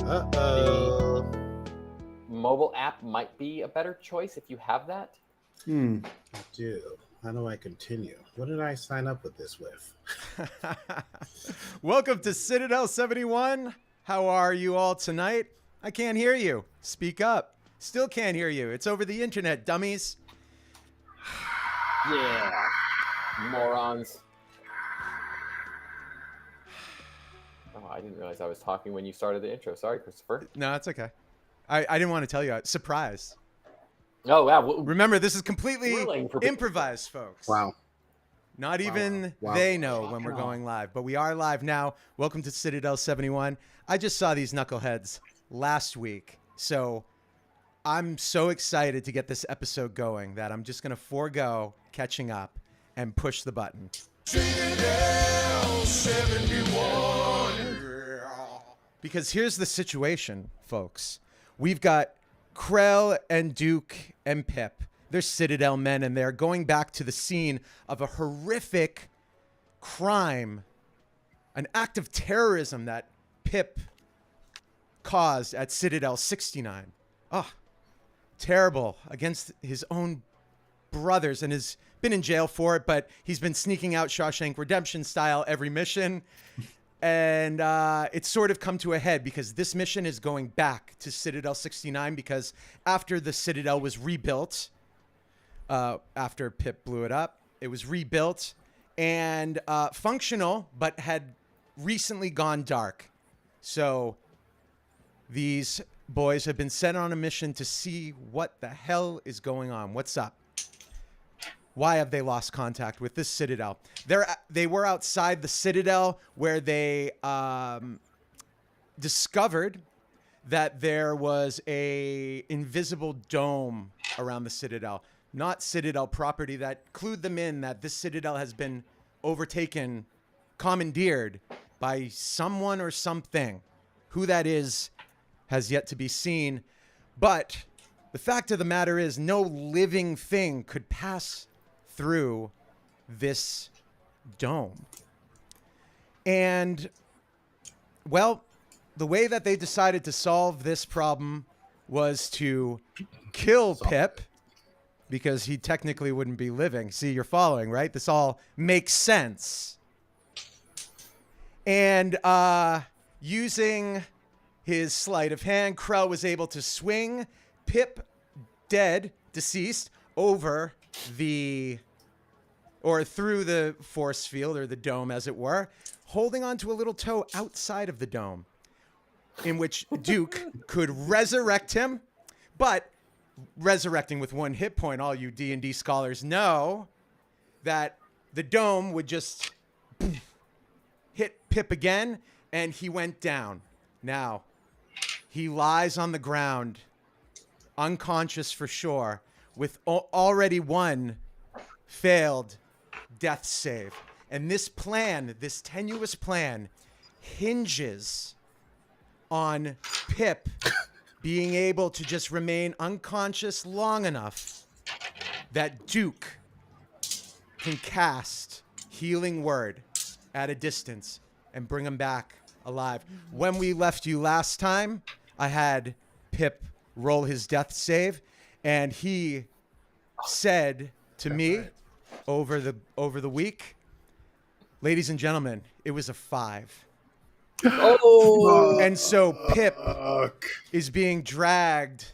Uh-oh. Mobile app might be a better choice if you have that. I do. How do I continue? What did I sign up with this with? Welcome to Citadel 71. How are you all tonight? I can't hear you. Speak up. Still can't hear you. It's over the internet, dummies. Yeah. Morons. Oh, I didn't realize I was talking when you started the intro. Sorry, Christopher. No, it's okay. I didn't want to tell you. Surprise. Oh, wow. Remember, this is completely Whirling for- improvised, folks. Wow. Not even Wow. they know when we're going live, but we are live now. Welcome to Citadel 71. I just saw these knuckleheads last week, so I'm so excited to get this episode going that I'm just going to forego catching up and push the button. Citadel 71. Because here's the situation, folks. We've got Krell and Duke and Pip. They're Citadel men, and they're going back to the scene of a horrific crime, an act of terrorism that Pip caused at Citadel 69. Oh, terrible, against his own brothers, and has been in jail for it, but he's been sneaking out Shawshank Redemption style every mission. And it's sort of come to a head because this mission is going back to Citadel 69 because after the Citadel was rebuilt, after Pip blew it up, it was rebuilt and functional, but had recently gone dark. So these boys have been sent on a mission to see what the hell is going on. What's up? Why have they lost contact with this Citadel? They were outside the Citadel where they discovered that there was a invisible dome around the Citadel. Not Citadel property, that clued them in that this Citadel has been overtaken, commandeered by someone or something. Who that is has yet to be seen. But the fact of the matter is no living thing could pass through this dome. And, well, the way that they decided to solve this problem was to kill Pip, because he technically wouldn't be living. See, you're following, right? This all makes sense. And using his sleight of hand, Krell was able to swing Pip, dead, deceased, over through the force field, or the dome as it were, holding onto a little toe outside of the dome, in which Duke could resurrect him. But resurrecting with one hit point, all you D&D scholars know that the dome would just hit Pip again, and he went down. Now, he lies on the ground, unconscious for sure, with already one failed death save. And this plan, this tenuous plan, hinges on Pip being able to just remain unconscious long enough that Duke can cast Healing Word at a distance and bring him back alive. When we left you last time, I had Pip roll his death save, and he said to me over the week, ladies and gentlemen, it was a 5. Oh, And so Pip Fuck. is being dragged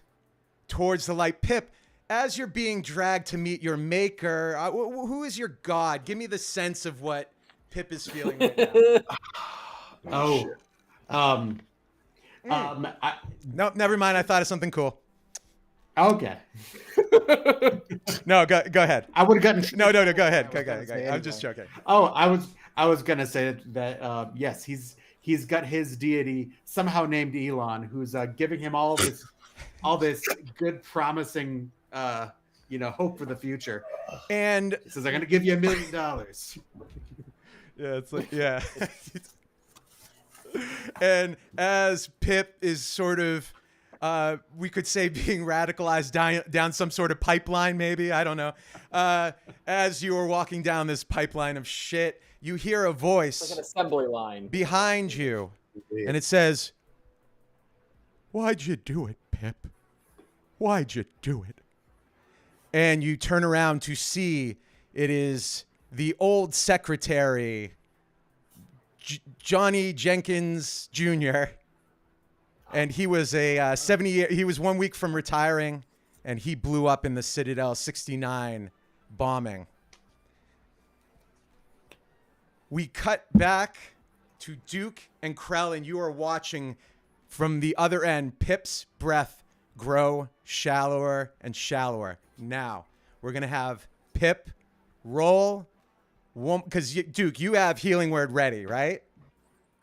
towards the light. Pip, as you're being dragged to meet your maker, who is your god? Give me the sense of what Pip is feeling right now. No, never mind. I thought of something cool. Okay. No, go ahead. I would have gotten. No, go ahead. Go gonna ahead. say I'm just anyway. joking. Oh, I was gonna say that yes, he's got his deity somehow named Elon, who's giving him all this good, promising hope for the future. And He says, "I'm gonna give you $1 million." yeah, it's like yeah. And as Pip is sort of, we could say, being radicalized down some sort of pipeline, maybe, I don't know. As you are walking down this pipeline of shit, you hear a voice like an assembly line behind you, and it says, "Why'd you do it, Pip? Why'd you do it?" And you turn around to see it is the old secretary, Johnny Jenkins Jr., and he was a 70 he was 1 week from retiring, and he blew up in the Citadel 69 bombing. We cut back to Duke and Krell, and you are watching from the other end Pip's breath grow shallower and shallower. Now, we're going to have Pip roll one, because Duke, you have healing word ready, right?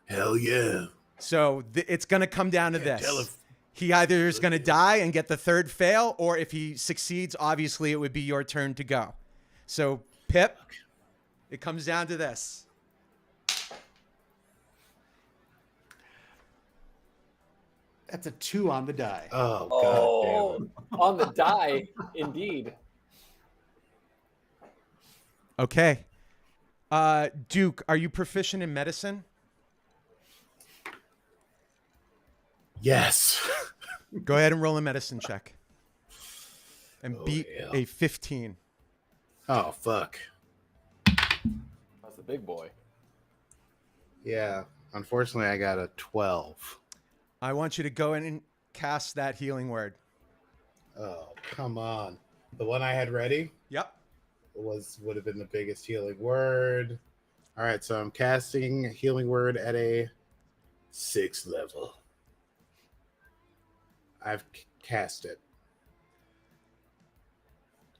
Hell yeah. So it's going to come down to Can't this. tell if- He either is going to die and get the third fail, or if he succeeds, obviously it would be your turn to go. So, Pip, it comes down to this. That's a 2 on the die. Oh, god Oh, damn it. on the die, indeed. Okay. Duke, are you proficient in medicine? Yes. Go ahead and roll a medicine check. And Oh, beat yeah. a 15. Oh, fuck. That's the big boy. Yeah. Unfortunately, I got a 12. I want you to go in and cast that healing word. Oh, come on. The one I had ready Yep. would have been the biggest healing word. All right, so I'm casting healing word at a 6th level. I've cast it.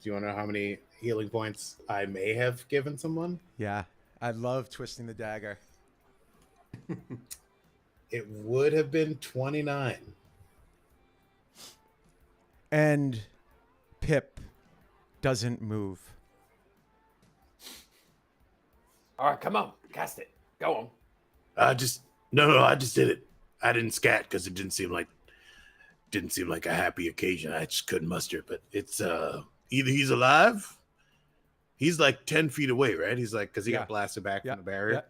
Do you want to know how many healing points I may have given someone? Yeah. I love twisting the dagger. It would have been 29. And Pip doesn't move. All right, come on, cast it. Go on. I just did it. I didn't scat because it didn't seem like a happy occasion. I just couldn't muster it. But it's either he's alive. He's like 10 feet away, right? He's like, because he Yeah. got blasted back Yeah. from the barrier. Yeah.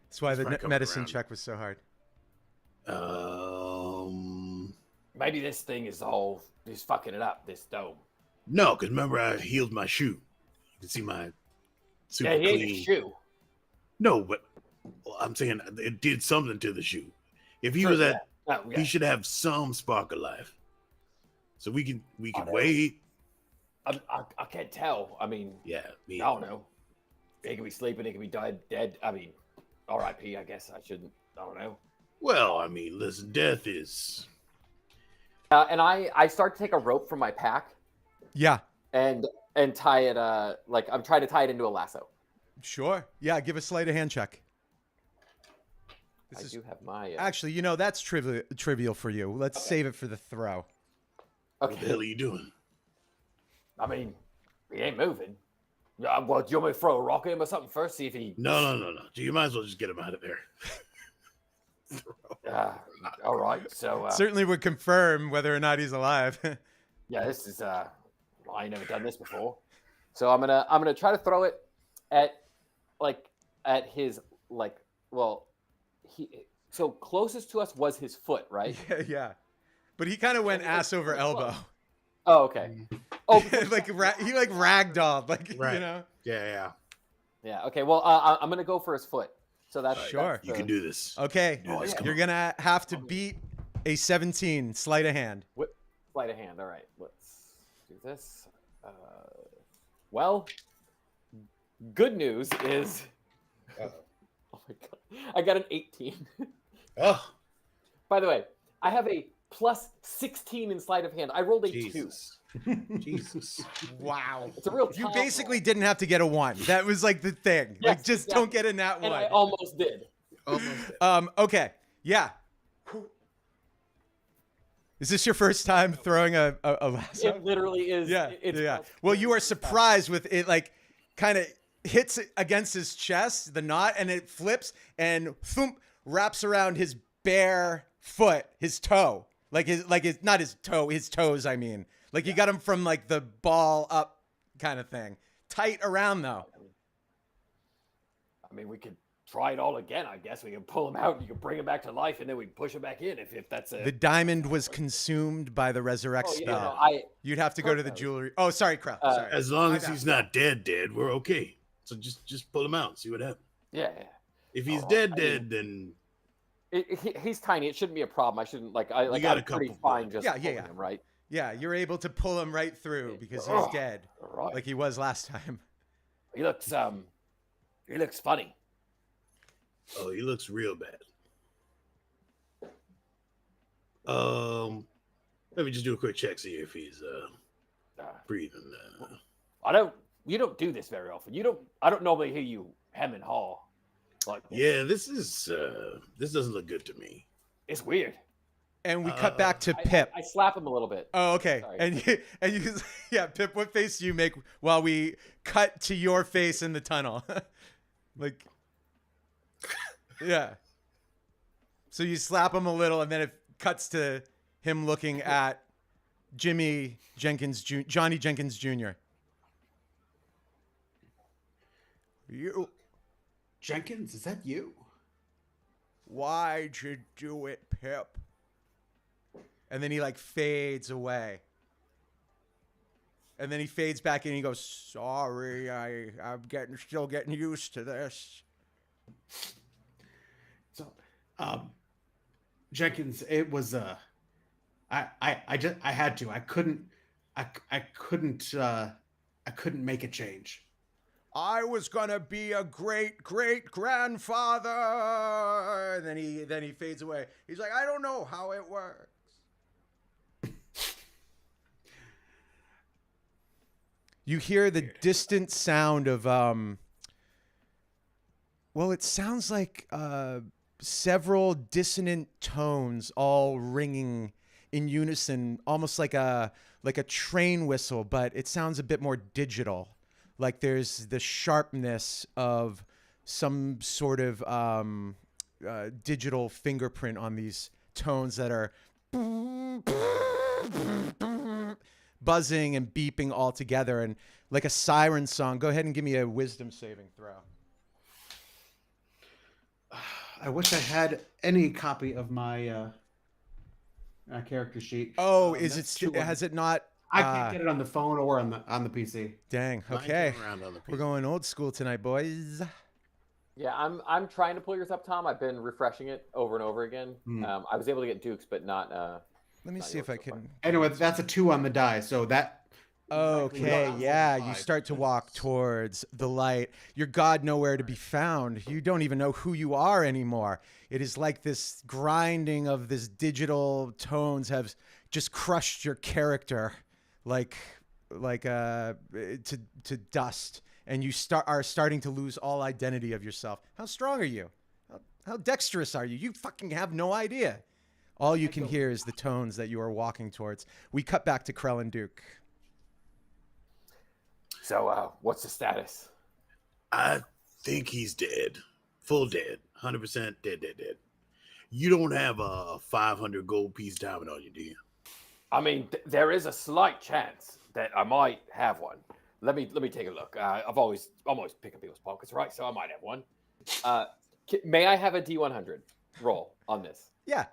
That's why He's the probably coming medicine around. check was so hard. Maybe this thing is all just fucking it up. This dome. No, because remember I healed my shoe. You can see my super Yeah, he ate clean. his shoe. No, but I'm saying it did something to the shoe. If he Sure, was yeah. at, Oh, yeah. he should have some spark of life. So we can know. wait. I can't tell. I mean, Yeah, I me. don't know. He could be sleeping. He could be dead. I mean, R.I.P. I guess I shouldn't. I don't know. Well, I mean, listen, death is. And I start to take a rope from my pack Yeah. and tie it. Like I'm trying to tie it into a lasso. Sure. Yeah. Give a sleight of hand check. I This is do have my. actually, that's trivial for you. Let's save it for the throw. What the hell Okay. are you doing? I mean, he ain't moving. Well, do you want me to throw a rock at him or something first? See if he. No. You might as well just get him out of there. All right. So Certainly would confirm whether or not he's alive. yeah, this is I ain't never done this before. So I'm gonna try to throw it at his like, well, so closest to us was his foot, right? Yeah. But he kind of went ass over elbow. Oh, okay. Oh, Like he like ragdolled, like Right. you know. Yeah. yeah. Okay. Well, I'm gonna go for his foot. So that's Sure. that's You can do this. Okay, Do this. yeah. Come you're on. gonna have to beat a 17 sleight of hand. Sleight of hand. All right. Let's do this. Well, good news is. Uh-oh. Oh my god! I got an 18. Oh, By the way, I have a plus 16 in sleight of hand. I rolled a 2. Jesus. Jesus. Wow. It's a real. You top basically roll. didn't have to get a 1. That was like the thing. Like Yes, just exactly. don't get a nat 1. And I almost did. Almost. Okay. Yeah. Is this your first time throwing a lasso? It literally is. Yeah. It's Yeah. plus Well, you are 4. surprised with it, like kind of hits it against his chest, the knot, and it flips and thump, wraps around his bare foot, his toe. Like his not his toe, his toes, I mean. Like you got him from like the ball up kind of thing. Tight around though. I mean, we could try it all again. I guess we can pull him out. And you can bring him back to life, and then we push him back in. If that's a. The diamond was consumed by the resurrect Oh, spell. yeah, no, You'd have to go to the Krell. jewelry. Oh, sorry, Krell. Sorry. As long My as bad. he's not dead, we're okay. So just pull him out and see what happens. yeah. If he's Oh, dead, I mean- then He's tiny. It shouldn't be a problem. I shouldn't like. I like. got I'm a pretty couple fine bullets. just Yeah, pulling yeah. him, right? Yeah, you're able to pull him right through because he's Ugh. dead, All right. like he was last time. He looks funny. oh, he looks real bad. Let me just do a quick check, see if he's breathing. You don't do this very often. I don't normally hear you hem and haw. Like Yeah, this doesn't look good to me. it's weird. And we cut back to Pip. I slap him a little bit. Oh, okay. Sorry. And you, yeah, Pip. What face do you make while we cut to your face in the tunnel? Like, yeah. So you slap him a little, and then it cuts to him looking at Johnny Jenkins Jr. You, Jenkins, is that you? why'd you do it, Pip? And then he like fades away. And then he fades back in and he goes, sorry, I'm still getting used to this. So, Jenkins, it was I had to. I couldn't make a change. I was gonna be a great grandfather. And then he fades away. He's like, I don't know how it works. You hear the distant sound of well, it sounds like several dissonant tones all ringing in unison, almost like a train whistle, but it sounds a bit more digital. Like there's the sharpness of some sort of digital fingerprint on these tones that are buzzing and beeping all together, and like a siren song. Go ahead and give me a wisdom saving throw. I wish I had any copy of my character sheet. Oh, That's has it not? I can't get it on the phone or on the PC. Dang. Mine Okay. came around on the We're PC. going old school tonight, boys. Yeah, I'm trying to pull yours up, Tom. I've been refreshing it over and over again. Hmm. I was able to get Dukes, but not. Let me Not see if I yours so far. can. Anyway, that's a 2 on the die, so that. Okay, Exactly. yeah, you 5. start to walk towards the light. Your God nowhere to be found. You don't even know who you are anymore. It is like this grinding of this digital tones have just crushed your character, like to dust, and you are starting to lose all identity of yourself. How strong are you? How dexterous are you? You fucking have no idea. All you can hear is the tones that you are walking towards. We cut back to Krell and Duke. So, what's the status? I think he's dead. Full dead. 100% dead. You don't have a 500 gold piece diamond on you, do you? I mean, there is a slight chance that I might have one. Let me take a look. I'm always picking people's pockets, right? So I might have one. May I have a D100 roll on this? Yeah.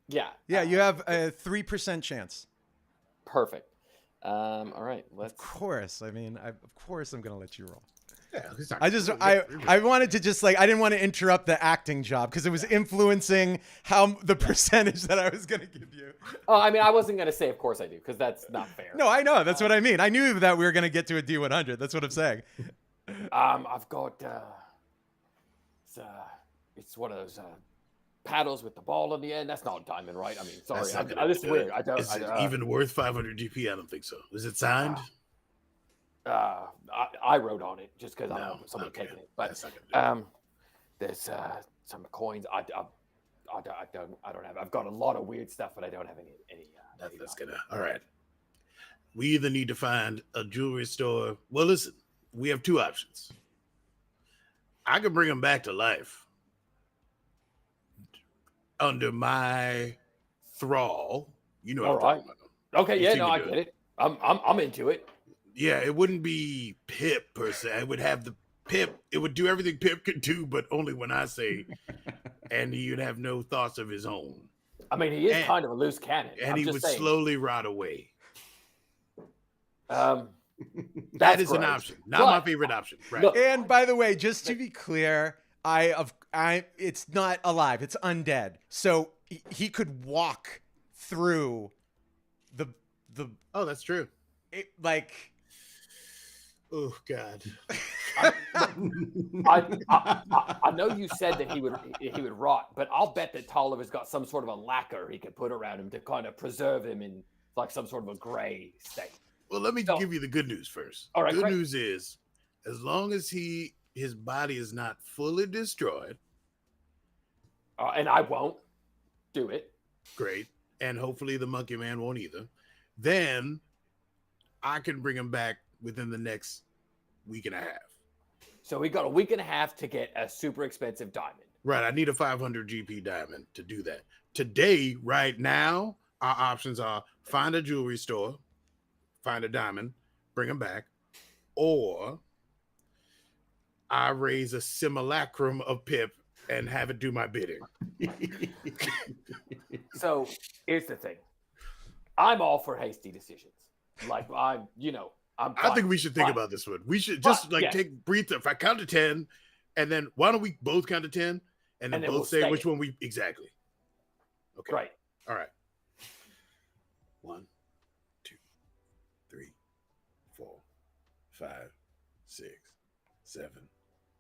Yeah. Yeah, you have a 3% chance. Perfect. All right. Let's. Of course. I mean, of course I'm going to let you roll. Yeah, it's not- I wanted to just like, I didn't want to interrupt the acting job because it was influencing how the percentage that I was going to give you. Oh, I mean, I wasn't gonna say, of course I do, because that's not fair. No, I know. That's what I mean. I knew that we were going to get to a D100. That's what I'm saying. I've got. It's one of those paddles with the ball on the end. That's not a diamond, right? I mean, sorry. That's not gonna This is do weird. it. I don't. Is it even worth 500 GP? I don't think so. Is it signed? I wrote on it just because I No, don't know someone okay. taking it. But That's not gonna do it. there's some coins. I don't have. I've got a lot of weird stuff, but I don't have any. That's gonna. All right. We either need to find a jewelry store. Well, listen, we have two options. I could bring them back to life under my thrall. You know what All I'm talking right. about. Okay, You yeah, think no, you I do get it. I'm into it. Yeah, it wouldn't be Pip per se. It would have the Pip. It would do everything Pip could do, but only when I say, and he would have no thoughts of his own. I mean, he is And- kind of a loose cannon. And I'm he just would saying. slowly rot away. That That is an option. Not my favorite option. Right. Look, And by the way, just to be clear, it's not alive. It's undead. So he could walk through the Oh, that's true. like. Oh God. I know you said that he would rot, but I'll bet that Tolliver's got some sort of a lacquer he could put around him to kind of preserve him in like some sort of a gray state. Well, let me So- give you the good news first. All right, Good great. news is, as long as his body is not fully destroyed, And I won't do it. great, and hopefully the monkey man won't either, then I can bring him back within the next week and a half. So we got a week and a half to get a super expensive diamond. Right, I need a 500 GP diamond to do that. Today, right now, our options are find a jewelry store, find a diamond, bring him back, or I raise a simulacrum of Pip and have it do my bidding. So here's the thing. I'm all for hasty decisions. Like I'm I fine, think we should think fine. about this one. We should just Fine, yeah. take breathe. If I count to 10, and then why don't we both count to 10 and then then both we'll say say which it. one we exactly. Okay. Right. All right. 1, 2, 3, 4, 5, 6, 7,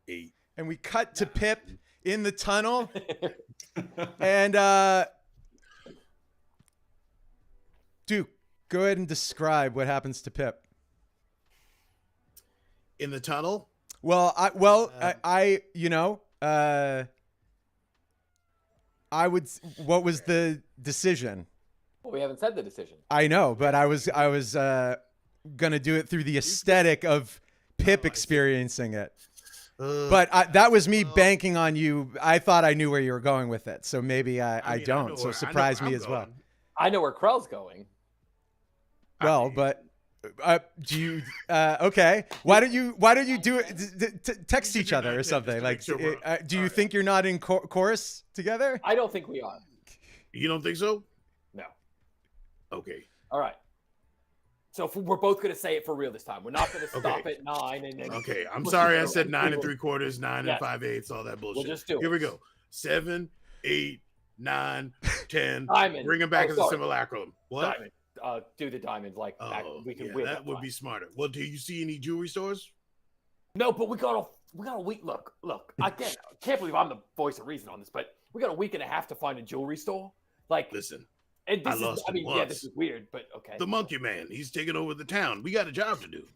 8. And we cut to Pip in the tunnel, and Duke, go ahead and describe what happens to Pip. In the tunnel. Well, I would. What was the decision? Well, we haven't said the decision. I know, but I was gonna do it through the aesthetic of Pip experiencing it. But that was me banking on you. I thought I knew where you were going with it, so maybe I mean, don't. know So where- surprise I know me where as I'm well. going. I know where Krell's going. Well, but do you? Okay. Why don't you do it? Text We each should do other or 9-10 something. just to Like, make sure we're- do you Alright. think you're not in chorus together? I don't think we are. You don't think so? No. Okay. All right. So we're both going to say it for real this time. We're not going to stop Okay. at 9 and then. Okay. I'm We'll sorry. I just- said 9 we'll- 3/4, 9 Yes. 5/8, all that bullshit. just do it. Here we go. 7, 8, 9, 10. Diamond. Bring him back Oh, as a sorry. simulacrum. What? Diamond. Do the diamond like Oh, we can yeah, win. that would be smarter. Well, do you see any jewelry stores? No, but we got a week. Look. I can't believe I'm the voice of reason on this, but we got a week and a half to find a jewelry store. Like, Listen, and this I lost him yeah, once. this is weird, but okay. the monkey man, he's taking over the town. We got a job to do.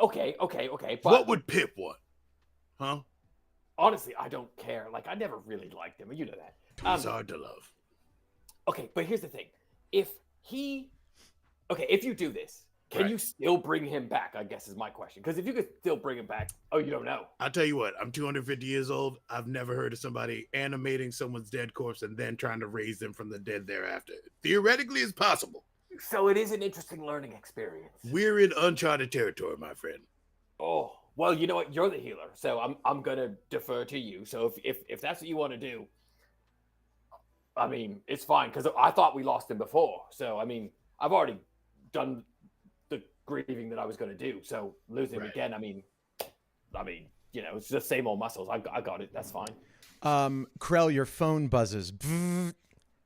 Okay. But What would Pip want? Huh? honestly, I don't care. Like, I never really liked him. You know that. He's hard to love. Okay, but here's the thing: if you do this, can Right. you still bring him back? I guess is my question. Because if you could still bring him back, you don't know. I'll tell you what, I'm 250 years old. I've never heard of somebody animating someone's dead corpse and then trying to raise them from the dead thereafter. Theoretically, it's possible. So it is an interesting learning experience. We're in uncharted territory, my friend. Oh, well, you know what? You're the healer, so I'm gonna defer to you. So if that's what you want to do, I mean, it's fine because I thought we lost him before. So I mean, I've already done the grieving that I was gonna do. So losing him Right. again, I mean, it's the same old muscles. I got it. That's fine. Krell, your phone buzzes,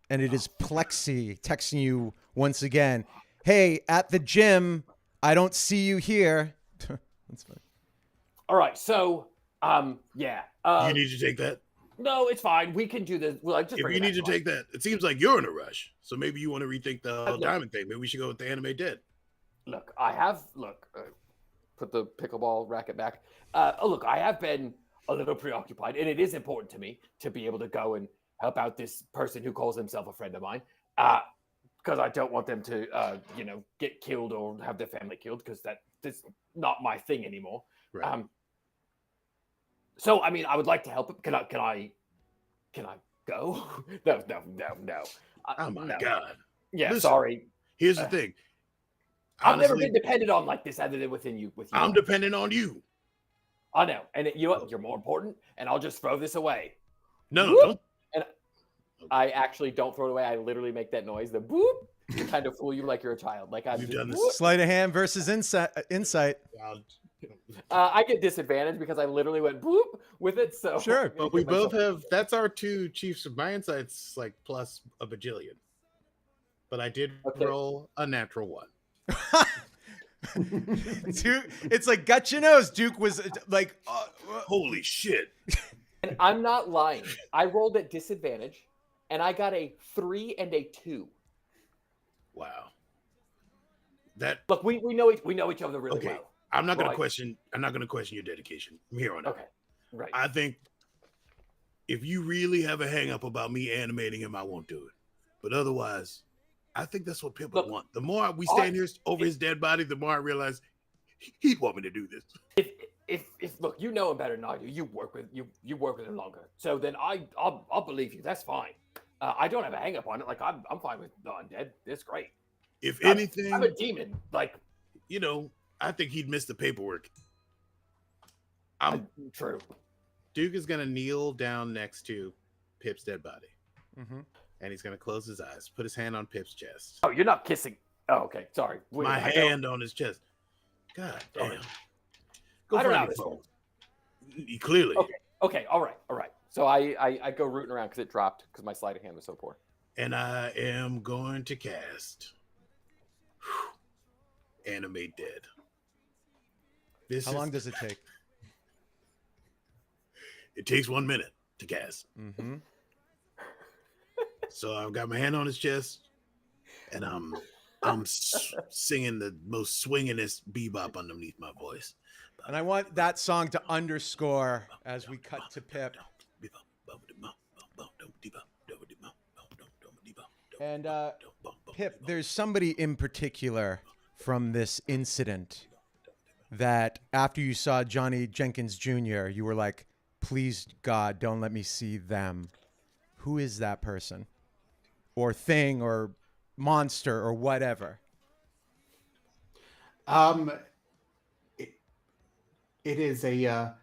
and it is Plexi texting you once again. Hey, at the gym, I don't see you here. That's fine. All right. So yeah. You need to take that. No, it's fine. We can do this. Well, just If bring you it need to back take that, it seems like you're in a rush. So maybe you want to rethink the look. diamond thing. Maybe we should go with the anime dead. Look, put the pickleball racket back. Look, I have been a little preoccupied, and it is important to me to be able to go and help out this person who calls himself a friend of mine. Because I don't want them to, get killed or have their family killed, because that's not my thing anymore. Right. So I mean, I would like to help him. Can I go? No. Oh my no. God. Yeah, Listen, sorry. Here's the thing. I've never Honestly, been depended on like this, other than with you. I'm dependent on you. I know, and you know what? You're more important, and I'll just throw this away. No, Whoop! don't. And I actually don't throw it away. I literally make that noise, the boop, to kind of fool you like you're a child. Like I'm You've just, done this. whoop. Sleight of hand versus insight. I get disadvantage because I literally went boop with it. So Sure. But we both have. That's our two chiefs of my insights, like plus a bajillion. But I did roll a natural one. Duke, it's like gut your nose. Duke was like, Holy shit. And I'm not lying. I rolled at disadvantage, and I got a 3 and a 2. Wow. That Look, we know each other really okay. well. I'm not gonna Right. question your dedication from here on out. Okay, right. I think if you really have a hang up about me animating him, I won't do it. But otherwise, I think that's what people Look, want. The more we stand here over his dead body, the more I realize he'd want me to do this. If look, you know him better than I do. You work with him longer, so then I'll believe you. That's fine. I don't have a hang up on it. Like I'm fine with the undead. It's great. If anything, I'm a demon. Like I think he'd miss the paperwork. true. Duke is gonna kneel down next to Pip's dead body, mm-hmm. and he's gonna close his eyes, put his hand on Pip's chest. Oh, you're not kissing. Oh, okay. Sorry. Wait, My hand on his chest. God damn. Sorry. Go I don't find know your this phone. Clearly. Okay. All right. So I go rooting around because it dropped because my sleight of hand was so poor. And I am going to cast Animate Dead. How long does it take? It takes 1 minute to cast. Mm-hmm. So I've got my hand on his chest, and I'm singing the most swingingest bebop underneath my voice. And I want that song to underscore as we cut to Pip. And Pip, there's somebody in particular from this incident that after you saw Johnny Jenkins Jr., you were like, please, God, don't let me see them. Who is that person? Or thing or monster or whatever? It is a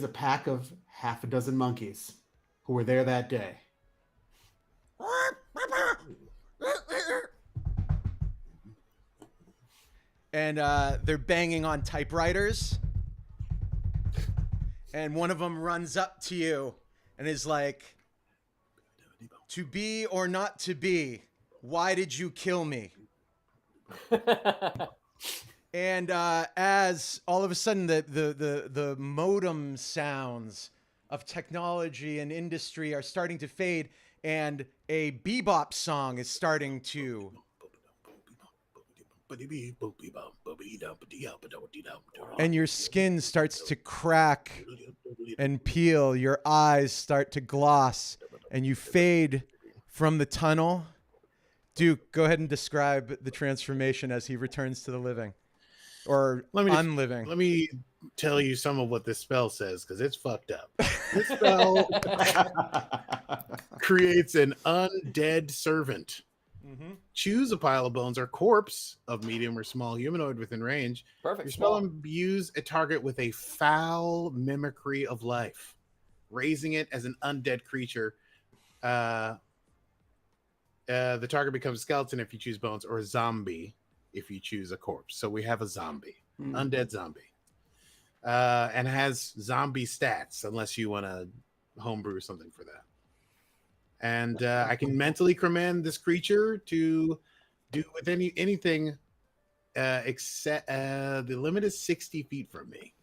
pack of half a dozen monkeys who were there that day. And they're banging on typewriters. And one of them runs up to you and is like, to be or not to be, why did you kill me? And as all of a sudden the modem sounds of technology and industry are starting to fade, and a bebop song is starting to. And your skin starts to crack and peel, your eyes start to gloss, and you fade from the tunnel. Duke, go ahead and describe the transformation as he returns to the living. Or unliving. Let me tell you some of what this spell says, because it's fucked up. This spell creates an undead servant. Mm-hmm. choose a pile of bones or corpse of medium or small humanoid within range, Perfect. your spell Small. imbues a target with a foul mimicry of life, raising it as an undead creature. The target becomes a skeleton if you choose bones, or a zombie if you choose a corpse. So we have a zombie, undead zombie, and has zombie stats unless you want to homebrew something for that. And I can mentally command this creature to do with anything except the limit is 60 feet from me.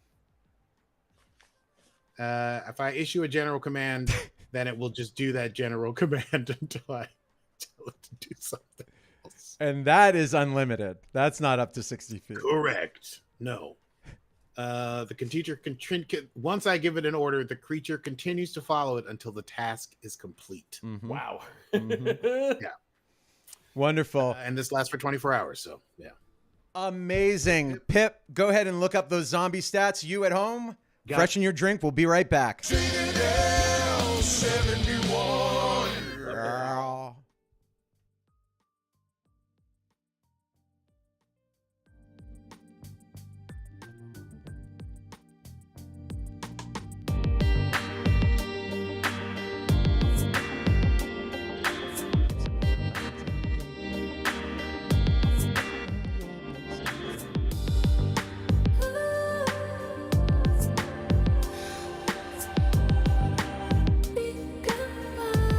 If I issue a general command, then it will just do that general command until I tell it to do something else. And that is unlimited. That's not up to 60 feet. Correct. No. The creature once I give it an order, the creature continues to follow it until the task is complete. Mhm. Wow. Mhm. Yeah. Wonderful. And this lasts for 24 hours. So, yeah. Amazing. Pip, go ahead and look up those zombie stats. You at home, freshen your drink. We'll be right back. Citadel 71. Become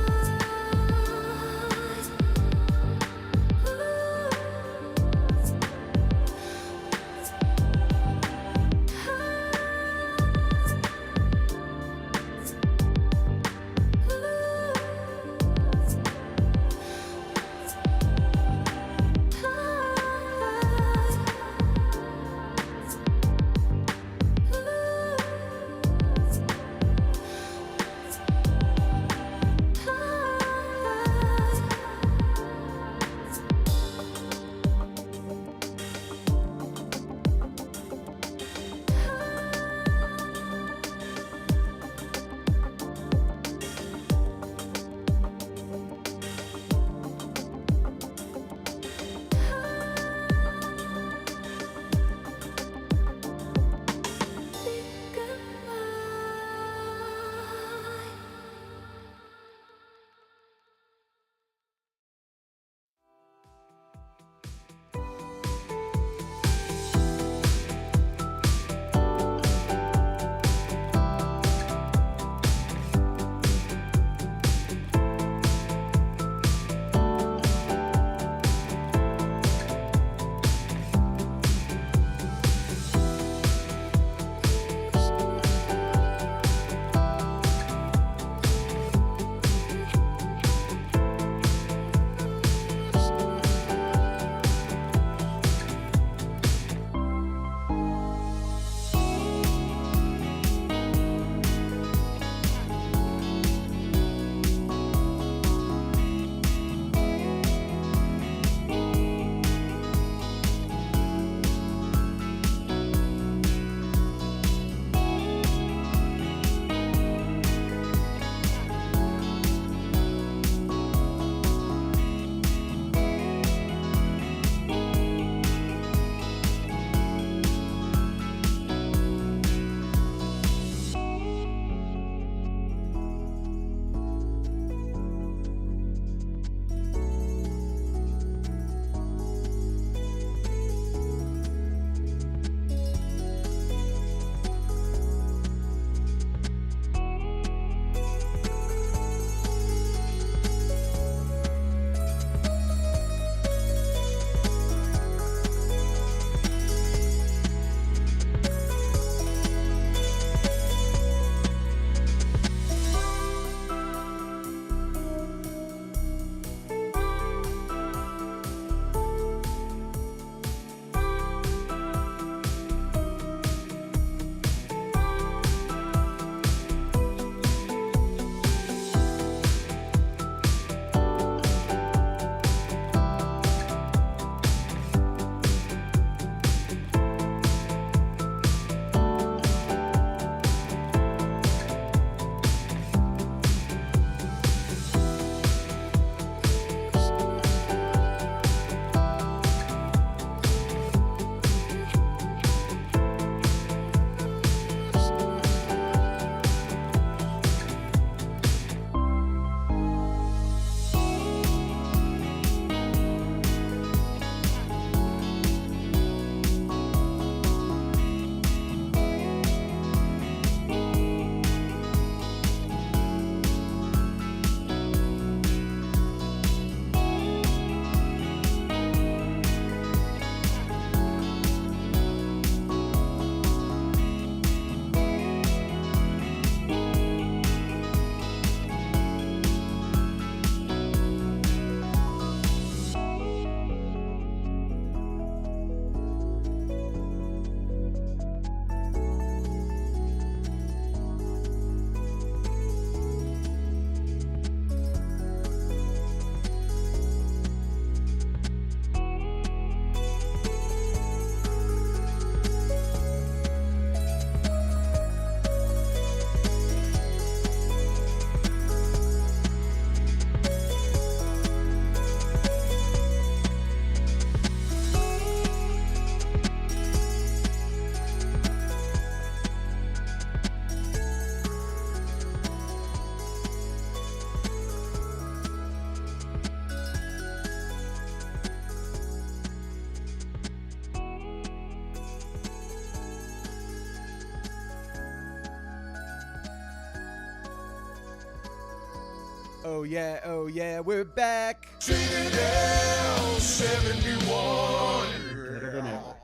Oh yeah, we're back. Citadel 71. Better than ever.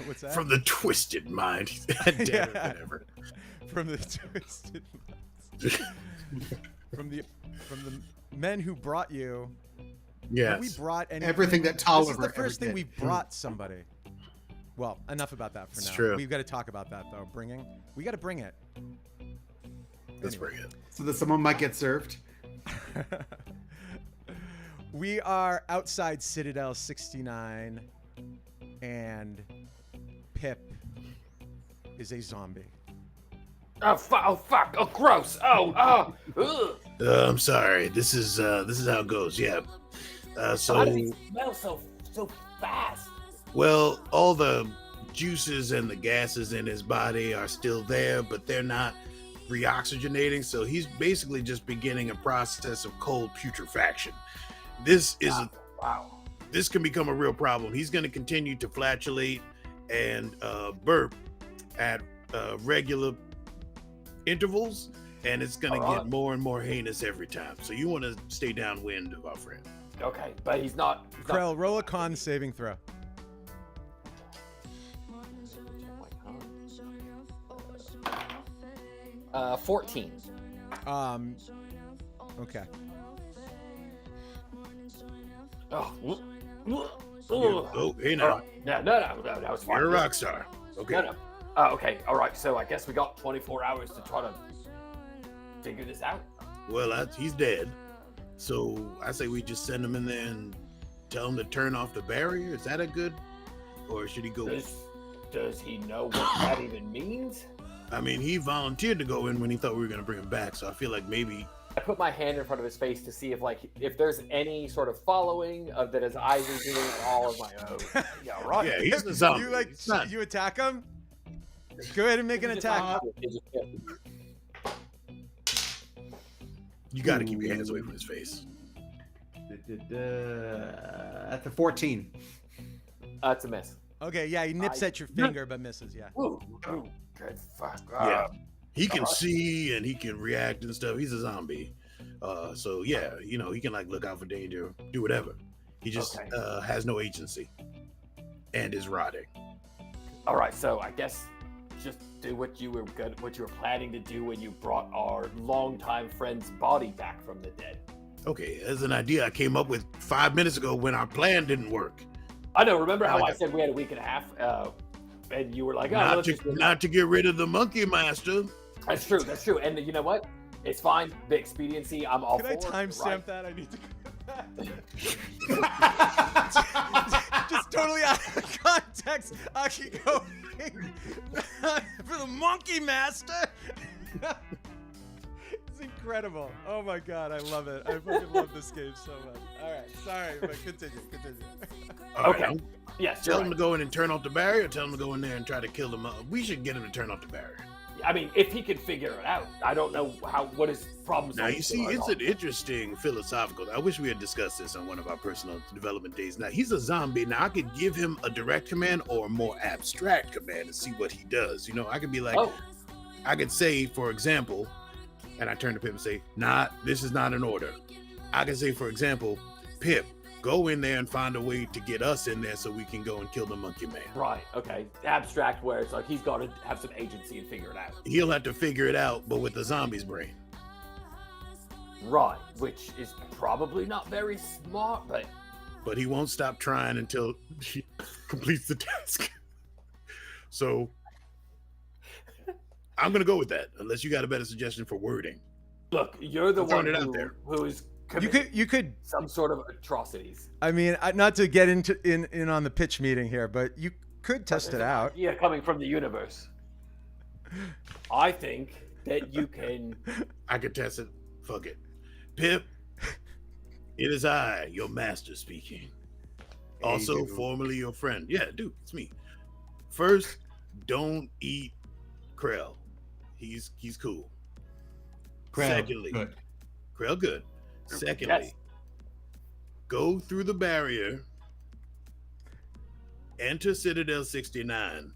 What's that? From the twisted mind. He's deader Yeah. than ever. From the twisted minds. from the men who brought you. Have we Yes. brought anything? Everything that This Tolliver is the first ever thing did. we've brought somebody. Well, enough about that for It's now. true. We've got to talk about that though. We got to bring it. Let's Anyway. bring it. So that someone might get served. We are outside Citadel 69, and Pip is a zombie. Oh fuck! Oh gross! Ugh. I'm sorry. This is how it goes. Yeah. How So does he smell so fast? well, all the juices and the gases in his body are still there, but they're not reoxygenating. So he's basically just beginning a process of cold putrefaction. This is Wow. this can become a real problem. He's going to continue to flatulate and burp at regular intervals, and it's going to Alright. get more and more heinous every time. So you want to stay downwind of our friend. Okay, but he's not. Krell, roll a con saving throw. 14. Okay. Oh. Oh, hey now. No, that was fine. You're a rock star. Okay. No. Okay, all right. So I guess we got 24 hours to try to figure this out. Well, he's dead. So I say we just send him in there and tell him to turn off the barrier. Is that a good? Or should he go? Does he know what that even means? I mean, he volunteered to go in when he thought we were going to bring him back. So I feel like maybe. I put my hand in front of his face to see if there's any sort of following of that his eyes are doing all of my own. Yeah, right. Yeah, he's a zombie. You like It's not- you attack him? Go ahead and make an attack. You got to keep your hands away from his face. That's a 14. It's a miss. Okay, yeah, he nips at your finger but misses. Yeah. Ooh, good fuck. Yeah. He can Alright. see and he can react and stuff. He's a zombie. So yeah, he can like look out for danger, do whatever. He just Okay. has no agency and is rotting. All right, so I guess just do what you were planning to do when you brought our longtime friend's body back from the dead. Okay, as an idea I came up with 5 minutes ago when our plan didn't work. I know. Remember how Like I said we had a week and a half, and you were like, "Oh, Not let's just do not to get rid of the monkey master. That's true. That's true. And you know what? It's fine. The expediency. I'm all Can I for. timestamp that? I need to go back. Just totally out of context. I keep going for the monkey master. It's incredible. Oh my god, I love it. I fucking love this game so much. All right, sorry, but continue. All right, Okay. I'm- Yes, tell you're him right. to go in and turn off the barrier. Tell him to go in there and try to kill them. We should get him to turn off the barrier. I mean, if he can figure it out, I don't know what his problems. Now are you see, at it's all. an interesting philosophical. I wish we had discussed this on one of our personal development days. Now he's a zombie. Now I could give him a direct command or a more abstract command and see what he does. I could be like, Oh, I could say, for example, and I turn to Pip and say, this is not an order. I can say, for example, Pip, go in there and find a way to get us in there so we can go and kill the monkey man. right. Okay. Abstract, where it's like he's got to have some agency and figure it out. He'll have to figure it out, but with the zombie's brain. Right. Which is probably not very smart, But he won't stop trying until he completes the task. So I'm gonna go with that, unless you got a better suggestion for wording. look, you're the I'm throwing one it out there. who is You committing could. some sort of atrocities. I mean, not to get in on the pitch meeting here, but you could test it out. Yeah, coming from the universe. I think that you can. I can test it. Fuck it. Pip, it is I, your master, speaking. Also, Hey, dude. formerly your friend. Yeah, dude, it's me. First, don't eat Krell. He's cool. Secondly, Good. Krell good. Secondly, Yes. go through the barrier, enter Citadel 69,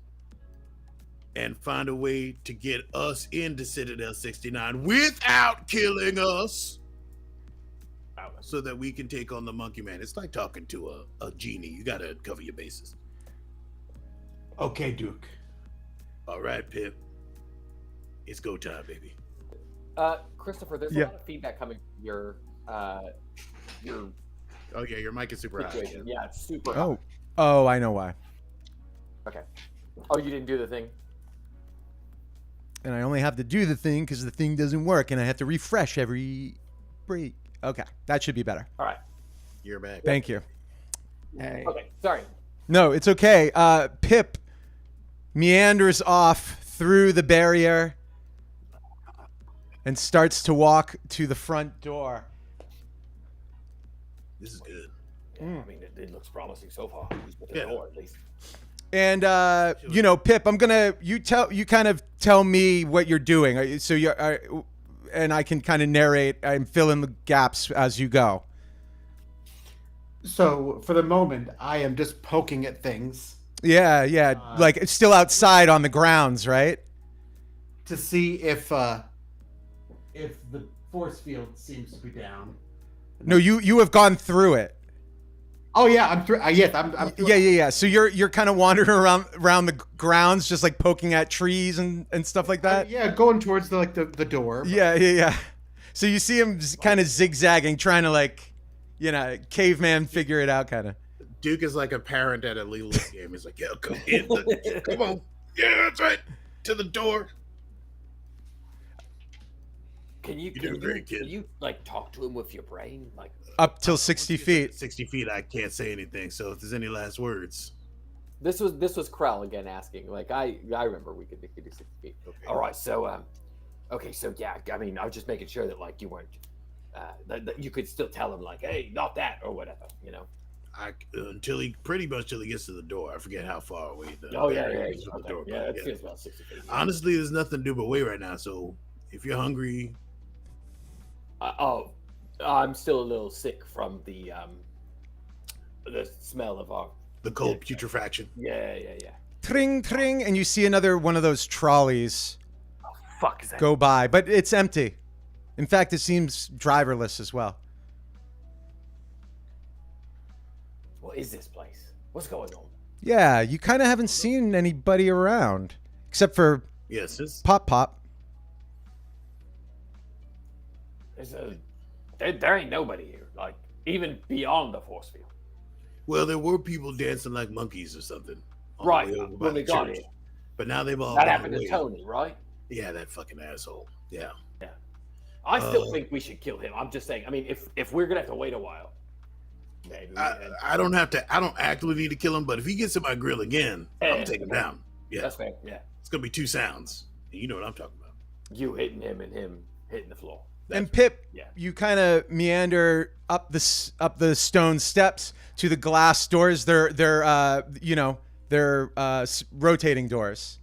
and find a way to get us into Citadel 69 without killing us, so that we can take on the Monkey Man. It's like talking to a genie. You gotta cover your bases. Okay, Duke. All right, Pip. It's go time, baby. Christopher, there's Yeah. a lot of feedback coming from your Oh yeah, your mic is super high. situation. Yeah, it's super high. Oh, I know why. Okay. Oh, you didn't do the thing? And I only have to do the thing because the thing doesn't work, and I have to refresh every break. Okay, that should be better. All right. You're back. Thank you. Hey. Okay, sorry. No, it's okay. Pip meanders off through the barrier and starts to walk to the front door. This is good. Yeah, I mean, it looks promising so far. With the Yeah. door, at least. And Pip, I'm gonna you kind of tell me what you're doing, so and I can kind of narrate and fill in the gaps as you go. So for the moment, I am just poking at things Yeah, like it's still outside on the grounds, right? to see if the force field seems to be down. No, you have gone through it. Oh yeah, I'm through. Yes, I'm through. Yeah. So you're kind of wandering around the grounds, just like poking at trees and stuff like that. Yeah, going towards the door. Yeah. So you see him kind of zigzagging, trying to like, caveman figure it out, kind of. Duke is like a parent at a Little League game. He's like, "Yeah, come on, yeah, that's right, to the door." Can you doing great, kid. can you like talk to him with your brain? Like Up till 60 feet. 60 feet, I can't say anything. So if there's any last words, this was Krell again asking. Like I remember we could do 60 feet. okay. All right, so so yeah, I mean, I was just making sure that like you weren't that you could still tell him like, hey, not that or whatever, Until he gets to the door. I forget how far away the yeah, is from the door. yeah, but it feels about 60 feet. Honestly, there's nothing to do but wait right now. So if you're hungry, I'm still a little sick from the smell of the cold putrefaction. Yeah. Tring, tring, and you see another one of those trolleys Fuck is that? go by, but it's empty. In fact, it seems driverless as well. What is this place? What's going on? Yeah, you kind of haven't seen anybody around except for Yes, it's Pop. There ain't nobody here. Like even beyond the force field. well, there were people dancing like monkeys or something. on the Right, way over by when the we got church. here. But now they've all That gone happened to away. Tony, right? Yeah, that fucking asshole. Yeah. I still think we should kill him. I'm just saying. I mean, if we're gonna have to wait a while, maybe. I don't actively need to kill him, but if he gets in my grill again, I'm gonna take him down. Yeah. That's fair. Yeah, It's gonna be two sounds. And you know what I'm talking about. you hitting him and him hitting the floor. And Pip, Yeah. you kind of meander up the stone steps to the glass doors. They're rotating doors.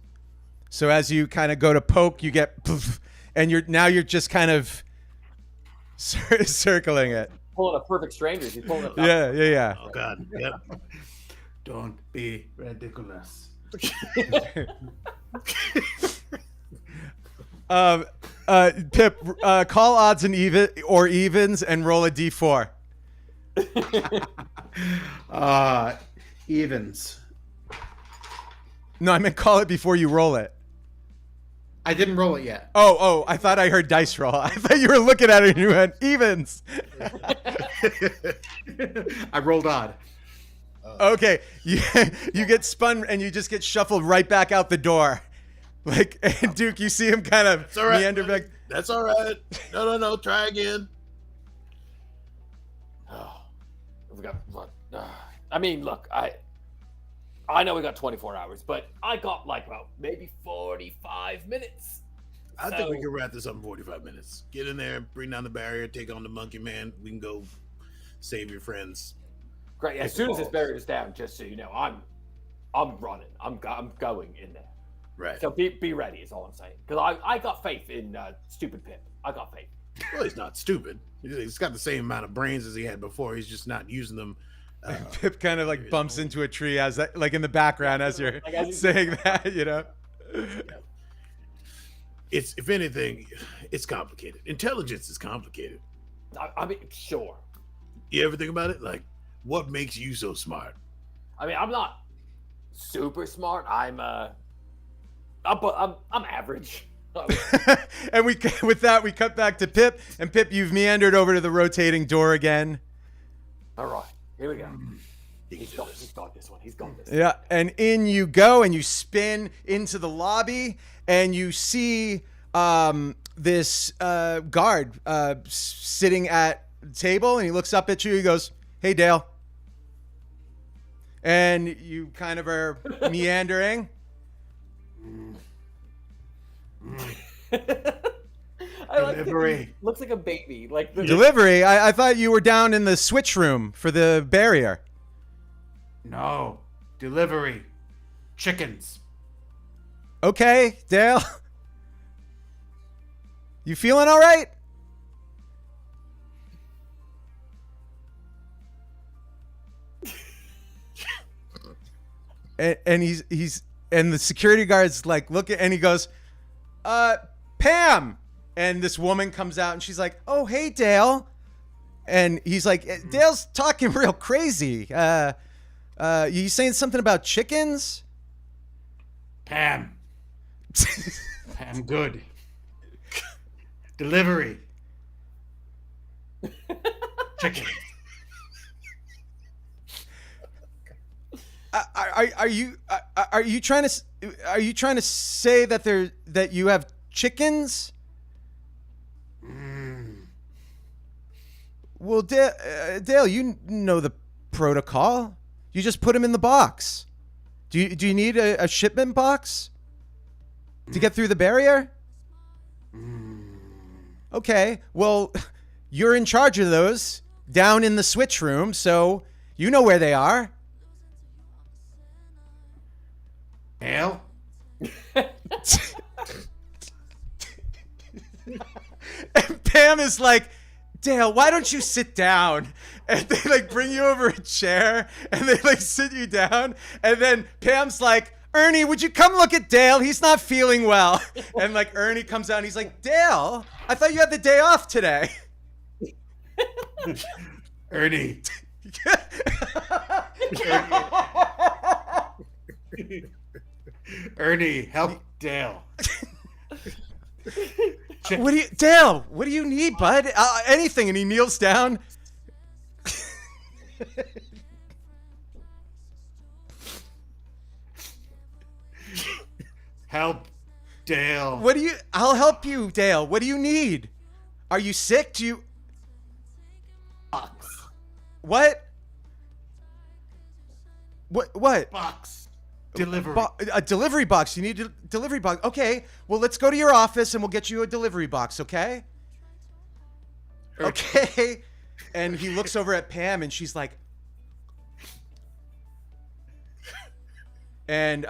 So as you kind of go to poke, you get poof, and you're just kind of circling it. Pulling a perfect strangers. He's pulling a Yeah. Oh God. Yep. Don't be ridiculous. Pip, call odds and evens and roll a d4. Evens. No, I meant call it before you roll it. I didn't roll it yet. Oh, I thought I heard dice roll. I thought you were looking at it and you went evens. I rolled odd. Okay, you get spun and you just get shuffled right back out the door. Like, and Duke, you see him kind of It's all right. meander back. That's all right. No. Try again. Oh, we got what? I mean, look, I know we got 24 hours, but I got like about maybe 45 minutes. I think we can wrap this up in 45 minutes. Get in there, bring down the barrier, take on the Monkey Man. We can go save your friends. Great. As soon as this barrier is down, just so you know, I'm running. I'm going in there. Right. So be ready is all I'm saying. Because I got faith in stupid Pip. I got faith. Well, he's not stupid. He's got the same amount of brains as he had before. He's just not using them. Pip kind of like bumps into a tree as that, like in the background as you're Like, as you- saying that, It's, if anything, it's complicated. Intelligence is complicated. I mean, sure. You ever think about it? Like, what makes you so smart? I mean, I'm not super smart. I'm average. And with that, we cut back to Pip. And Pip, you've meandered over to the rotating door again. All right, here we go. He's got this one. He's got this. Yeah, and in you go, and you spin into the lobby, and you see this guard sitting at the table, and he looks up at you. He goes, "Hey, Dale." And you kind of are meandering. I like Delivery. looks like a baby. Like the Delivery? I thought you were down in the switch room for the barrier. No. Delivery. Chickens. Okay, Dale. You feeling all right? And he's and the security guard's like look at, and he goes, Pam. And this woman comes out and she's like, "Oh, hey, Dale." And he's like, "Dale's talking real crazy. You saying something about chickens?" Pam. Pam, good. Delivery. Chicken. Are you trying to say that you have chickens? Well, Dale, you know the protocol. You just put them in the box. Do you need a shipment box to get through the barrier? Okay, well, you're in charge of those down in the switch room, so you know where they are. Dale? And Pam is like, "Dale, why don't you sit down?" And they like bring you over a chair and they like sit you down. And then Pam's like, "Ernie, would you come look at Dale? He's not feeling well." And like Ernie comes out and he's like, "Dale, I thought you had the day off today." Ernie. Ernie, help Dale. Dale, what do you need, bud? Anything. And he kneels down. Help Dale. I'll help you, Dale. What do you need? Are you sick? Do you... Box. What? What? Box. Delivery. A delivery box. You need a delivery box. Okay. Well, let's go to your office and we'll get you a delivery box, okay? Okay. And he looks over at Pam and she's like... And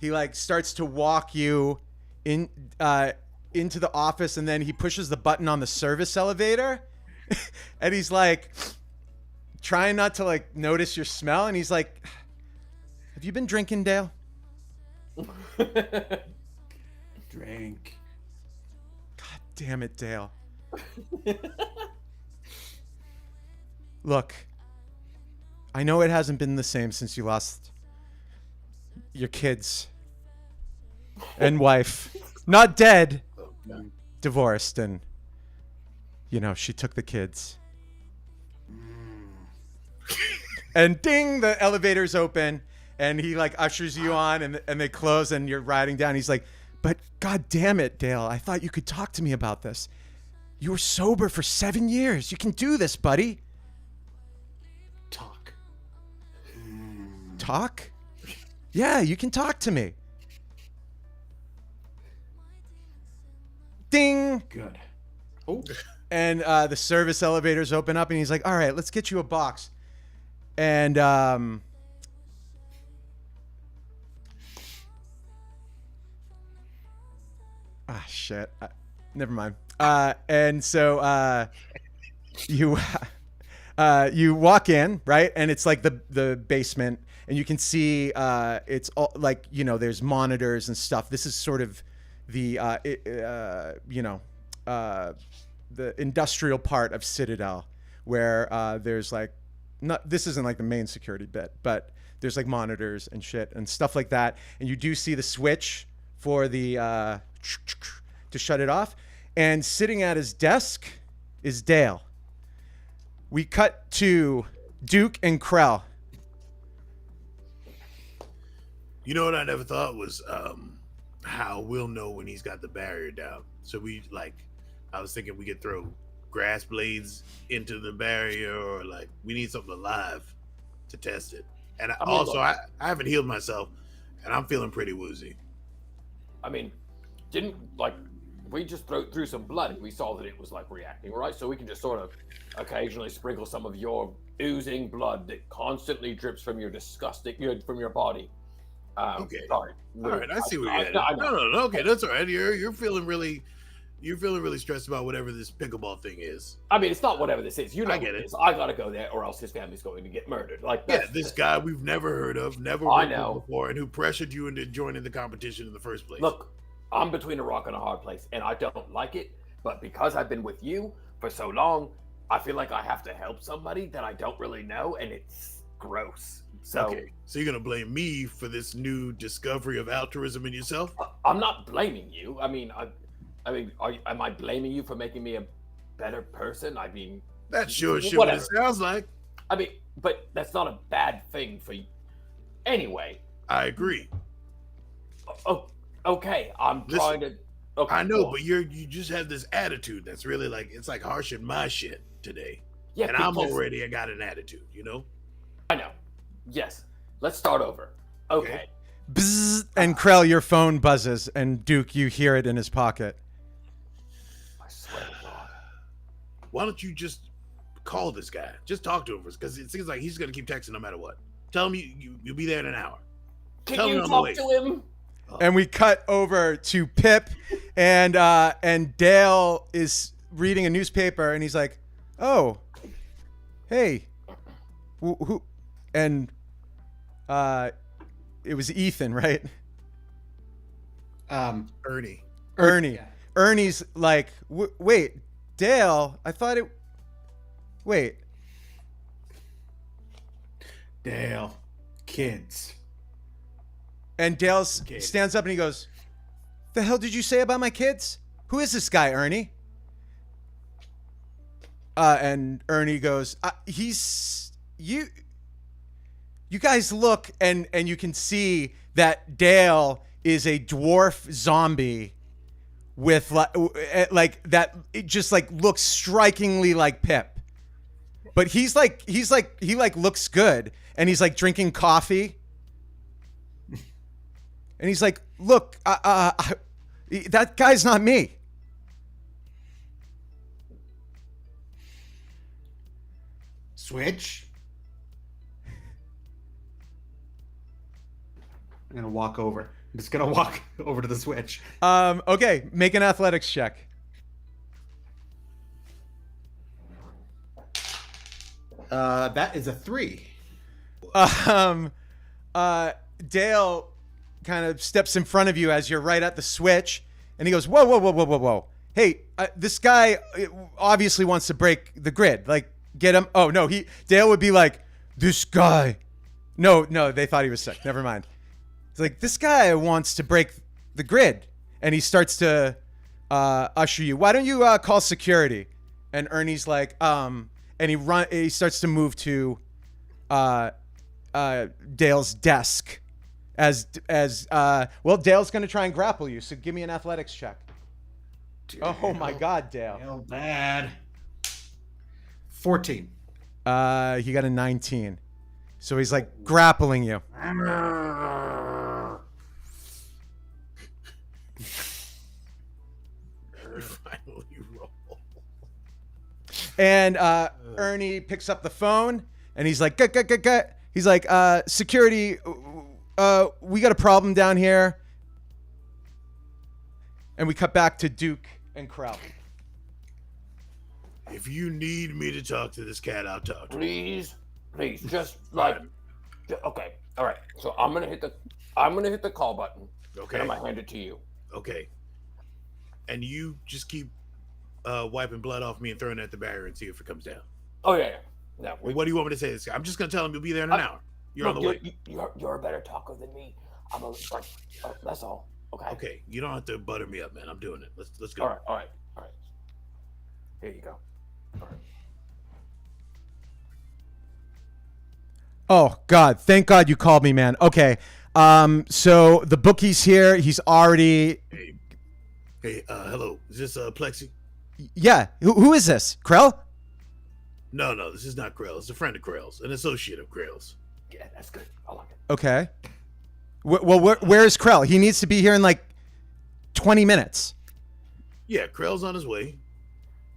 he like starts to walk you into the office, and then he pushes the button on the service elevator. And he's like trying not to like notice your smell, and he's like, "Have you been drinking, Dale?" Drink. God damn it, Dale. Look, I know it hasn't been the same since you lost your kids and wife. Not dead, divorced, and you know, she took the kids. And ding, the elevator's open, and he like ushers you on, and they close, and you're riding down. He's like, "But God damn it, Dale, I thought you could talk to me about this. You were sober for 7 years. You can do this, buddy." Talk. Talk? Yeah, you can talk to me. Ding. Good. Oh. And the service elevators open up, and he's like, "All right, let's get you a box." And shit. Never mind. And so you You walk in, right, and it's like the basement, and you can see it's all like, you know, there's monitors and stuff. This is sort of the the industrial part of Citadel, where there's like, not, this isn't like the main security bit, but there's like monitors and shit and stuff like that. And you do see the switch for the to shut it off. And sitting at his desk is Dale. We cut to Duke and Krell. You know what I never thought was how we'll know when he's got the barrier down. So I was thinking we could throw grass blades into the barrier, or like we need something alive to test it. And I haven't healed myself, and I'm feeling pretty woozy. I mean, we just threw some blood and we saw that it was like reacting, right? So we can just sort of occasionally sprinkle some of your oozing blood that constantly drips from your from your body. Okay. Sorry. All right, I see what you're at. No. Okay, that's all right. You're feeling really stressed about whatever this pickleball thing is. I mean, it's not whatever this is. You know, I get it. I gotta go there, or else his family's going to get murdered. This guy we've never heard of, never worked with before, and who pressured you into joining the competition in the first place. Look, I'm between a rock and a hard place, and I don't like it. But because I've been with you for so long, I feel like I have to help somebody that I don't really know, and it's gross. So, okay, so you're gonna blame me for this new discovery of altruism in yourself? I'm not blaming you. I mean, am I blaming you for making me a better person? I mean, that's sure what it sounds like. I mean, but that's not a bad thing for you. Anyway, I agree. Oh, okay. Trying to. Okay, I know, but you just have this attitude that's really like, it's like harshing my shit today. Yeah, and I got an attitude, you know. I know. Yes. Let's start over. Okay. Bzzz, and Krell, your phone buzzes, and Duke, you hear it in his pocket. I swear to God. Why don't you just call this guy? Just talk to him, because it seems like he's going to keep texting no matter what. Tell him you'll be there in an hour. Can you talk to him? And we cut over to Pip, and Dale is reading a newspaper, and he's like, "Oh, hey, who?" And it was Ethan, right? Ernie. Yeah. Ernie's like, "Wait, Dale? I thought it. Wait, Dale, kids." And Dale stands up and he goes, "The hell did you say about my kids? Who is this guy, Ernie?" And Ernie goes, "He's you. You guys look, and you can see that Dale is a dwarf zombie with like that. It just like looks strikingly like Pip, but he looks good, and he's like drinking coffee." And he's like, "Look, that guy's not me." Switch. I'm gonna walk over. I'm just gonna walk over to the switch. Okay, make an athletics check. That is a 3. Dale kind of steps in front of you as you're right at the switch, and he goes, whoa. Hey, this guy obviously wants to break the grid. Like, get him. Oh, no, Dale would be like, "This guy." No, they thought he was sick. Never mind. It's like, "This guy wants to break the grid." And he starts to usher you. "Why don't you call security?" And Ernie's like, and he starts to move to Dale's desk. As well, Dale's going to try and grapple you. So give me an athletics check. Oh my God, Dale. Dale bad. 14. He got a 19. So he's like grappling you. Finally roll. And Ernie picks up the phone and he's like, gut. He's like, "Security, we got a problem down here." And we cut back to Duke and Krell. If you need me to talk to this cat, I'll talk to him. Please, just like, Fine. okay, all right. So I'm gonna hit the call button, Okay. and I'm gonna hand it to you. Okay. And you just keep wiping blood off me and throwing it at the barrier and see if it comes down. Oh yeah. No, Well, what do you want me to say to this guy? I'm just gonna tell him you'll be there in an hour. You're on the way. You're a better talker than me. That's all. Okay. Okay. You don't have to butter me up, man. I'm doing it. Let's go. All right. Here you go. All right. Oh God, thank God you called me, man. Okay. So the bookie's here. He's already. Hey, hello. Is this Plexi? Yeah. Who is this? Krell? No, this is not Krell. It's a friend of Krell's, an associate of Krell's. Yeah, that's good. I like it. Okay. Well, where is Krell? He needs to be here in like 20 minutes. Yeah, Krell's on his way.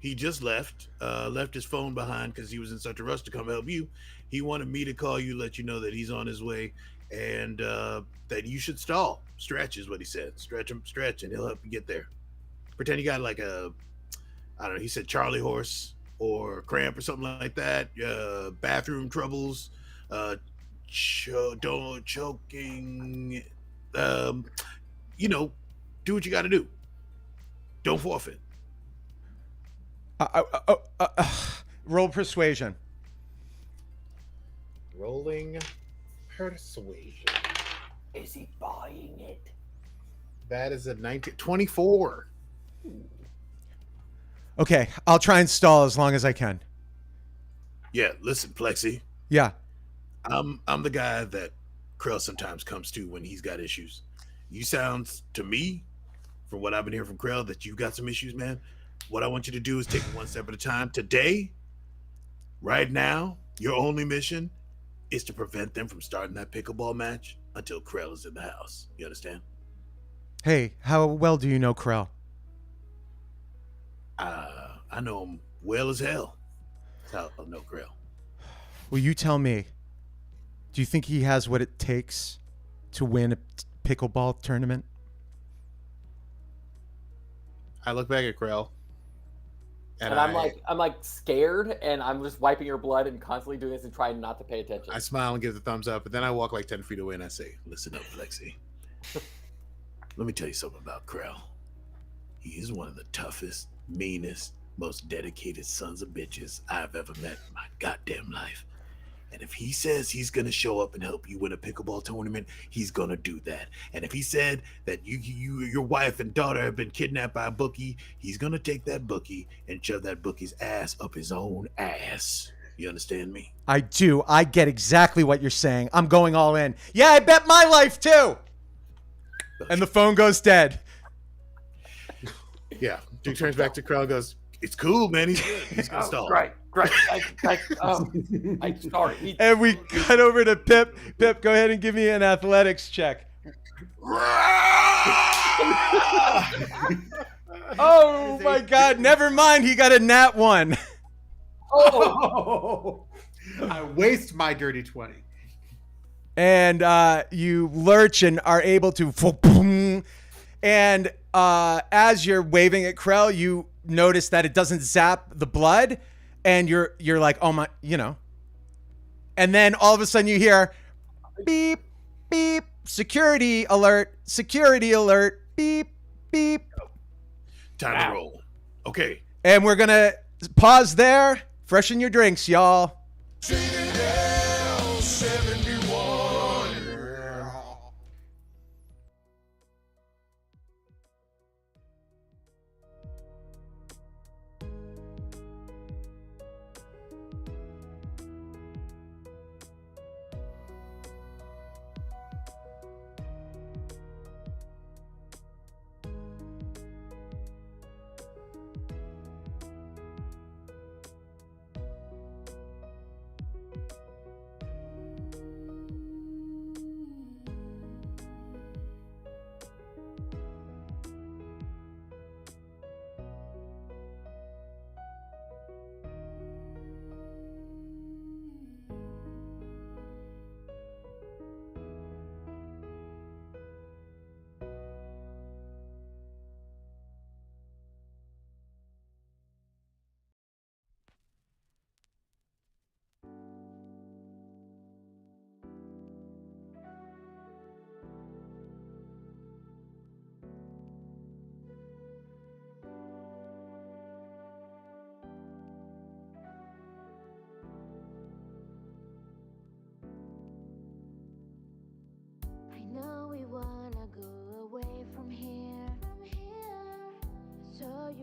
He just left his phone behind because he was in such a rush to come help you. He wanted me to call you, let you know that he's on his way, and that you should stall. Stretch is what he said. Stretch, and he'll help you get there. Pretend you got like a, I don't know, he said Charlie horse or cramp or something like that. Bathroom troubles, choking. Do what you got to do. Don't forfeit. Roll persuasion. Rolling persuasion. Is he buying it? That is a 24. Okay, I'll try and stall as long as I can. Yeah, listen, Plexi. Yeah. I'm the guy that Krell sometimes comes to when he's got issues. You sound to me, from what I've been hearing from Krell, that you've got some issues, man. What I want you to do is take it one step at a time. Today, right now, your only mission is to prevent them from starting that pickleball match until Krell is in the house. You understand? Hey, how well do you know Krell? I know him well as hell. That's how I know Krell. Will you tell me, do you think he has what it takes to win a pickleball tournament? I look back at Krell. And I'm like scared, and I'm just wiping your blood and constantly doing this and trying not to pay attention. I smile and give the thumbs up, but then I walk like 10 feet away and I say, Listen up, Lexi. Let me tell you something about Krell. He is one of the toughest, meanest, most dedicated sons of bitches I've ever met in my goddamn life. And if he says he's gonna show up and help you win a pickleball tournament, he's gonna do that. And if he said that your wife and daughter have been kidnapped by a bookie, he's gonna take that bookie and shove that bookie's ass up his own ass. You understand me? I do. I get exactly what you're saying. I'm going all in. Yeah, I bet my life too. And the phone goes dead. Yeah. Duke turns back to Krell and goes, it's cool, man. He's good. He's gonna stall. Great. I'm sorry. And we cut over to Pip. Pip, go ahead and give me an athletics check. Oh my God! Never mind. He got a nat 1. Oh, I waste my dirty 20. And you lurch and are able to. And as you're waving at Krell, you notice that it doesn't zap the blood, and you're like, oh my, and then all of a sudden you hear beep, beep, security alert, beep, beep. Time to roll. Okay. And we're gonna pause there. Freshen your drinks, y'all. Citadel 71.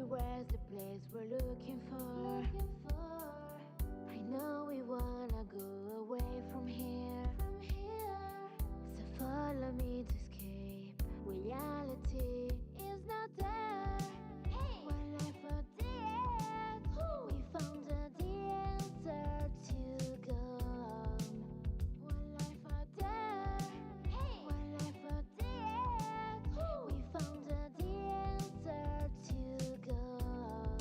where's the place we're looking for. I know we wanna go away from here. So follow me to escape. Reality is not there. One life for the end. We found the answer to go on. One life for there. One life for the end. We found the answer to go on.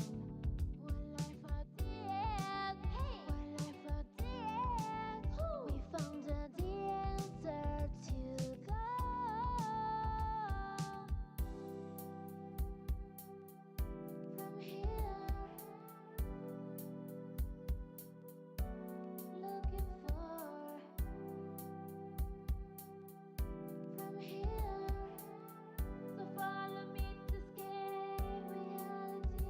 One life for the end. One life for the end. We found the answer to go from here. Looking for from here. So follow me to escape reality.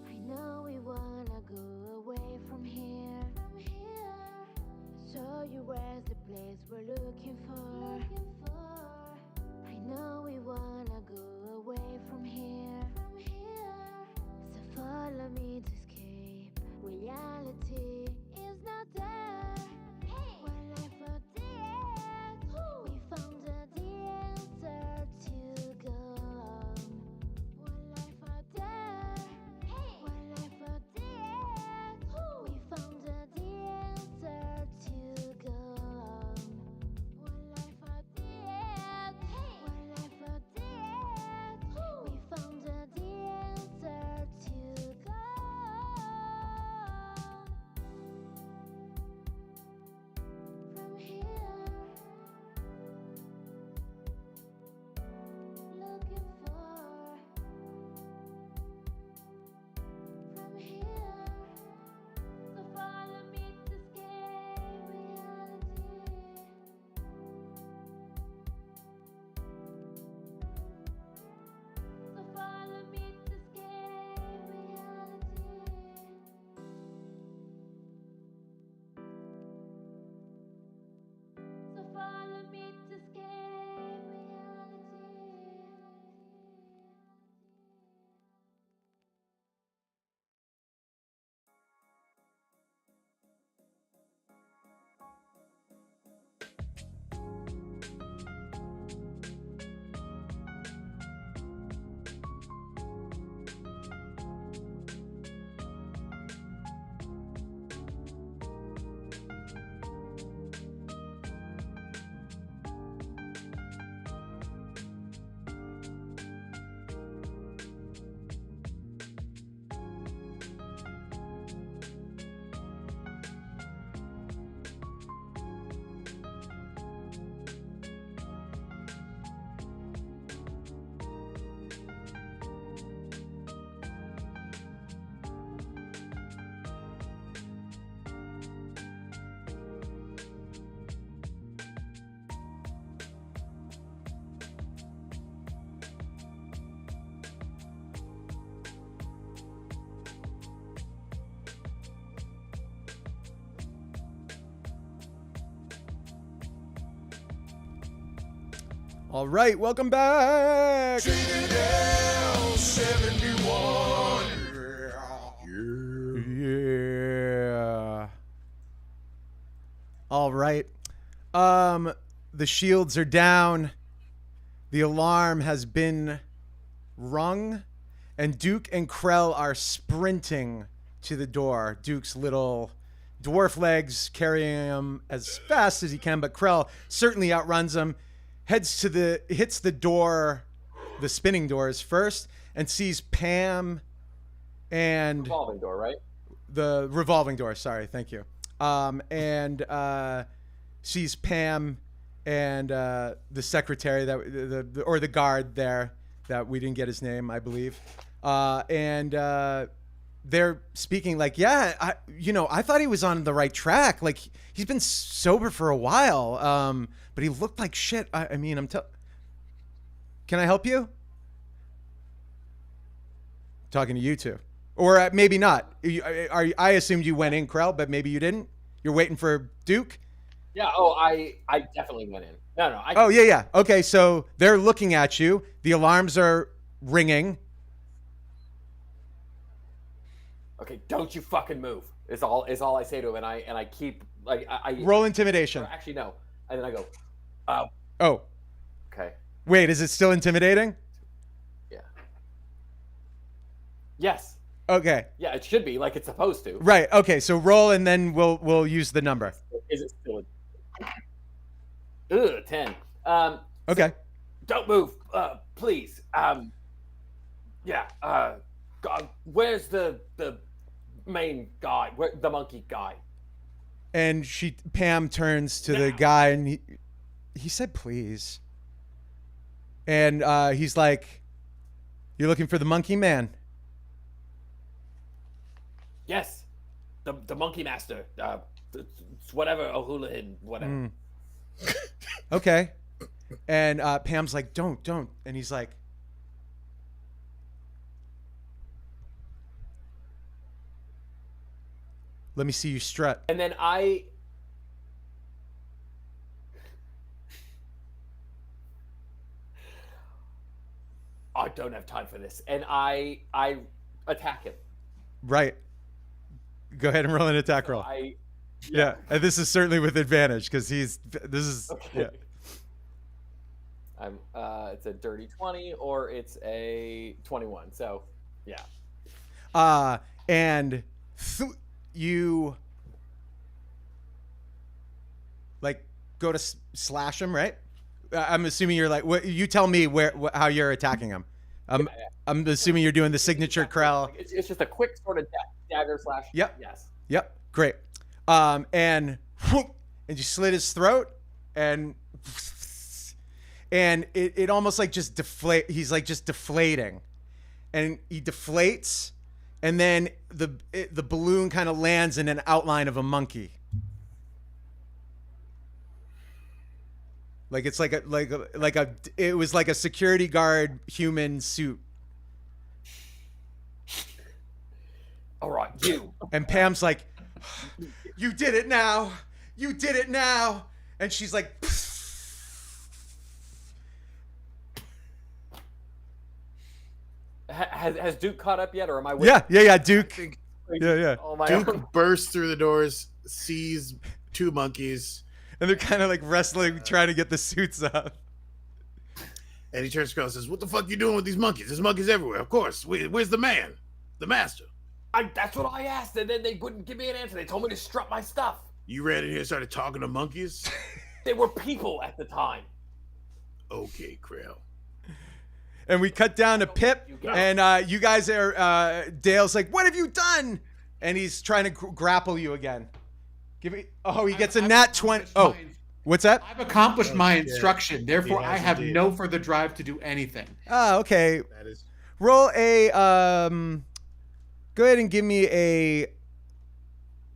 I know we wanna go away from here. Show you where's the place we're looking for. I know we wanna go away from here. So follow me to escape. Reality is not there. One life for the end. We found the answer to go on. One life for there. One life for the end. We found the answer to go on. One life for the end. One life for the end. We found the answer to go from here. Looking for from here. So follow me to escape reality. So follow me to escape reality. So follow me to escape reality. All right, welcome back. Citadel 71. Yeah. All right. The shields are down. The alarm has been rung, and Duke and Krell are sprinting to the door. Duke's little dwarf legs carrying him as fast as he can, but Krell certainly outruns him. Hits the door, the spinning doors first, and sees Pam and Revolving door, right? the revolving door. Sorry, thank you. And sees Pam and the secretary that or the guard there that we didn't get his name, I believe. And they're speaking like, yeah, I thought he was on the right track. Like he's been sober for a while, but he looked like shit. I mean, Can I help you? Talking to you two. Or maybe not. I assumed you went in, Krell, but maybe you didn't. You're waiting for Duke? Yeah. Oh, I definitely went in. No. Oh, yeah. Okay, so they're looking at you. The alarms are ringing. Okay, don't you fucking move. Is all I say to him, and I keep like I Roll intimidation. Actually, no. And then I go, Oh, okay. wait, is it still intimidating? Yeah. Yes. Okay. Yeah, it should be like it's supposed to. Right. Okay, so roll and then we'll use the number. Is it still? 10. Okay. Don't move, please. Yeah. God, where's the main guy? Where the monkey guy? And Pam turns to the guy and he said please. And he's like, "You're looking for the monkey man?" Yes, the monkey master. It's whatever O'Houlihan, whatever. Okay. And Pam's like, don't. And he's like, "Let me see you strut." And then I don't have time for this, and I attack him. Right. Go ahead and roll an attack roll. Yeah. And this is certainly with advantage because Okay. yeah. I'm it's a dirty 20 or it's a 21. So, yeah. And you like go to slash him, right? I'm assuming you're like, what, you tell me how you're attacking him. Yeah. I'm assuming you're doing the signature Krell. It's just a quick sort of dagger slash. Yep. Yes. Yep. Great. And you slit his throat and it almost like just deflate. He's like just deflating and he deflates and then the balloon kind of lands in an outline of a monkey. Like it's it was like a security guard human suit. All right, you. And Pam's like, "You did it now. You did it now." And she's like, Has Duke caught up yet, or am I? yeah, Duke. Yeah. On my Duke own? bursts through the doors, sees two monkeys, And they're kind of like wrestling, trying to get the suits up. and he turns to Krell and says, "What the fuck you doing with these monkeys? There's monkeys everywhere. Of course. Where's the man? The master? That's what I asked, and then they wouldn't give me an answer. They told me to strut my stuff. You ran in here and started talking to monkeys? They were people at the time. Okay, Krell. And we cut down to Pip, and you guys are. Dale's like, "What have you done?" And he's trying to grapple you again. Give me. Oh, he gets a nat 20. Oh, what's that? I've accomplished my instruction. Therefore, He I has have indeed. no further drive to do anything. Oh, okay. That is Roll a. Go ahead and give me a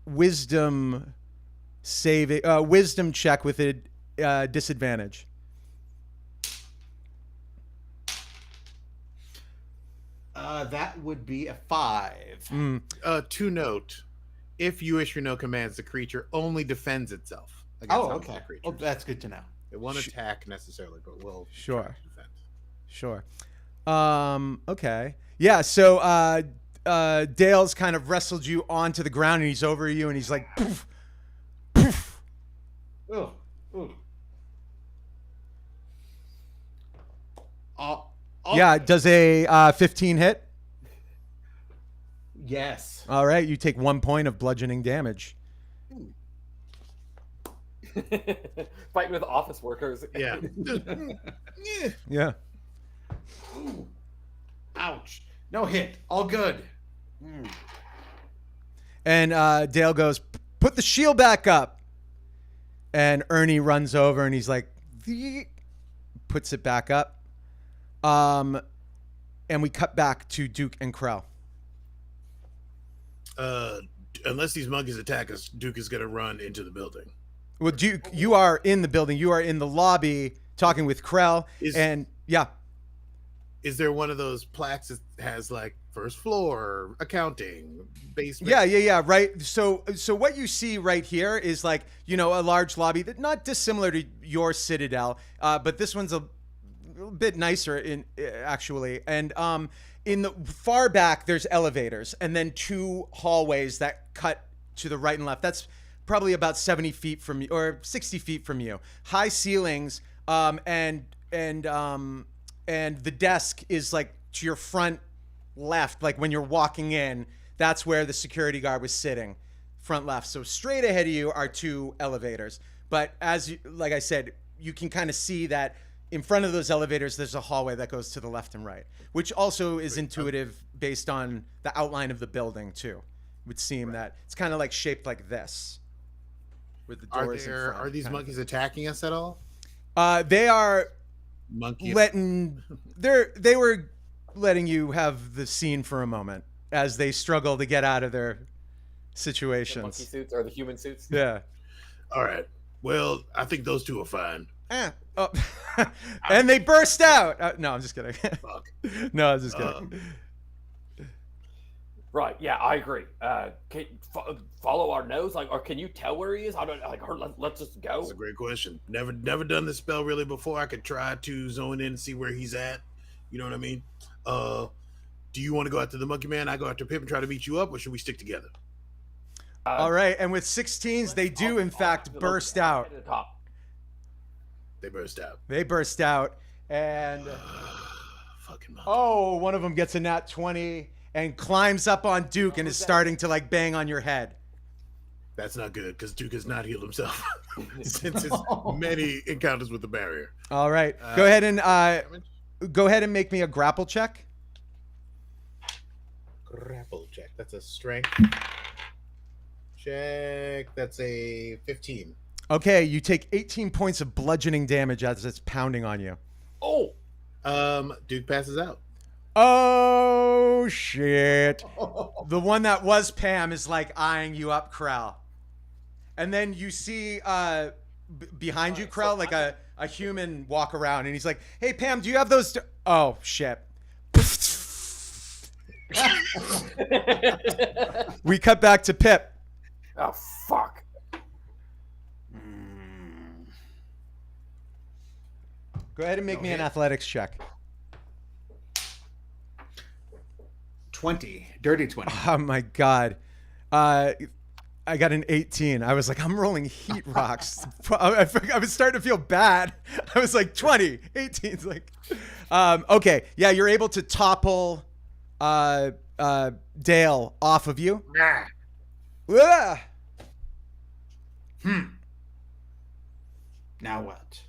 wisdom wisdom check with a disadvantage. That would be a 5. to note, if you issue no commands, the creature only defends itself against Oh, hostile okay. creatures. Oh, that's good to know. It won't attack necessarily, but will Sure. try to defend. Sure. Okay. Yeah. So Dale's kind of wrestled you onto the ground, and he's over you, and he's like, poof, poof. Ugh. Ugh. Yeah. Does a 15 hit? Yes. All right. You take 1 point of bludgeoning damage. Fighting with office workers. Yeah. Yeah. Ooh. Ouch. No hit. All good. And Dale goes, "Put the shield back up." And Ernie runs over, and he's like, puts it back up. And we cut back to Duke and Krell. Unless these monkeys attack us, Duke is going to run into the building. Well, Duke, you are in the building. You are in the lobby talking with Krell. Is- And yeah, is there one of those plaques that has like first floor, accounting, basement? Yeah. Right. So what you see right here is like, you know, a large lobby that not dissimilar to your Citadel, but this one's a bit nicer in actually. And in the far back, there's elevators, and then 2 hallways that cut to the right and left. That's probably about 70 feet from you, or 60 feet from you. High ceilings, and the desk is like to your front left, like when you're walking in, that's where the security guard was sitting, front left. So straight ahead of you are 2 elevators. But as you, like I said, you can kind of see that in front of those elevators, there's a hallway that goes to the left and right, which also is intuitive based on the outline of the building too. It would seem that it's kind of like shaped like this, with the doors in front. Are these monkeys attacking us at all? They are Monkey. they were letting you have the scene for a moment as they struggle to get out of their The monkey situations. suits or the human suits? Yeah. All right. Well, I think those 2 are fine. Oh. And they burst out. No, I'm just kidding. Fuck. No, I'm just kidding. Right. Yeah, I agree. Can follow our nose, like, or can you tell where he is? I don't like. Let's just go. That's a great question. Never done this spell really before. I could try to zone in and see where he's at. You know what I mean? Do you want to go after the monkey man? I go after Pip and try to beat you up, or should we stick together? All right, and with 16s, they do in fact burst out. At the top. They burst out. They burst out, and Fucking monkey. oh, one of them gets a nat 20 and climbs up on Duke and is starting to like bang on your head. That's not good because Duke has not healed himself since his many encounters with the barrier. All right, go ahead and make me a grapple check. Grapple check. That's a strength check. That's a 15. Okay, you take 18 points of bludgeoning damage as it's pounding on you. Oh, Duke passes out. Oh shit! The one that was Pam is like eyeing you up, Krell, and then you see behind you, Krell, like a human walk around, and he's like, "Hey Pam, do you have those?" Oh shit! We cut back to Pip. oh fuck! Go ahead and make me an athletics check. 20, dirty 20. Oh my god. I got an 18. I was like, I'm rolling heat rocks. I was starting to feel bad. I was like, 20, 18. It's like, okay. Yeah, you're able to topple Dale off of you. Ah! Now what?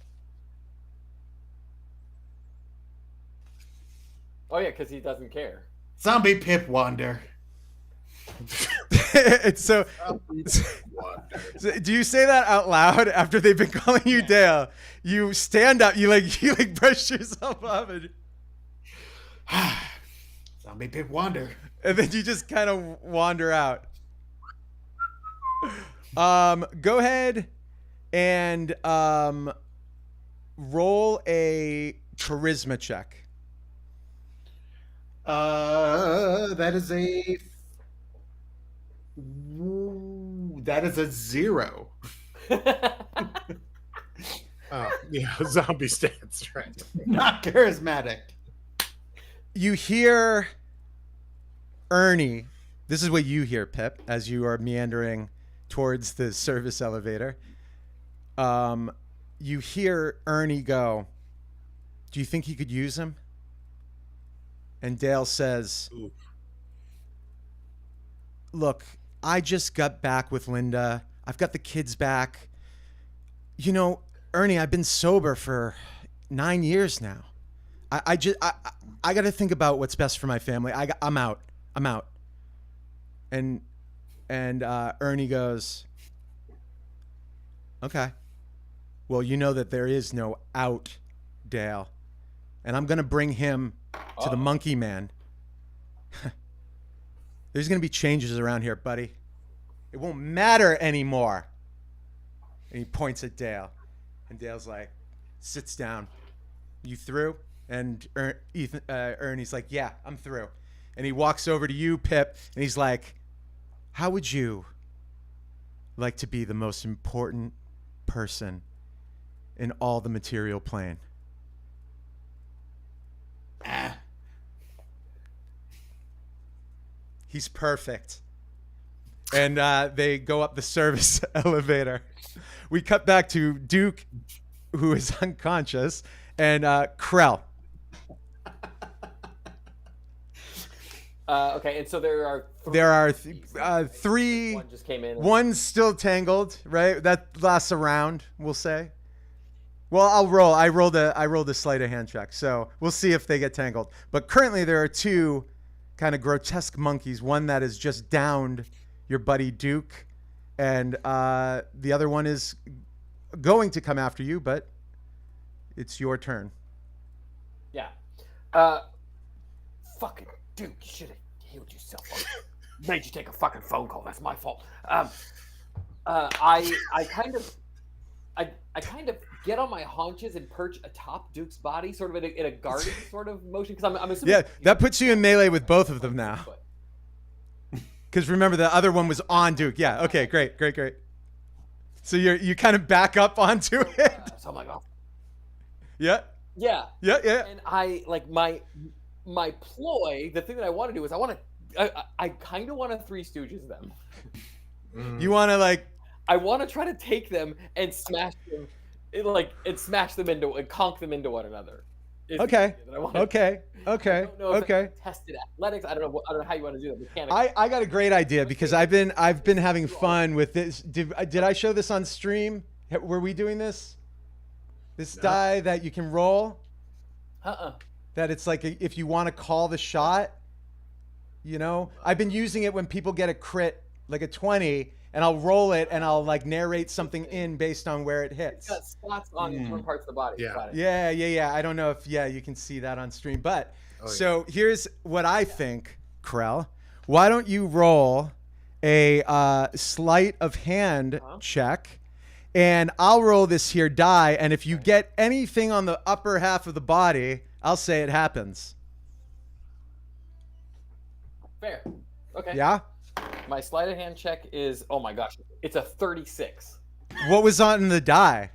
Oh yeah, because he doesn't care. Zombie Pip wander. It's so, do you say that out loud after they've been calling you Dale? You stand up, you like brush yourself up, and Zombie Pip wander. then you just kind of wander out. Go ahead and roll a charisma check. That is a 0. Oh, yeah, zombie stance, right? Not charismatic. You hear Ernie. This is what you hear, Pip, as you are meandering towards the service elevator. You hear Ernie go, "Do you think you could use him?" And Dale says, Ooh. "Look, I just got back with Linda. I've got the kids back. You know, Ernie, I've been sober for 9 years now. I got to think about what's best for my family. I'm out. And Ernie goes, "Okay. Well, you know that there is no out, Dale. And I'm going to bring him to the monkey man. There's going to be changes around here, buddy. It won't matter anymore." And he points at Dale. And Dale's like, sits down. "You through?" And Ernie's like, yeah, I'm through. And he walks over to you, Pip, and he's like, how would you like to be the most important person in all the material plane? He's perfect. And they go up the service elevator. We cut back to Duke, who is unconscious, and Krell. Okay, and so there are three. One just came in. One's still tangled, right? That lasts a round, we'll say. Well, I'll roll. I rolled a sleight of hand check, so we'll see if they get tangled. But currently, there are two kind of grotesque monkeys. One that has just downed your buddy Duke, and the other one is going to come after you, but it's your turn. Yeah. Fucking Duke, you should have healed yourself. Made you take a fucking phone call. That's my fault. I kind of get on my haunches and perch atop Duke's body, sort of in a guarding sort of motion, because I'm assuming. Yeah, that puts you in melee with both of them now. Because remember, the other one was on Duke. Yeah. Okay. Great. So you kind of back up onto it. So I'm like, oh. Yeah. Yeah. Yeah. And I like my ploy. The thing that I want to do is I kind of want to Three Stooges them. You want to like. I want to try to take them and smash them, and conk them into one another. Okay. I don't know if that's tested athletics. I don't know how you want to do that mechanically. I got a great idea because I've been having fun with this. Did I show this on stream? Were we doing this? This die that you can roll? That it's like if you want to call the shot, I've been using it when people get a crit, like a 20, and I'll roll it and I'll like narrate something in based on where it hits. It's got spots on different parts of the body. Yeah. I don't know if you can see that on stream, but so here's what I think, Krell. Why don't you roll a sleight of hand check, and I'll roll this here die, and if you get anything on the upper half of the body, I'll say it happens. Fair. Okay. Yeah. My sleight of hand check is, oh my gosh, it's a 36. What was on the die?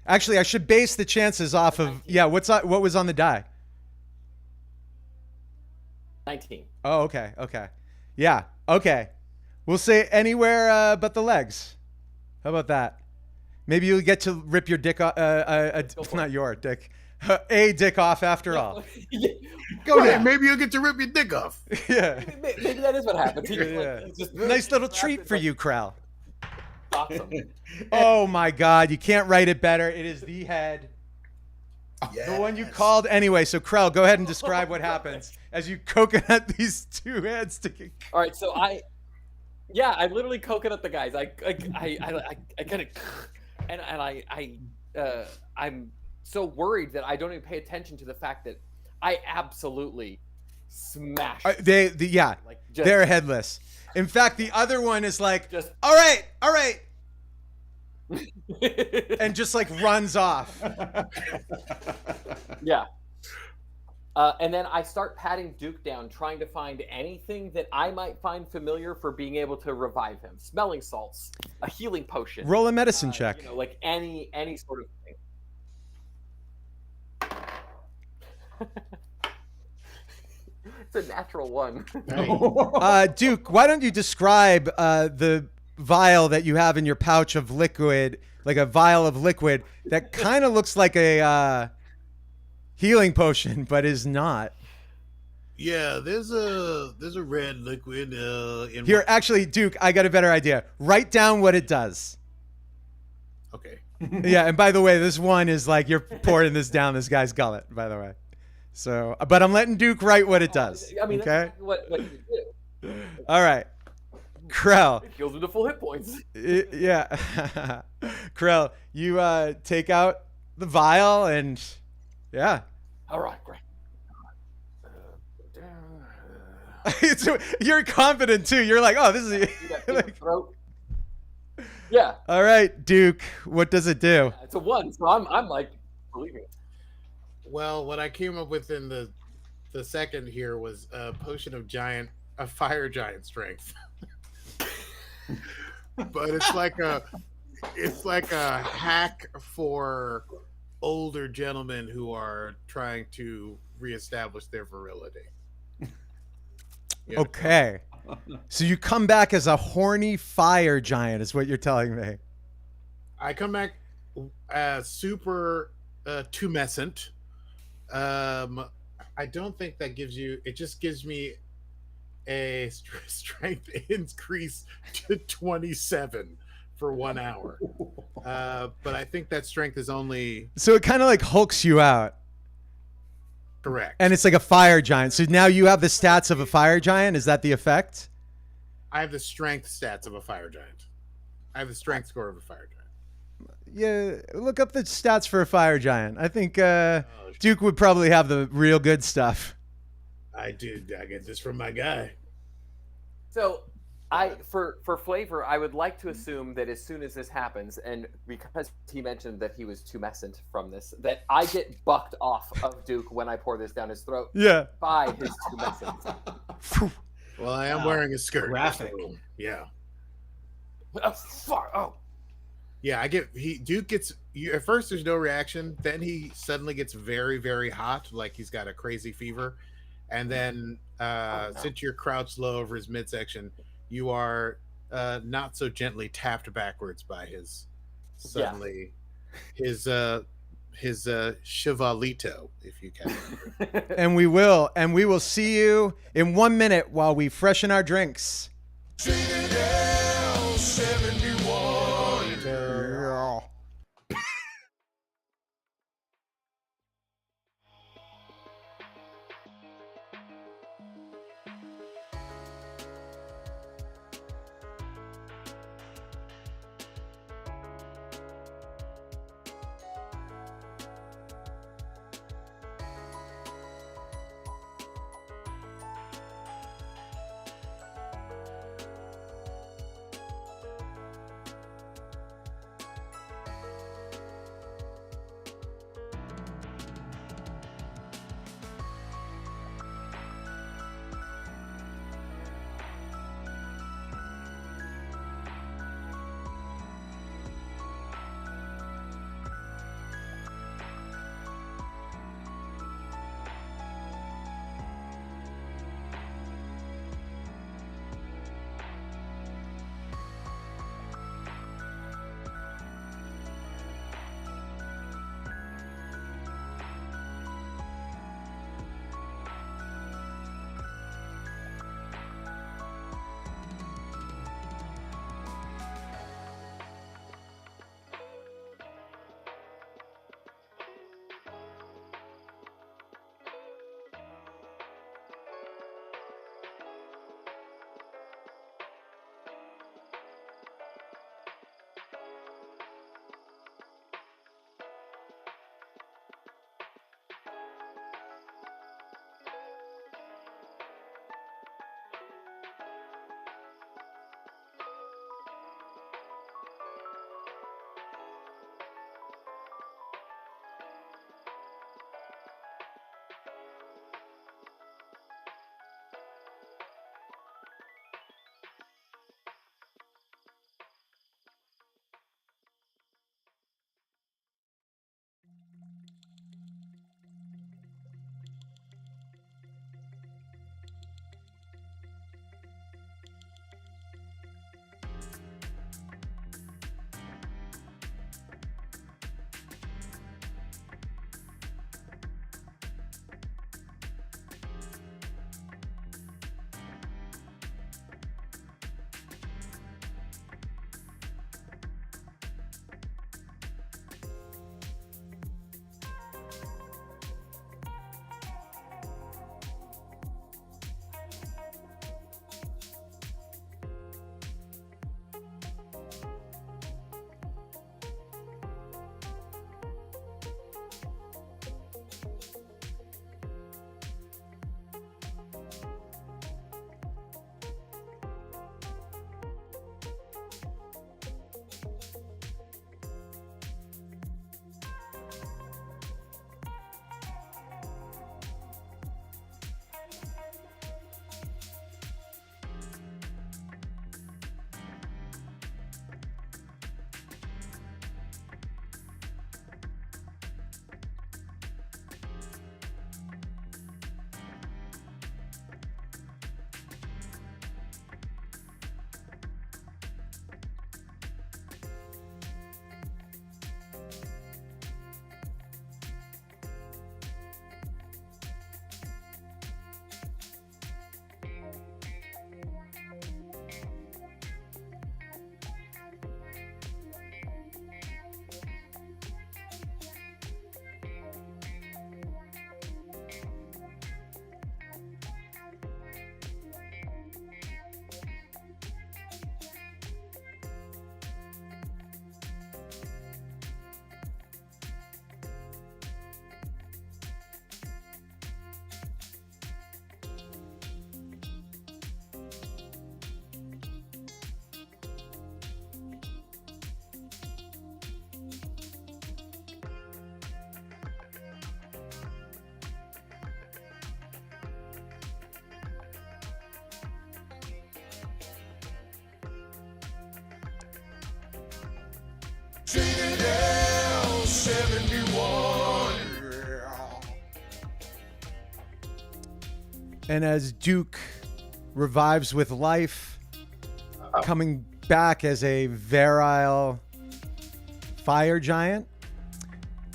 Actually, I should base the chances off of 19. What was on the die? 19. Oh, okay. Yeah, okay. We'll say anywhere but the legs. How about that? Maybe you'll get to rip your dick off. Not your dick. A dick off after all. Go ahead. Maybe you'll get to rip your dick off. Yeah. Maybe that is what happens. Nice little treat for you, Krell. Awesome. Oh my God, you can't write it better. It is the head. Yes. The one you called anyway. So Krell, go ahead and describe what happens as you coconut these two heads together. All right, so I literally coconut the guys. I kind of, and I'm so worried that I don't even pay attention to the fact that I absolutely smash. They're headless. In fact, the other one is like, all right, and just like runs off. Yeah. And then I start patting Duke down, trying to find anything that I might find familiar for being able to revive him. Smelling salts, a healing potion. Roll a medicine check. Like any sort of thing. It's a natural one. Duke, why don't you describe the vial that you have in your pouch of liquid, like a vial of liquid that kind of looks like a healing potion, but is not. Yeah, there's a red liquid in here. Actually, Duke, I got a better idea. Write down what it does. Okay. Yeah, and by the way, this one is like you're pouring this down this guy's gullet, by the way. So, but I'm letting Duke write what it does. I mean, okay. What you do. All right, Krell. It heals him to full hit points. Yeah, Krell, you take out the vial and yeah. All right, great. You're confident too. You're like, oh, this is like, throat. Yeah. All right, Duke. What does it do? It's a 1, so I'm like believing it. Well, what I came up with in the second here was a potion of fire giant strength. But it's like a hack for older gentlemen who are trying to reestablish their virility. Yeah. Okay. So you come back as a horny fire giant, is what you're telling me. I come back super tumescent. I don't think that gives you. It just gives me a strength increase to 27 for 1 hour. But I think that strength is only So it kind of like hulks you out. correct. And it's like a fire giant. So now you have the stats of a fire giant. Is that the effect? I have the strength stats of a fire giant. I have the strength score of a fire giant. Yeah, look up the stats for a fire giant. I think Duke would probably have the real good stuff. I get this from my guy. So, for flavor, I would like to assume that as soon as this happens, and because he mentioned that he was tumescent from this, that I get bucked off of Duke when I pour this down his throat Yeah. by his tumescence. Well, I am wearing a skirt. Graphic. So, yeah. Oh, fuck! Oh, Yeah, Duke gets you at first there's no reaction, then he suddenly gets very, very hot, like he's got a crazy fever. And then since you're crouched low over his midsection, you are not so gently tapped backwards by his suddenly his chivalito, if you can. And we will see you in 1 minute while we freshen our drinks. Citadel 71. Yeah. And as Duke revives with life, coming back as a virile fire giant,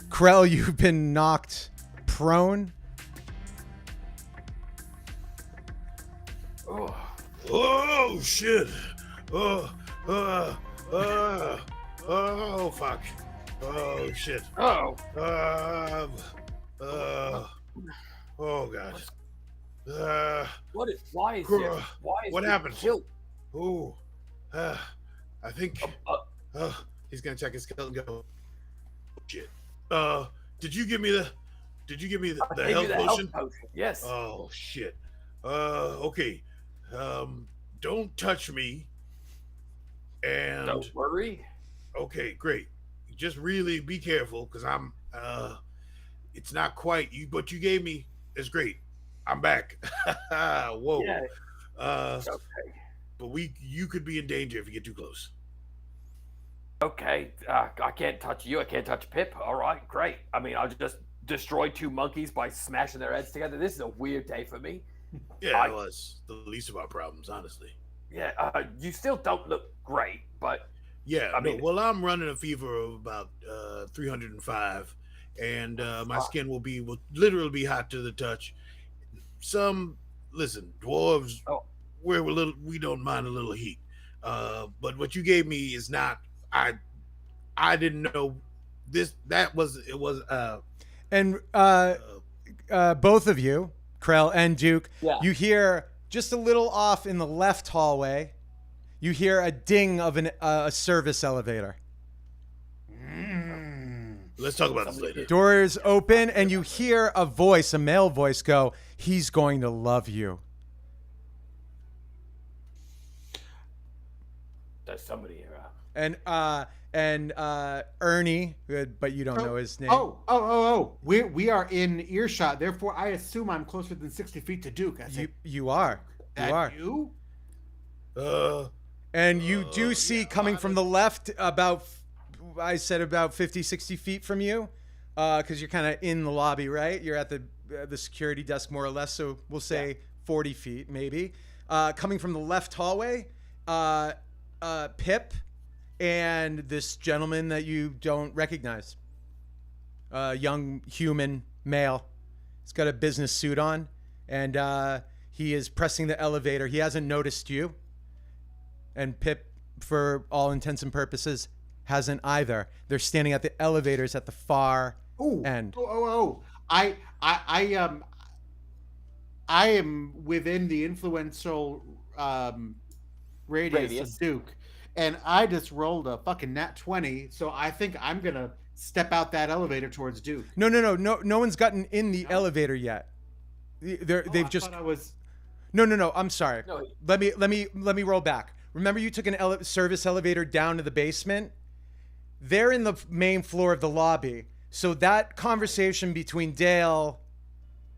Krell, you've been knocked prone. Oh shit! Oh fuck! Oh shit! Oh, Oh god! why is Cruel. it? Why is What he happened? killed? Oh, I think he's gonna check his skill and go. Shit. Did you give me the Gave you health the potion? potion. Yes. Oh shit. Okay. Don't touch me. And Don't worry. okay, great. Just really be careful, because I'm it's not quite you, what you gave me is great. I'm back. Whoa. Yeah. Okay. But you could be in danger if you get too close. Okay. I can't touch you. I can't touch Pip. All right. Great. I mean, I'll just destroy two monkeys by smashing their heads together. This is a weird day for me. Yeah, it was the least of our problems, honestly. Yeah. You still don't look great, but Yeah, I mean, well, I'm running a fever of about 305, and my skin will literally be hot to the touch. Listen, dwarves, we don't mind a little heat, but what you gave me is not. I didn't know this. And both of you, Krell and Duke, you hear just a little off in the left hallway. You hear a ding of a service elevator. Let's talk about this later. Doors open, and you hear a voice, a male voice, go, "He's going to love you." There's somebody here. And Ernie, but you don't know his name. We are in earshot. Therefore, I assume I'm closer than 60 feet to Duke. You are. You? And you do see coming from the left about 50, 60 feet from you, because you're kind of in the lobby, right? You're at the security desk more or less, so we'll say 40 feet maybe. Coming from the left hallway, Pip and this gentleman that you don't recognize. Young human male. He's got a business suit on, and he is pressing the elevator. He hasn't noticed you. And Pip, for all intents and purposes, hasn't either. They're standing at the elevators at the far end. I am within the influential radius of Duke, and I just rolled a fucking nat 20, so I think I'm gonna step out that elevator towards Duke. No one's gotten in the elevator yet. They've just. I was. No. I'm sorry. No. Let me roll back. Remember, you took an service elevator down to the basement. They're in the main floor of the lobby. So that conversation between Dale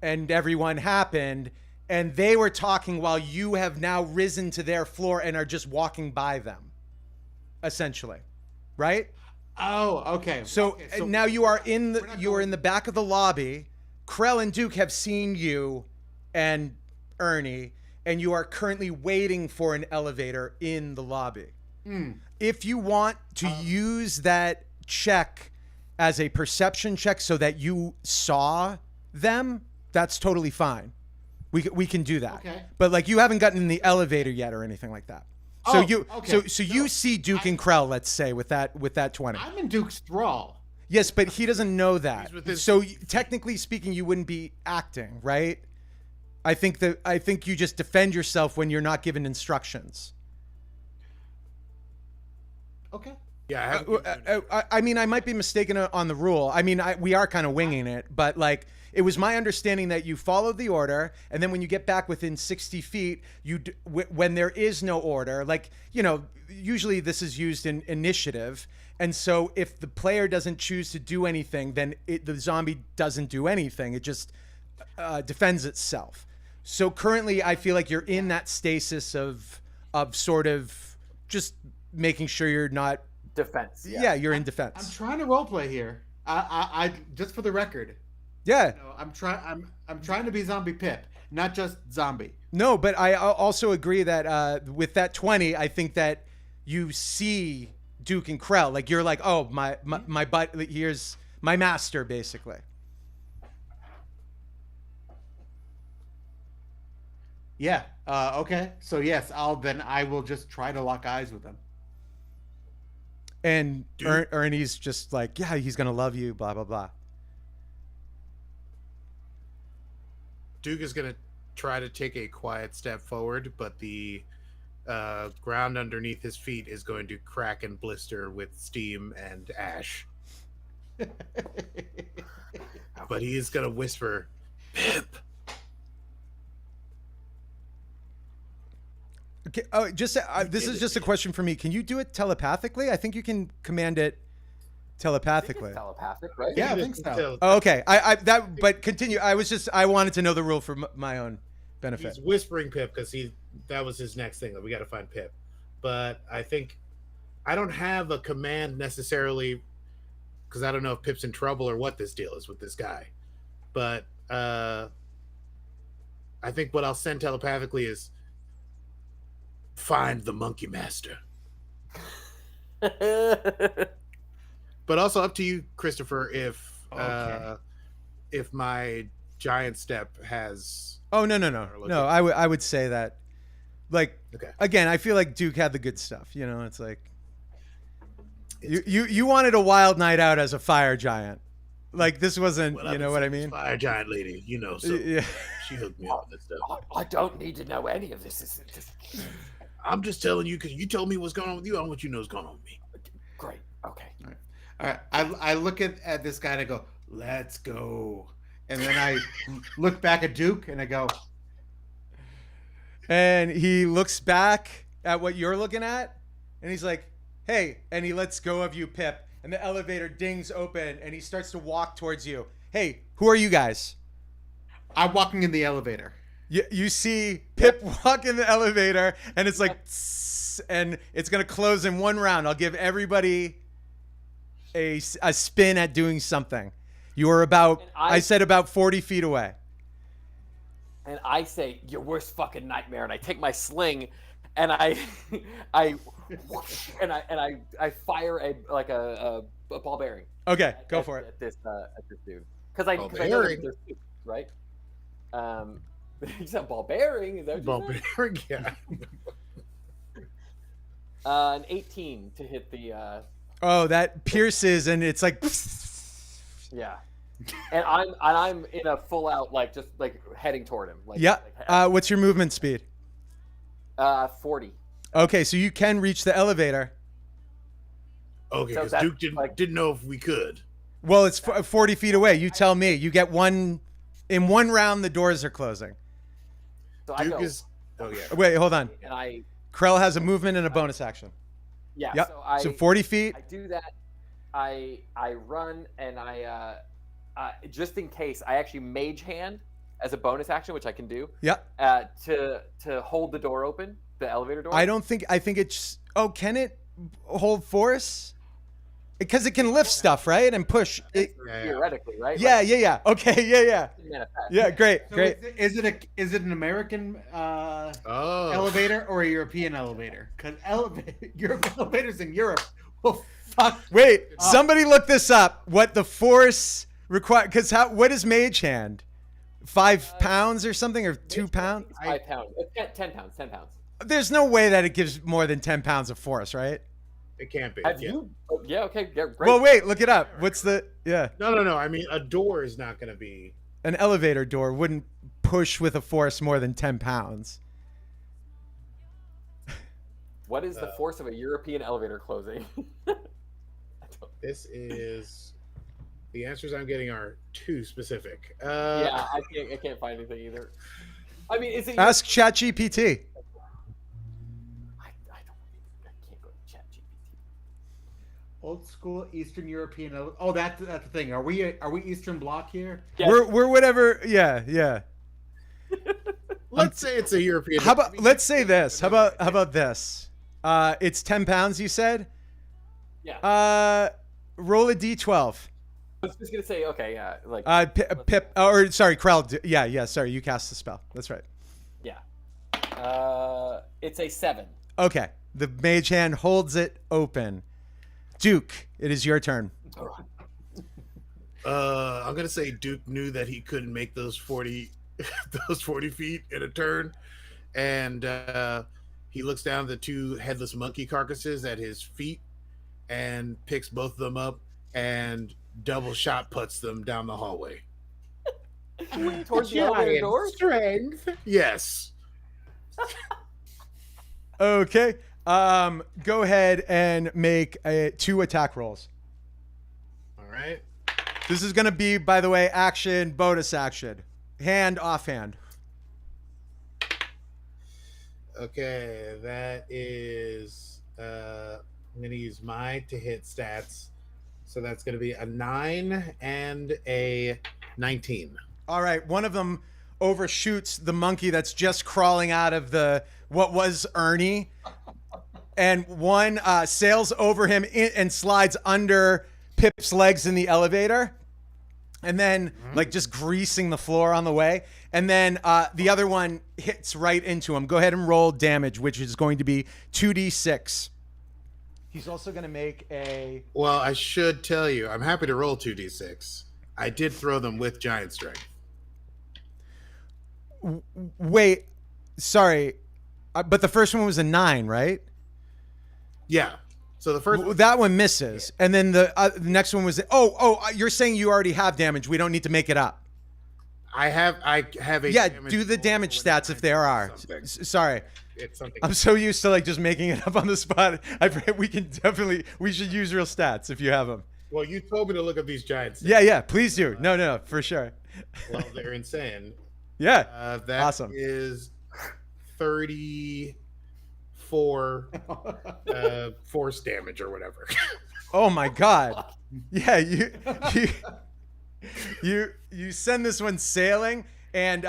and everyone happened, and they were talking while you have now risen to their floor and are just walking by them, essentially, right? Oh, okay. So now you are in the back of the lobby. Krell and Duke have seen you and Ernie, and you are currently waiting for an elevator in the lobby. If you want to use that check as a perception check so that you saw them, that's totally fine. We can do that. Okay. But like, you haven't gotten in the elevator yet or anything like that. So you see Duke and Krell, let's say, with that 20. I'm in Duke's thrall. Yes, but he doesn't know that. So technically speaking, you wouldn't be acting, right? I think you just defend yourself when you're not given instructions. Okay. Yeah. I mean, I might be mistaken on the rule. I mean, we are kind of winging it, but like, it was my understanding that you followed the order, and then when you get back within 60 feet, when there is no order, like, usually this is used in initiative, and so if the player doesn't choose to do anything, then the zombie doesn't do anything. It just defends itself. So currently, I feel like you're in that stasis of sort of just making sure you're not defense. Yeah, you're in defense. I'm trying to roleplay here. I just for the record, Yeah. I'm trying to be zombie Pip, not just zombie. No, but I also agree that with that 20, I think that you see Duke and Krell. Like you're like, oh my butt. Here's my master, basically. Yeah. Okay. So yes, I will just try to lock eyes with him. And Ernie's just like, yeah, he's gonna love you. Blah blah blah. Duke is going to try to take a quiet step forward, but the ground underneath his feet is going to crack and blister with steam and ash. But he is going to whisper, Pip. Okay, this is just a question for me. Can you do it telepathically? I think you can command it telepathically. Telepathic, right? Yeah, I think so. Oh, okay. But continue. I wanted to know the rule for my own benefit. He's whispering Pip because that was his next thing. That we got to find Pip. But I think I don't have a command necessarily because I don't know if Pip's in trouble or what this deal is with this guy. But I think what I'll send telepathically is find the Monkey Master. But also up to you, Christopher, if my giant step has. Oh no. I would say that, like, Okay. Again, I feel like Duke had the good stuff. You know, it's like you wanted a wild night out as a fire giant. Like this wasn't, Well, you know what I mean? Fire giant lady, so Yeah. she hooked me up with this stuff. I don't need to know any of this. This is just I'm just telling you because you told me what's going on with you. I want you to know what's going on with me. great. Okay. All right. I look at this guy and I go, let's go. And then I look back at Duke and I go, And he looks back at what you're looking at, and he's like, hey, and he lets go of you, Pip, and the elevator dings open, and he starts to walk towards you. Hey, who are you guys? I'm walking in the elevator. You see Pip walk in the elevator, and it's like, tss, and it's going to close in one round. I'll give everybody a spin at doing something. You are about, I said about 40 feet away. And I say, your worst fucking nightmare. And I take my sling and I fire a ball bearing. Okay, go for it. At this dude. Because I know bearing? there's two, right? You said ball bearing. Is that what Ball you said? bearing, yeah. An 18 to hit the. Oh, that pierces, and it's like. Yeah. And I'm in a full out just heading toward him. Yeah. What's your movement speed? 40. Okay, so you can reach the elevator. Okay, So because that's Duke didn't know if we could. Well, it's 40 feet away. You tell me. You get one. In one round, the doors are closing. So Duke I go. is. Oh yeah. Wait, hold on. And Krell has a movement and a bonus action. yeah. Yep. So So 40 feet. I do that. I run and I just in case I actually mage hand as a bonus action, which I can do. Yeah. To hold the door open, the elevator door. I think it's. Oh, can it hold force? Because it can lift stuff, right? And push. Theoretically, right? Yeah. Okay, yeah. Manifest. Yeah, great. So is it an American elevator or a European elevator? Because elevators in Europe will fuck. Wait, somebody look this up. What the force require? Because what is mage hand? 5 pounds or something, or 2 pounds? It's 5 pounds. 10 pounds. 10 pounds. There's no way that it gives more than 10 pounds of force, right? It can't be. Have you? Oh, yeah. Okay. Yeah, great. Well, wait, look it up. What's the No. I mean, a door is not going to be. An elevator door wouldn't push with a force more than 10 pounds. What is the force of a European elevator closing? This is. The answers I'm getting are too specific. Yeah, I can't find anything either. I mean, is it? Ask ChatGPT. I can't go to ChatGPT. Old school Eastern European. Oh, that's the thing. Are we Eastern Bloc here? Yeah. We're whatever. Yeah. Let's say it's a European. How about let's say this? How about this? It's 10 pounds. You said. Yeah. Roll a d12. was just gonna say, okay, yeah, like Pip, or sorry, Krell. Yeah. Sorry, you cast the spell. That's right. yeah. It's a 7. Okay. The mage hand holds it open. Duke, it is your turn. All right. I'm gonna say Duke knew that he couldn't make those 40 those 40 feet in a turn, and he looks down at the 2 headless monkey carcasses at his feet and picks both of them up and double shot puts them down the hallway. Towards the elevator door. Strength. Yes. Okay. Go ahead and make 2 attack rolls. All right. This is going to be, by the way, action, bonus action. Hand, offhand. Okay, that is I'm gonna use my to hit stats. So that's gonna be a 9 and a 19. All right. One of them overshoots the monkey that's just crawling out of what was Ernie. And one sails over him and slides under Pip's legs in the elevator. And then, like, just greasing the floor on the way. And then the other one hits right into him. Go ahead and roll damage, which is going to be 2d6. He's also going to make a... Well, I should tell you, I'm happy to roll 2d6. I did throw them with giant strength. Wait, sorry. But the first one was a 9, right? Yeah. So the first That one misses. And then the next one was... you're saying you already have damage. We don't need to make it up. I have a Yeah, damage do the roll damage when stats if there are. something. Sorry. It's something. I'm so used to like just making it up on the spot. We should use real stats if you have them. Well, you told me to look up these giants. Yeah, please do. No, for sure. Well, they're insane. Yeah. That Awesome. is 34 force damage or whatever. Oh my God. Yeah, you send this one sailing and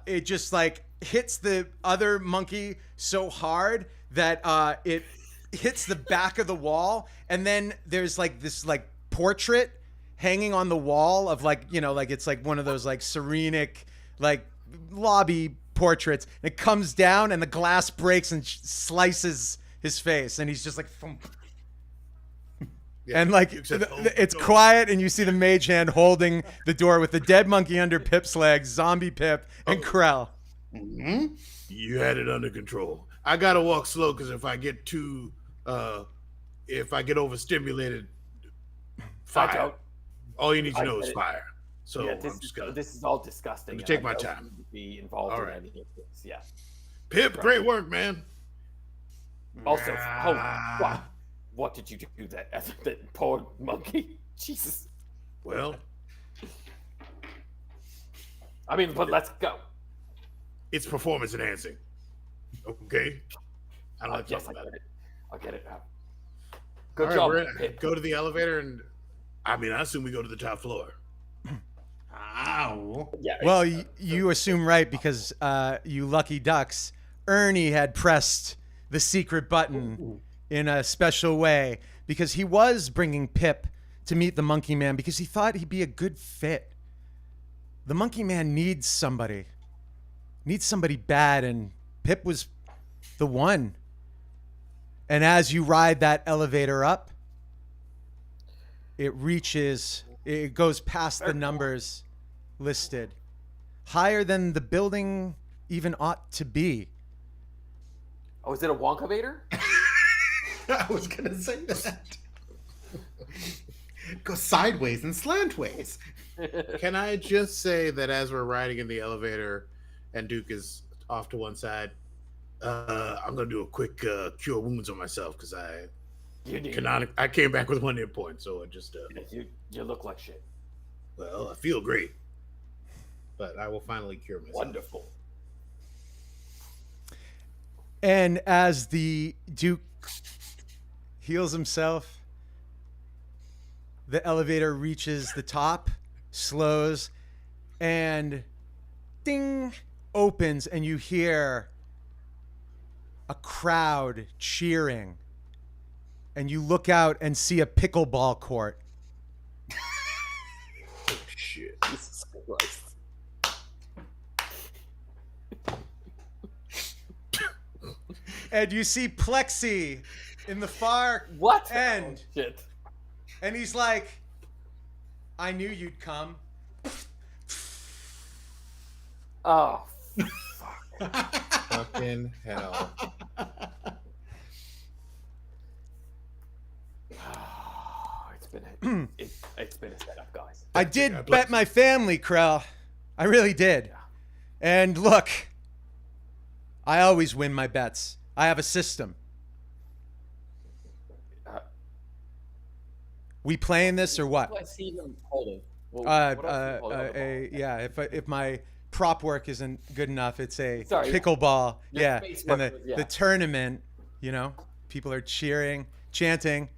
it just like hits the other monkey so hard that it hits the back of the wall, and then there's like this like portrait hanging on the wall of like, you know, like it's like one of those like Serenic like lobby portraits. And it comes down and the glass breaks and slices his face, and he's just like thump. Yeah, And like you said, it's quiet, and you see the mage hand holding the door with the dead monkey under Pip's legs, zombie Pip, and Krell. Mhm. You had it under control. I gotta walk slow because if I get overstimulated, fire. don't. All you need to I know get is it. fire. So Yeah, I'm just gonna. this is all disgusting. Let me and take I my don't time. need to be involved All in right. any of this. Yeah. Pip, great work, man. Also, what did you do to that poor monkey? Jesus. Well, I mean, but let's go. it's performance enhancing. Okay. I don't like to Yes, talk I about get it. it. I get it now. All Good right, job, we're gonna Pip. go to the elevator, and I mean, I assume we go to the top floor. Ow. Yeah. Well, you assume right because you lucky ducks, Ernie had pressed the secret button in a special way because he was bringing Pip to meet the Monkey Man because he thought he'd be a good fit. The Monkey Man needs somebody bad, and Pip was the one. And as you ride that elevator up, it goes past the numbers listed, higher than the building even ought to be. Oh, is it a Wonkavator? I was gonna say that. Go sideways and slantways. Can I just say that as we're riding in the elevator and Duke is off to one side, I'm gonna do a quick cure wounds on myself because I came back with 1 hit point, so I just You look like shit. well, I feel great, but I will finally cure myself. Wonderful. And as the Duke heals himself, the elevator reaches the top, slows, and ding, opens, and you hear a crowd cheering. And you look out and see a pickleball court. and you see Plexi in the far What? end, Oh, shit. and he's like, "I knew you'd come." Oh, Fucking hell. it's been a setup, guys. I did bet my family, Krell. I really did. And look, I always win my bets. I have a system. We playing this or what? I see him holding. Well, Yeah. If my prop work isn't good enough, it's a Sorry, pickleball. Your Yeah, face and work was- the tournament. People are cheering, chanting,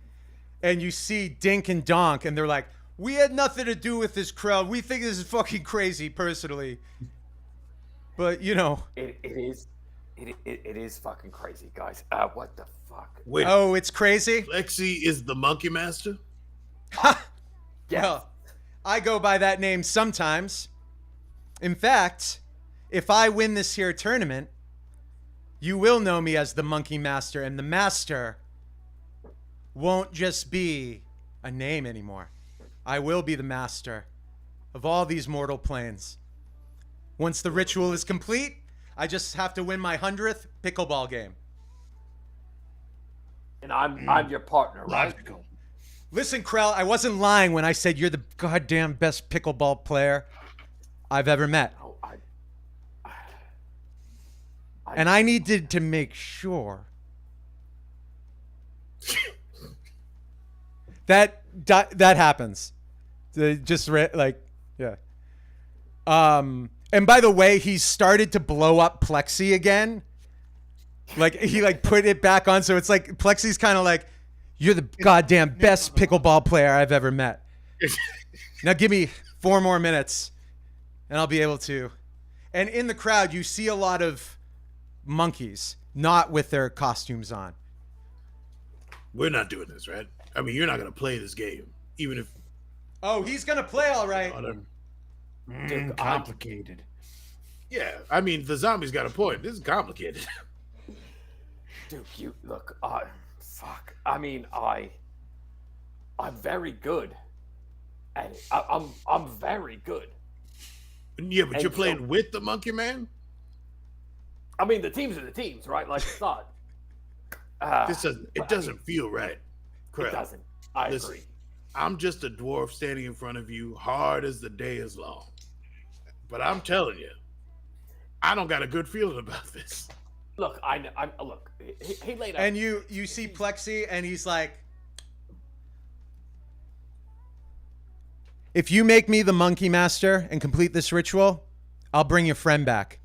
and you see Dink and Donk, and they're like, "We had nothing to do with this crowd. We think this is fucking crazy, personally." But It is fucking crazy, guys. What the fuck? Wait, oh, it's crazy. Lexi is the monkey master? Yes. Well, I go by that name sometimes. In fact, if I win this here tournament, you will know me as the Monkey Master, and the Master won't just be a name anymore. I will be the Master of all these mortal planes. Once the ritual is complete, I just have to win my 100th pickleball game. And I'm your partner, right? Logical. Listen, Krell, I wasn't lying when I said you're the goddamn best pickleball player I've ever met. Oh, And I needed to make sure that happens. Yeah. And by the way, he started to blow up Plexi again. Like he put it back on, so it's like Plexi's kind of like, "You're the goddamn best pickleball player I've ever met." Now give me 4 more minutes, and I'll be able to. And in the crowd, you see a lot of monkeys, not with their costumes on. We're not doing this, right? I mean, you're not going to play this game, even if... Oh, he's gonna play all right. Dude, Complicated. Yeah, I mean, the zombie's got a point. This is complicated. Dude, you look. Fuck. I mean, I'm very good at it. I'm very good. Yeah, but And you're playing so- with the monkey man? I mean, the teams are the teams, right? Like it's not. It doesn't feel right. It Crap. doesn't. I Listen. agree. I'm just a dwarf standing in front of you, hard as the day is long. But I'm telling you, I don't got a good feeling about this. Look, look. He laid out. And you see Plexi, and he's like, "If you make me the Monkey Master and complete this ritual, I'll bring your friend back."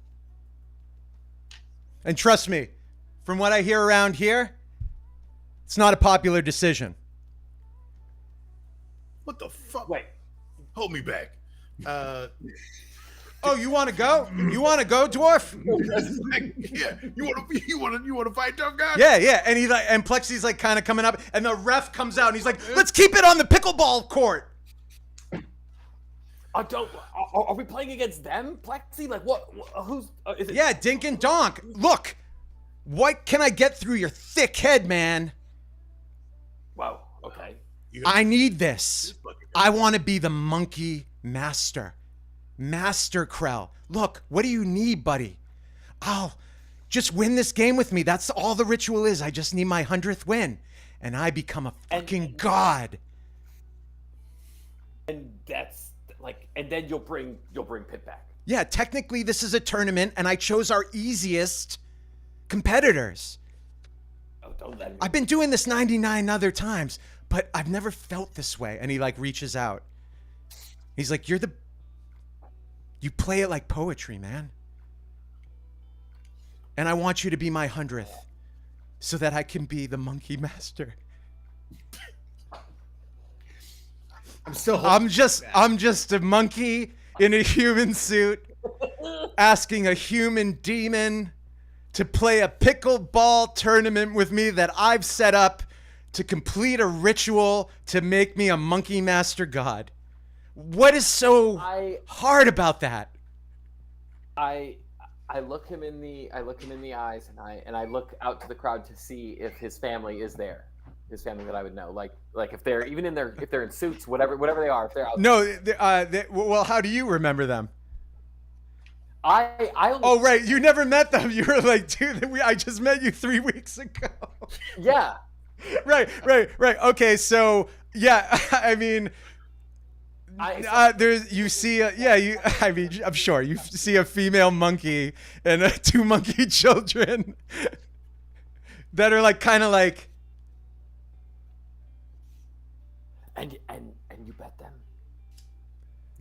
And trust me, from what I hear around here, it's not a popular decision. What the fuck? Wait. Hold me back. Oh, you want to go? You want to go, dwarf? Yeah, you want to fight tough guy? Yeah. And and Plexi's like kind of coming up, and the ref comes out, and he's like, "Let's keep it on the pickleball court." I don't. Are we playing against them, Plexi? Like what? Who's? Is it? Yeah, Dink and Donk. Look, what can I get through your thick head, man? Wow. Okay. I need this. I want to be the Monkey Master. Master Krell. Look, what do you need, buddy? I'll just win this game with me. That's all the ritual is. I just need my 100th win, and I become a fucking god. And that's like, and then you'll bring Pip back. Yeah, technically this is a tournament, and I chose our easiest competitors. Oh, don't let me. I've been doing this 99 other times, but I've never felt this way. And he reaches out. He's like, you play it like poetry, man. And I want you to be my 100th so that I can be the Monkey Master. I'm just a monkey in a human suit asking a human demon to play a pickleball tournament with me that I've set up to complete a ritual to make me a Monkey Master God. What is so hard about that? I I look him in the eyes, and I look out to the crowd to see if his family is there. His family that I would know, like if they're even in if they're in suits, whatever they are, if they're out. No, well, how do you remember them? I only, Oh, right, you never met them. You were like, dude, I just met you 3 weeks ago. yeah. Right. Okay, so yeah, I mean, there's you see, I mean, I'm sure you see a female monkey and 2 monkey children that are like kind of like. And you bet them.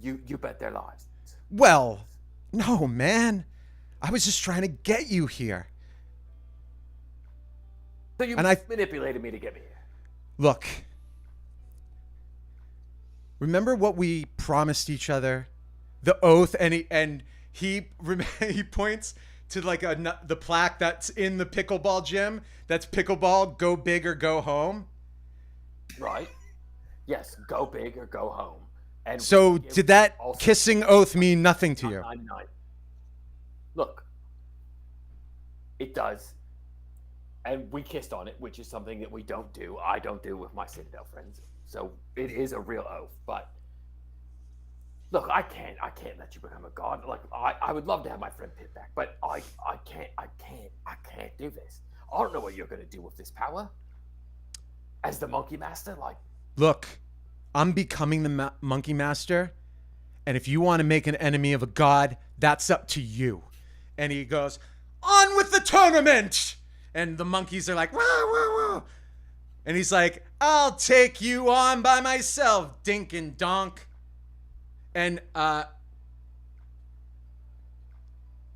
You bet their lives. Well, no, man. I was just trying to get you here. So you And manipulated me to get me here. Look. Remember what we promised each other? The oath, and he points to like the plaque that's in the pickleball gym. That's pickleball, go big or go home. Right. Yes, go big or go home. And so did that kissing oath mean nothing to you? Look, it does. And we kissed on it, which is something that we don't do. I don't do with my Citadel friends. So it is a real oath. But look, I can't let you become a god. Like I would love to have my friend Pip back, but I can't do this. I don't know what you're gonna do with this power. As the Monkey Master, like. Look, I'm becoming the Monkey Master, and if you want to make an enemy of a god, that's up to you. And he goes, on with the tournament! And the monkeys are like, wah, wah, wah. And he's like, I'll take you on by myself, dink and donk. And,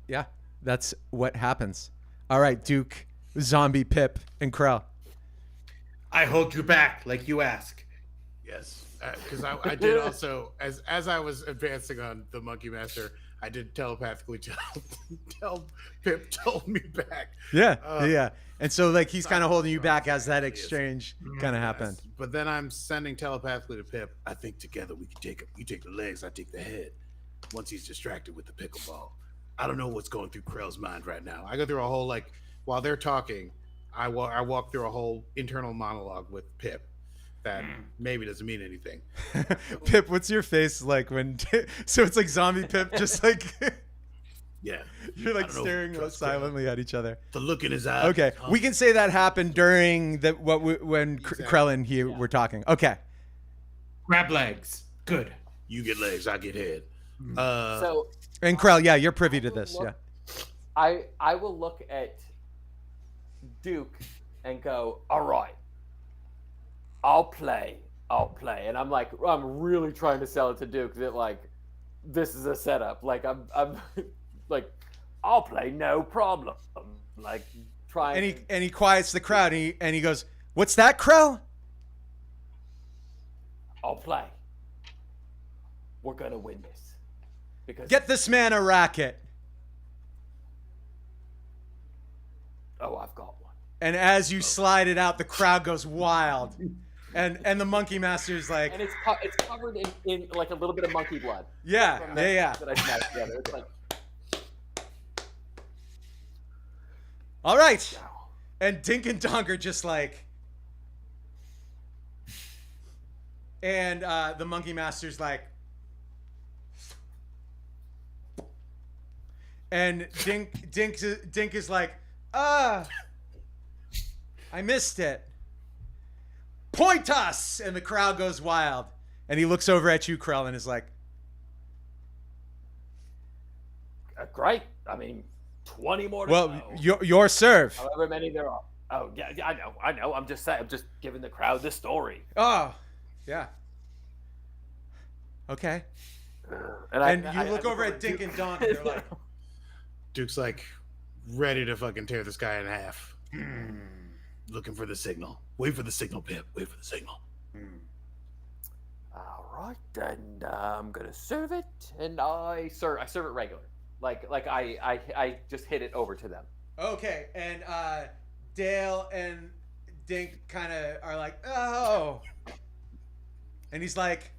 yeah, that's what happens. All right, Duke, Zombie, Pip, and Krell. I hold you back like you ask. Yes, because I did also, as I was advancing on the Monkey Master, I did telepathically tell Pip to hold me back. Yeah, yeah. And so like he's kind of holding you back as that exchange kind of happened. But then I'm sending telepathically to Pip. I think together we can take it. You take the legs, I take the head. Once he's distracted with the pickleball, I don't know what's going through Krell's mind right now. I go through a whole like while they're talking, I walk through a whole internal monologue with Pip. That maybe doesn't mean anything. Pip, what's your face like when? So it's like zombie Pip, just like Yeah. you're like staring silently at each other. The look in his eyes. Okay, we can say that happened during when Exactly. Krell and he were talking. Okay. Grab legs. Good. You get legs, I get head. So And Krell, yeah, you're privy to this. Yeah. I will look at Duke and go, all right, I'll play. And I'm really trying to sell it to Duke that like, this is a setup. Like I'm like, I'll play, no problem. Like trying. And he quiets the crowd and he goes, "What's that, Krell?" I'll play. We're gonna win this. Because Get this man a racket. I've got one. And as you slide it out, the crowd goes wild. And the Monkey Master's like, And it's covered in like a little bit of monkey blood. yeah. That I smashed together. It's like, All right. And Dink and Donk are just like, and the Monkey Master's like, and Dink is like, I missed it. Point us! And the crowd goes wild. And he looks over at you, Krell, and is like, great. I mean, 20 more to well, go. your serve. However many there are. Oh, yeah, I know. I'm just saying. I'm just giving the crowd the story. Oh, yeah. Okay. And you look over at Dink and Donk, and they're like, Duke's like ready to fucking tear this guy in half. Looking for the signal. Wait for the signal, Pip. Wait for the signal. All right, and I'm gonna serve it, and I serve it regular, like I just hit it over to them. okay. And Dale and Dink kind of are like, oh. And he's like,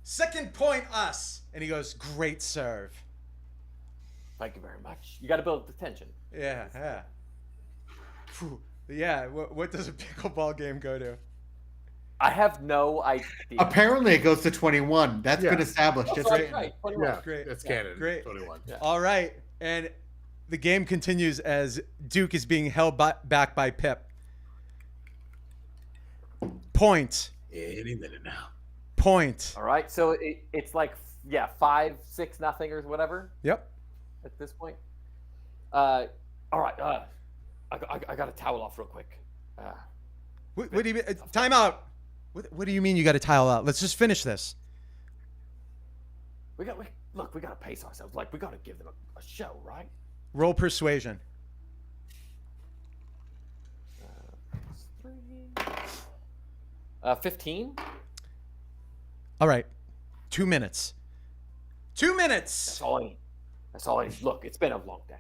second point us. And he goes, great serve. Thank you very much. You got to build the tension. Yeah, yeah. Phew. Yeah, what does a pickleball game go to? I have no idea. Apparently, it goes to 21. That's Yeah. been established. Oh, It's sorry, written. right. 21. Yeah, Great. that's Yeah. canon. Great. 21. Yeah. All right, and the game continues as Duke is being held back by Pip. Point. Any minute now. Point. All right. So it's like 5-6-0 or whatever Yep. at this point. All right. I got to towel off real quick. What do you mean? Time out. What do you mean you got to tile out? Let's just finish this. We got to pace ourselves. Like we got to give them a show, right? Roll persuasion. 15. All right. 2 minutes. 2 minutes. That's all I need. That's all I need. Look, it's been a long day.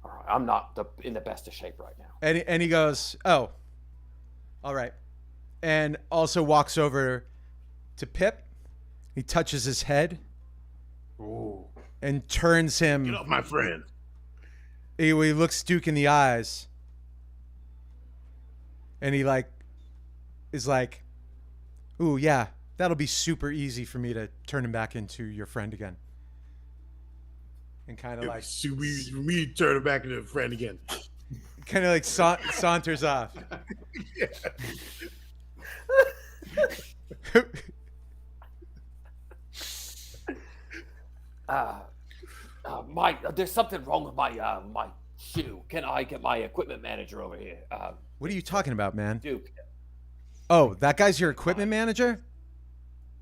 All right. I'm not in the best of shape right now. And he goes, oh, all right. And also walks over to Pip. He touches his head Ooh. and turns Get him. off my friend. He looks Duke in the eyes. And he is like, ooh, yeah, that'll be super easy for me to turn him back into your friend again. And kind of It like, was super easy for me to turn it back into a friend again. saunters off. There's something wrong with my shoe. Can I get my equipment manager over here? What are you talking about, man? Duke. Oh, that guy's your equipment manager?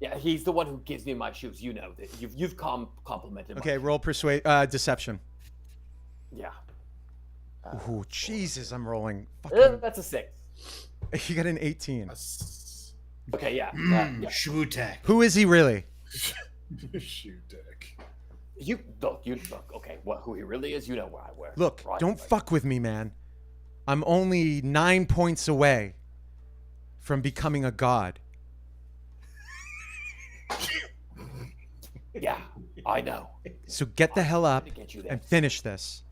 Yeah, he's the one who gives me my shoes. You know that you've complimented. Okay, roll deception. Yeah. Ooh, Jesus, I'm rolling. That's a 6. You got an 18. Okay, yeah. Yeah. Shoe tech. Who is he really? Shoot, Dick. You look. Okay, who he really is, you know where I wear. Look, Right, don't fuck with me, man. I'm only 9 points away from becoming a god. Yeah, I know. So get the hell up To get you there. and finish this.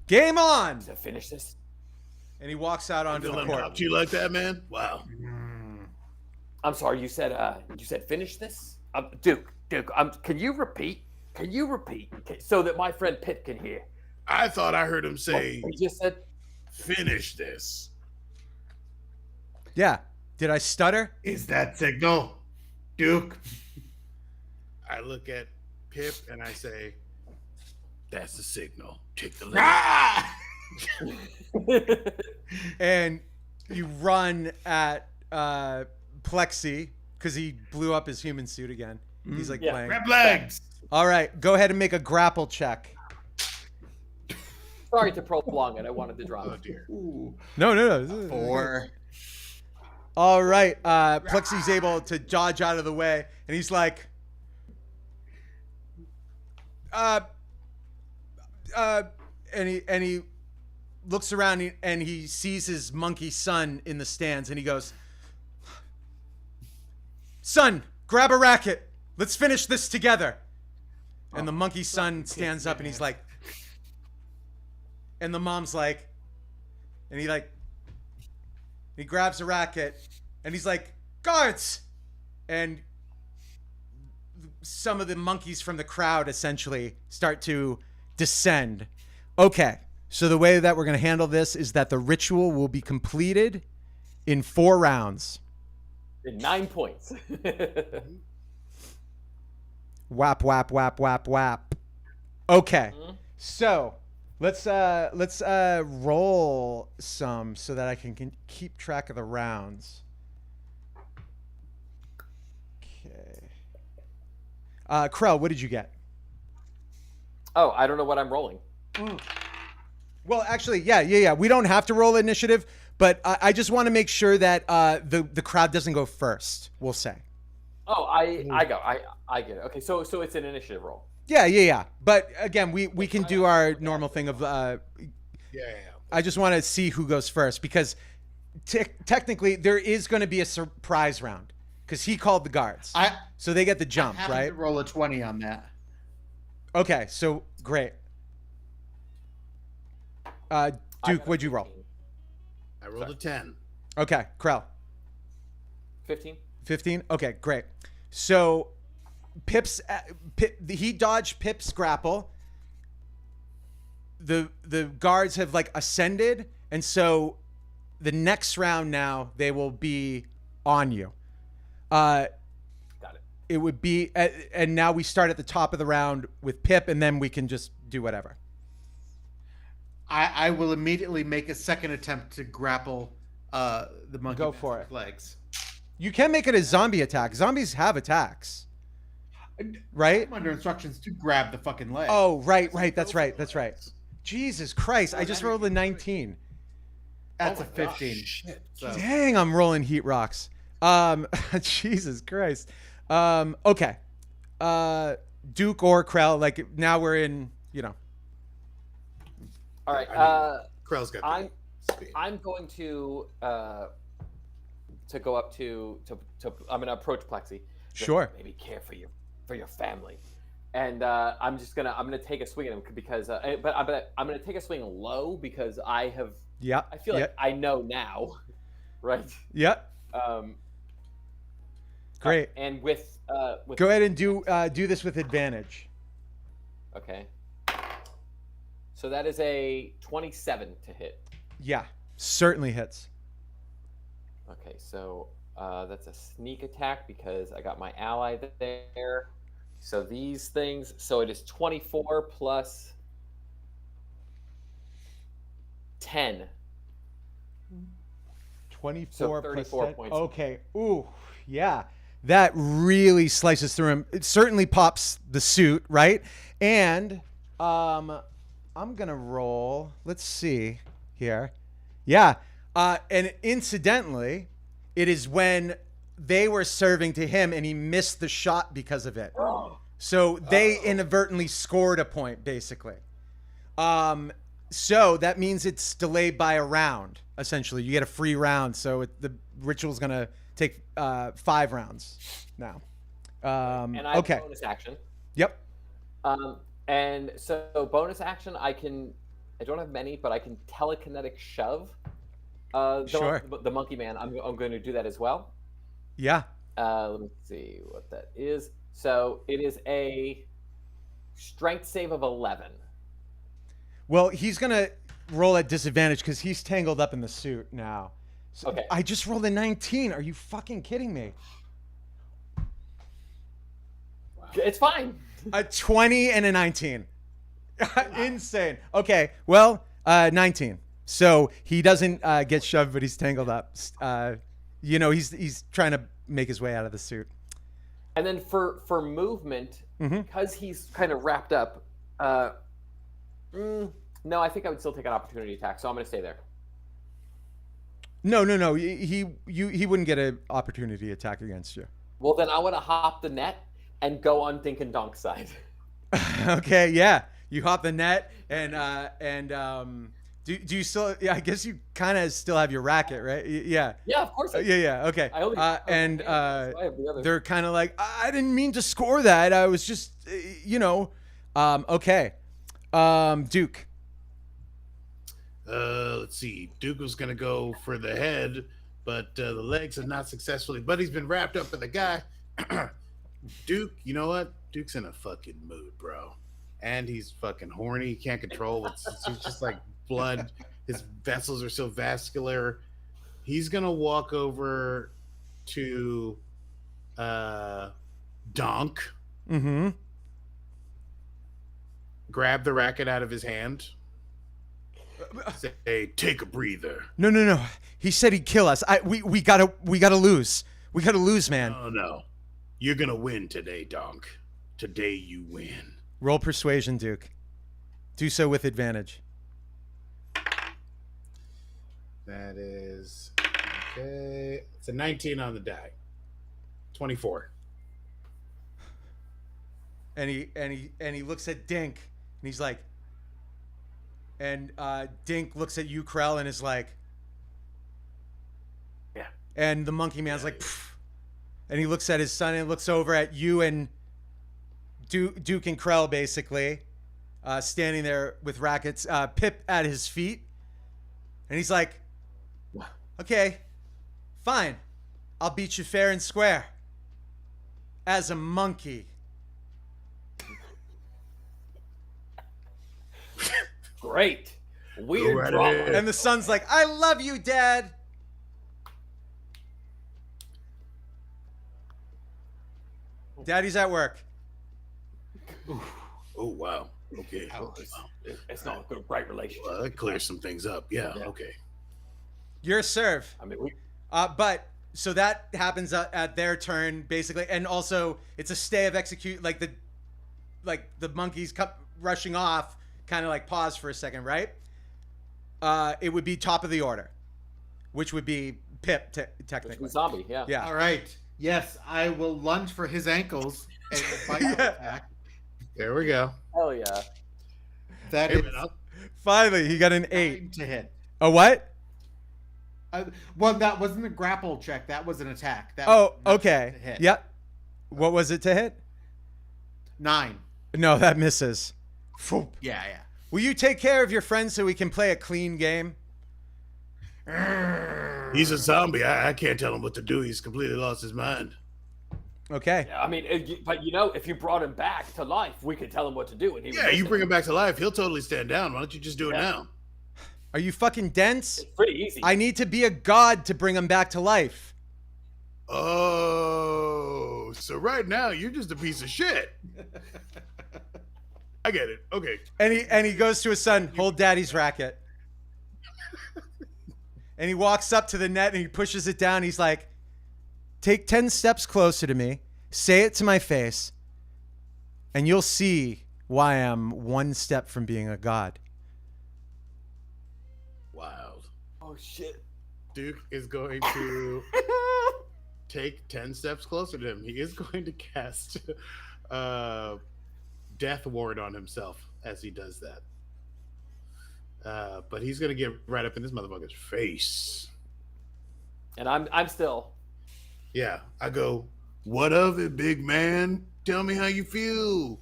Game on! To finish this. And he walks out onto the Let him court. talk to you like that, man? Wow. I'm sorry. You said finish this. Duke. Can you repeat? So that my friend Pip can hear. I thought I heard him say, He just said. finish this. Yeah. Did I stutter? Is that signal, Duke? I look at Pip and I say, that's the signal. Take the lead. Ah! And you run at Plexi because he blew up his human suit again. He's like Yeah. playing. Grab legs. All right, go ahead and make a grapple check. Sorry to prolong it. I wanted to drop Oh, it. dear. Ooh. No. 4. All right, Plexi's able to dodge out of the way, and he's like, and he looks around and he sees his monkey son in the stands, and he goes, "Son, grab a racket. Let's finish this together." And the monkey son stands up, and he's like, and the mom's like, and he grabs a racket, and he's like, "Guards!" And some of the monkeys from the crowd essentially start to descend. Okay, so the way that we're going to handle this is that the ritual will be completed in 4 rounds. In 9 points. Whap, whap, whap, whap, whap. Okay, so let's roll some so that I can keep track of the rounds. Okay. Krell, what did you get? Oh, I don't know what I'm rolling. Well, actually, yeah. We don't have to roll initiative, but I just want to make sure that the crowd doesn't go first. We'll say. Oh, I go. I get it. Okay, so it's an initiative roll. Yeah. But again, we can do our normal thing of. Yeah. I just want to see who goes first because technically there is going to be a surprise round because he called the guards, so they get the jump, I right? to roll a 20 on that. Okay, so great. I Duke, got a what'd you roll? 15. I rolled a 10. Okay, Krell. 15. 15. Okay, great. So he dodged Pip's grapple. The guards have like ascended, and so the next round now they will be on you. Got it. It would be, and now we start at the top of the round with Pip, and then we can just do whatever. I will immediately make a second attempt to grapple the monkey. Go man for with it. Legs. You can make it a zombie attack. Zombies have attacks, right? I'm under instructions to grab the fucking leg. Oh, right. That's right. Jesus Christ! I just rolled a 19. That's Oh a my 15. gosh, shit. So, Dang, I'm rolling heat rocks. Jesus Christ. Okay. Duke or Krell, like now we're in, All right. Krell's got I'm the speed. I'm going to go up to I'm gonna approach Plexi. Sure. Maybe care for your family, and I'm gonna take a swing at him because but I'm gonna take a swing low because I feel like I know now, right? Yep. Great. And with Go ahead and do this with advantage. okay. So that is a 27 to hit. Yeah, certainly hits. Okay, so that's a sneak attack because I got my ally there. So these things, so it is 24 plus 10. 24 So plus 34 10. points. Okay. Ooh, yeah. That really slices through him. It certainly pops the suit, right? And I'm gonna roll. Let's see here. Yeah. And incidentally, it is when they were serving to him and he missed the shot because of it. So they inadvertently scored a point, basically. So that means it's delayed by a round, essentially. You get a free round. So the ritual's going to take 5 rounds now. And I have okay. a bonus action. Yep. And so bonus action, I don't have many, but I can telekinetic shove. Sure. The monkey man, I'm going to do that as well. Yeah. Let me see what that is. So it is a strength save of 11. Well, he's going to roll at disadvantage because he's tangled up in the suit now. So Okay. I just rolled a 19. Are you fucking kidding me? It's fine. A 20 and a 19. Insane. Okay. Well, 19. So he doesn't get shoved, but he's tangled up. He's trying to make his way out of the suit. And then for movement, because he's kind of wrapped up, no, I think I would still take an opportunity attack, so I'm going to stay there. No. He wouldn't get an opportunity attack against you. Well, then I want to hop the net and go on Dink and Donk's side. Okay, yeah. You hop the net and do you still? Yeah, I guess you kind of still have your racket, right? Yeah. Yeah, of course. Yeah. Okay. I only I have the other. They're kind of like, I didn't mean to score that. I was just, okay. Duke. Let's see. Duke was gonna go for the head, but the legs have not successfully. But he's been wrapped up in the guy. Duke, you know what? Duke's in a fucking mood, bro, and he's fucking horny. He can't control. It's just like blood. His vessels are so vascular. He's gonna walk over to Donk. Mm-hmm. Grab the racket out of his hand. Say, take a breather. No. He said he'd kill us. We gotta lose. We gotta lose, man. No. You're gonna win today, Donk. Today you win. Roll persuasion, Duke. Do so with advantage. That is okay. It's a 19 on the die. 24. And he looks at Dink and he's like, and Dink looks at you, Krell, and is like, Yeah. And the monkey man's like, pfft. And he looks at his son and looks over at you and Duke and Krell basically standing there with rackets. Pip at his feet, and he's like, "Okay, fine, I'll beat you fair and square as a monkey." Great. Weird right drama. ahead. And the son's like, "I love you, Dad." Daddy's at work. Oh wow. Okay. Ouch. Wow. It's not a good, right relationship. Well, that clears some things up. Yeah. Yeah. Okay. Your serve. I mean, we, But so that happens at their turn basically, and also it's a stay of execute. Like the monkeys rushing off, kind of like pause for a second, right? It would be top of the order, which would be Pip technically. zombie, yeah. Yeah. All right. Yes, I will lunge for his ankles and bite attack. There we go. Hell yeah. That Hey, is man, Finally, he got an 8. 9 to hit. A what? Well, that wasn't a grapple check. That was an attack. That Oh, was okay. to hit. Yep. What was it to hit? 9. No, that misses. Phoop. Yeah. Will you take care of your friend so we can play a clean game? He's a zombie. I can't tell him what to do. He's completely lost his mind. Okay. Yeah, I mean, but you know, if you brought him back to life, we could tell him what to do. And he would Yeah, you listen. bring him back to life. He'll totally stand down. Why don't you just do it Yeah. now? Are you fucking dense? It's pretty easy. I need to be a god to bring him back to life. Oh, so right now you're just a piece of shit. I get it. Okay. And he goes to his son, hold daddy's racket. And he walks up to the net and he pushes it down. He's like, take 10 steps closer to me, say it to my face, and you'll see why I'm one step from being a god. Wild. oh shit. Duke is going to take 10 steps closer to him. He is going to cast Death Ward on himself as he does that. But he's going to get right up in this motherfucker's face. And I'm still. Yeah, I go, what of it, big man? Tell me how you feel.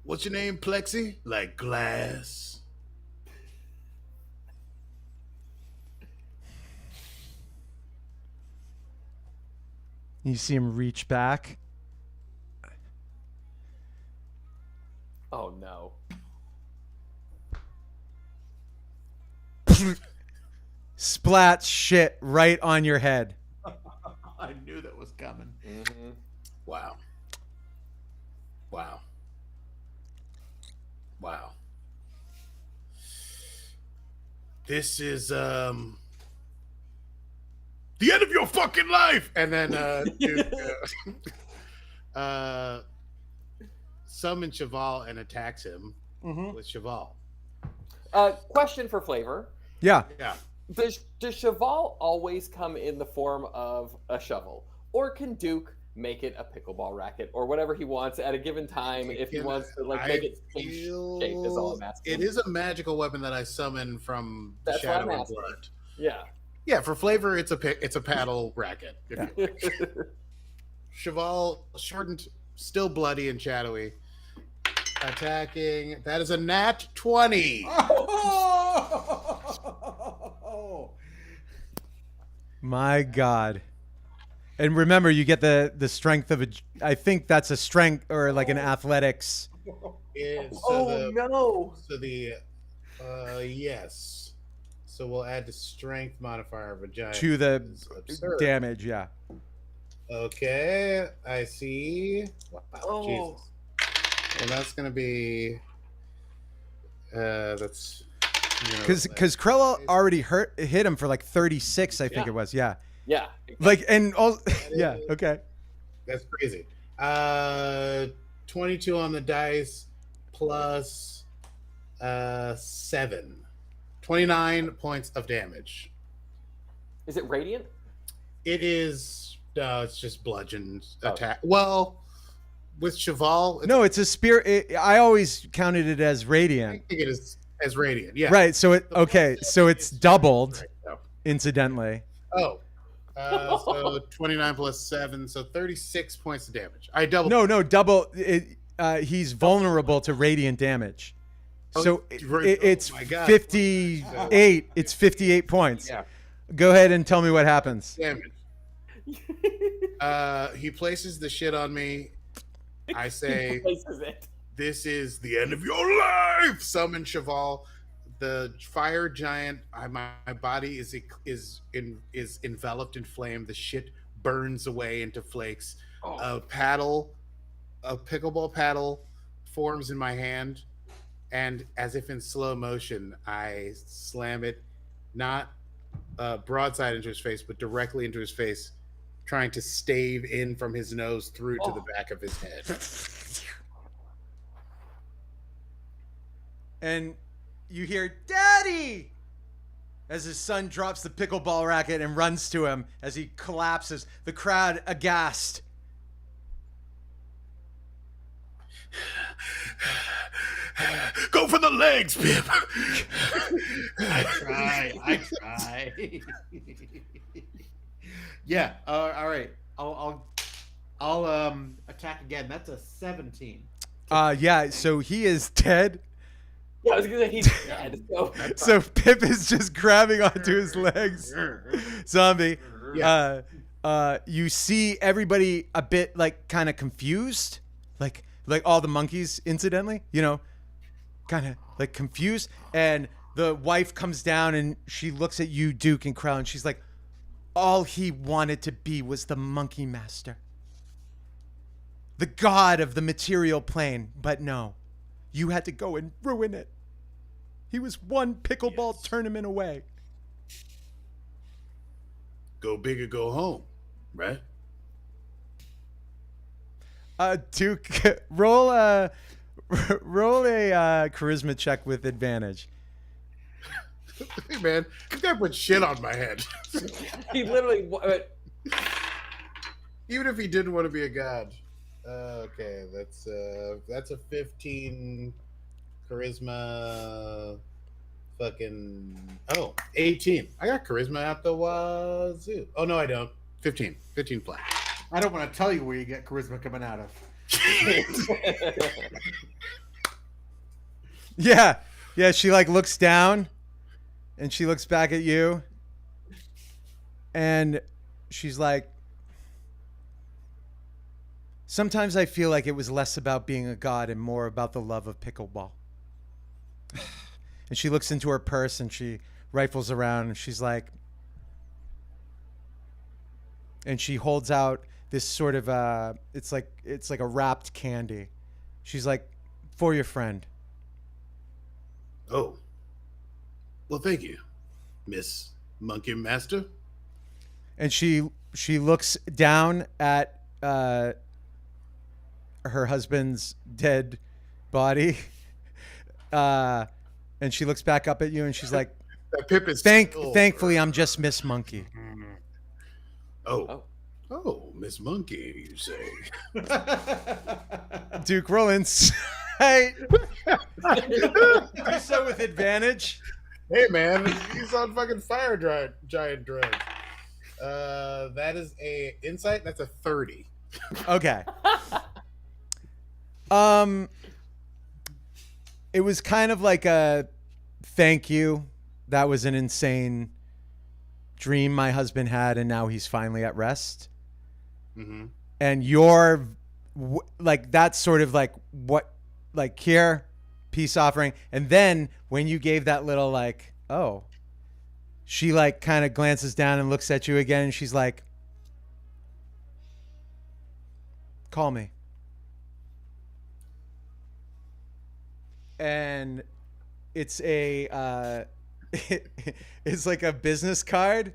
What's your name, Plexi? Like glass. You see him reach back. Oh no. Splat shit right on your head. I knew that was coming. Mm-hmm. Wow. Wow. Wow. This is the end of your fucking life. And then Duke summons Cheval and attacks him with Cheval. Question for flavor: Yeah. Yeah. Does Cheval always come in the form of a shovel, or can Duke make it a pickleball racket or whatever he wants at a given time if he wants to like make it change shape? Is all I'm asking. It is a magical weapon that I summon from the That's what I'm Shadow of asking. Blood. Yeah. Yeah, for flavor, it's a paddle racket. If you like. Cheval, shortened, still bloody and shadowy. Attacking. That is a nat 20. My God. And remember, you get the strength of a. I think that's a strength or like an athletics. No. So the yes. So we'll add the strength modifier of a giant. To the It's absurd. damage, yeah. Okay, I see. Wow, Oh. Jesus. Well, that's gonna be. That's. Because Krell already hit him for like 36, I think Yeah. it was. Yeah. Yeah. Like, and all. Yeah. is- Okay. That's crazy. 22 on the dice plus 7. 29 points of damage. Is it radiant? It is. No, it's just bludgeoned Oh. attack. Well, with Cheval, No, it's a spear. I always counted it as I radiant. think it is as radiant. Yeah. Right. So it. Okay. So it's doubled, Right, so- incidentally. Oh. So 29 plus 7, so 36 points of damage. I doubled. No, double. he's vulnerable to radiant damage. So it's my God. 58. It's 58 points. Yeah. Go ahead and tell me what happens. Damage. He places the shit on me. I say, Places it. "This is the end of your life." Summon Cheval, the fire giant. My body is enveloped in flame. The shit burns away into flakes. Oh. A pickleball paddle forms in my hand, and as if in slow motion, I slam it, not broadside into his face, but directly into his face, trying to stave in from his nose through to the back of his head. And you hear, "Daddy!" as his son drops the pickleball racket and runs to him as he collapses. The crowd aghast. Go for the legs, Pip. I try. Yeah. All right. I'll attack again. That's a 17. Yeah, so he is dead. Yeah, I was gonna say he's dead. So Pip is just grabbing onto his legs. Zombie. You see everybody a bit like kind of confused, like all the monkeys, incidentally, kind of like confused. And the wife comes down and she looks at you, Duke and Krell, and she's like, all he wanted to be was the monkey master, the god of the material plane. But no, you had to go and ruin it. He was one pickleball tournament away. Go big or go home, right? Duke, roll a charisma check with advantage. Hey man, this guy put shit on my head. He literally. Even if he didn't want to be a god. Okay, that's a 15 charisma. Fucking 18. I got charisma at the wazoo. Oh no, I don't. 15 flat. I don't want to tell you where you get charisma coming out of. Yeah. She like looks down, and she looks back at you, and she's like, sometimes I feel like it was less about being a god and more about the love of pickleball. And she looks into her purse and she rifles around and she's like, and she holds out this sort of it's like a wrapped candy. She's like, for your friend. Oh. Well, thank you, Miss Monkey Master. And she looks down at her husband's dead body. And she looks back up at you and she's like, That Pip is thankfully I'm just Miss Monkey. Oh, Miss Monkey, you say? Duke, roll insight. Do so with advantage. Hey man, he's on fucking fire giant drugs. That is a insight. That's a 30. Okay. It was kind of like a thank you. That was an insane dream my husband had, and now he's finally at rest. Mm-hmm. And you're like, that's sort of like what, like, here, peace offering. And then when you gave that little like, oh, she like kind of glances down and looks at you again, and she's like, call me. And it's a it's like a business card,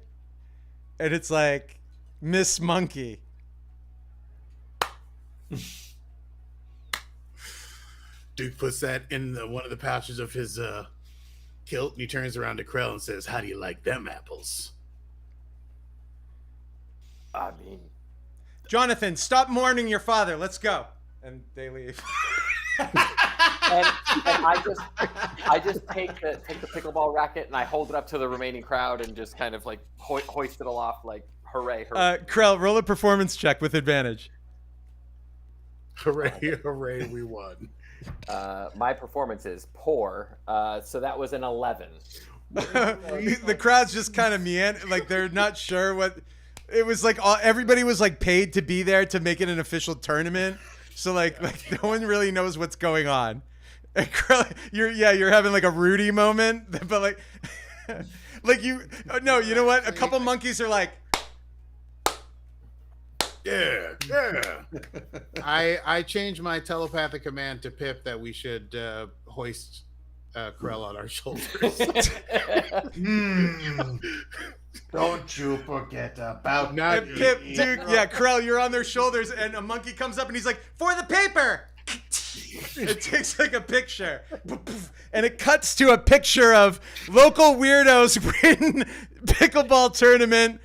and it's like Miss Monkey. Duke puts that in one of the pouches of his kilt, and he turns around to Krell and says, how do you like them apples? I mean, Jonathan, stop mourning your father. Let's go. And they leave. and I just take the pickleball racket and I hold it up to the remaining crowd and just kind of like hoist it aloft, like hooray! Krell, roll a performance check with advantage. Hooray, hooray, we won. My performance is poor. So that was an 11. The crowd's just kind of like they're not sure what it was like. Everybody was like paid to be there to make it an official tournament, so like no one really knows what's going on. And you're having like a Rudy moment, but like like you know what? A couple monkeys are like, Yeah. I changed my telepathic command to Pip that we should hoist Krell on our shoulders. Don't you forget about Not and Pip, dude, yeah, Krell, you're on their shoulders, and a monkey comes up and he's like, for the paper. It takes like a picture, and it cuts to a picture of local weirdos win pickleball tournament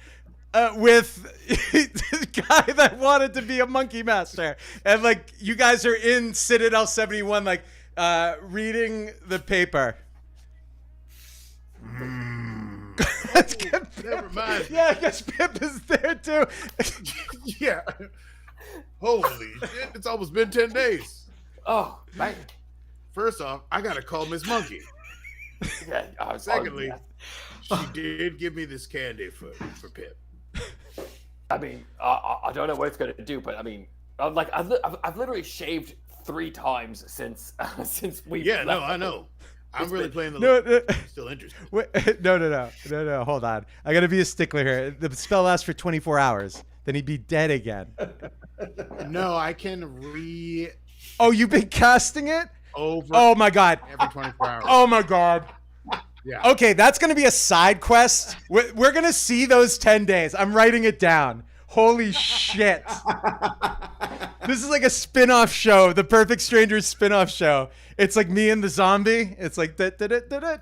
with the guy that wanted to be a monkey master, and like you guys are in Citadel 71, like reading the paper. Let's get Pip. Never mind. Yeah, I guess Pip is there too. Yeah. Holy shit, it's almost been 10 days. Oh, man. First off, I gotta call Miss Monkey. Yeah, Secondly, yeah. she did give me this candy for Pip. I mean, I don't know what it's gonna do, but I mean, I've literally shaved 3 times since we. Yeah, no, left. I know. I'm really playing the No, still interested. wait, no. Hold on. I gotta be a stickler here. The spell lasts for 24 hours. Then he'd be dead again. No, I can Oh, you've been casting it? over Oh my god. every 24 hours. Oh my god. Yeah. Okay, that's gonna be a side quest. We're gonna see those 10 days. I'm writing it down. Holy shit. This is like a spin-off show, the Perfect Strangers spin-off show. It's like me and the zombie. It's like da-da-da-da-da.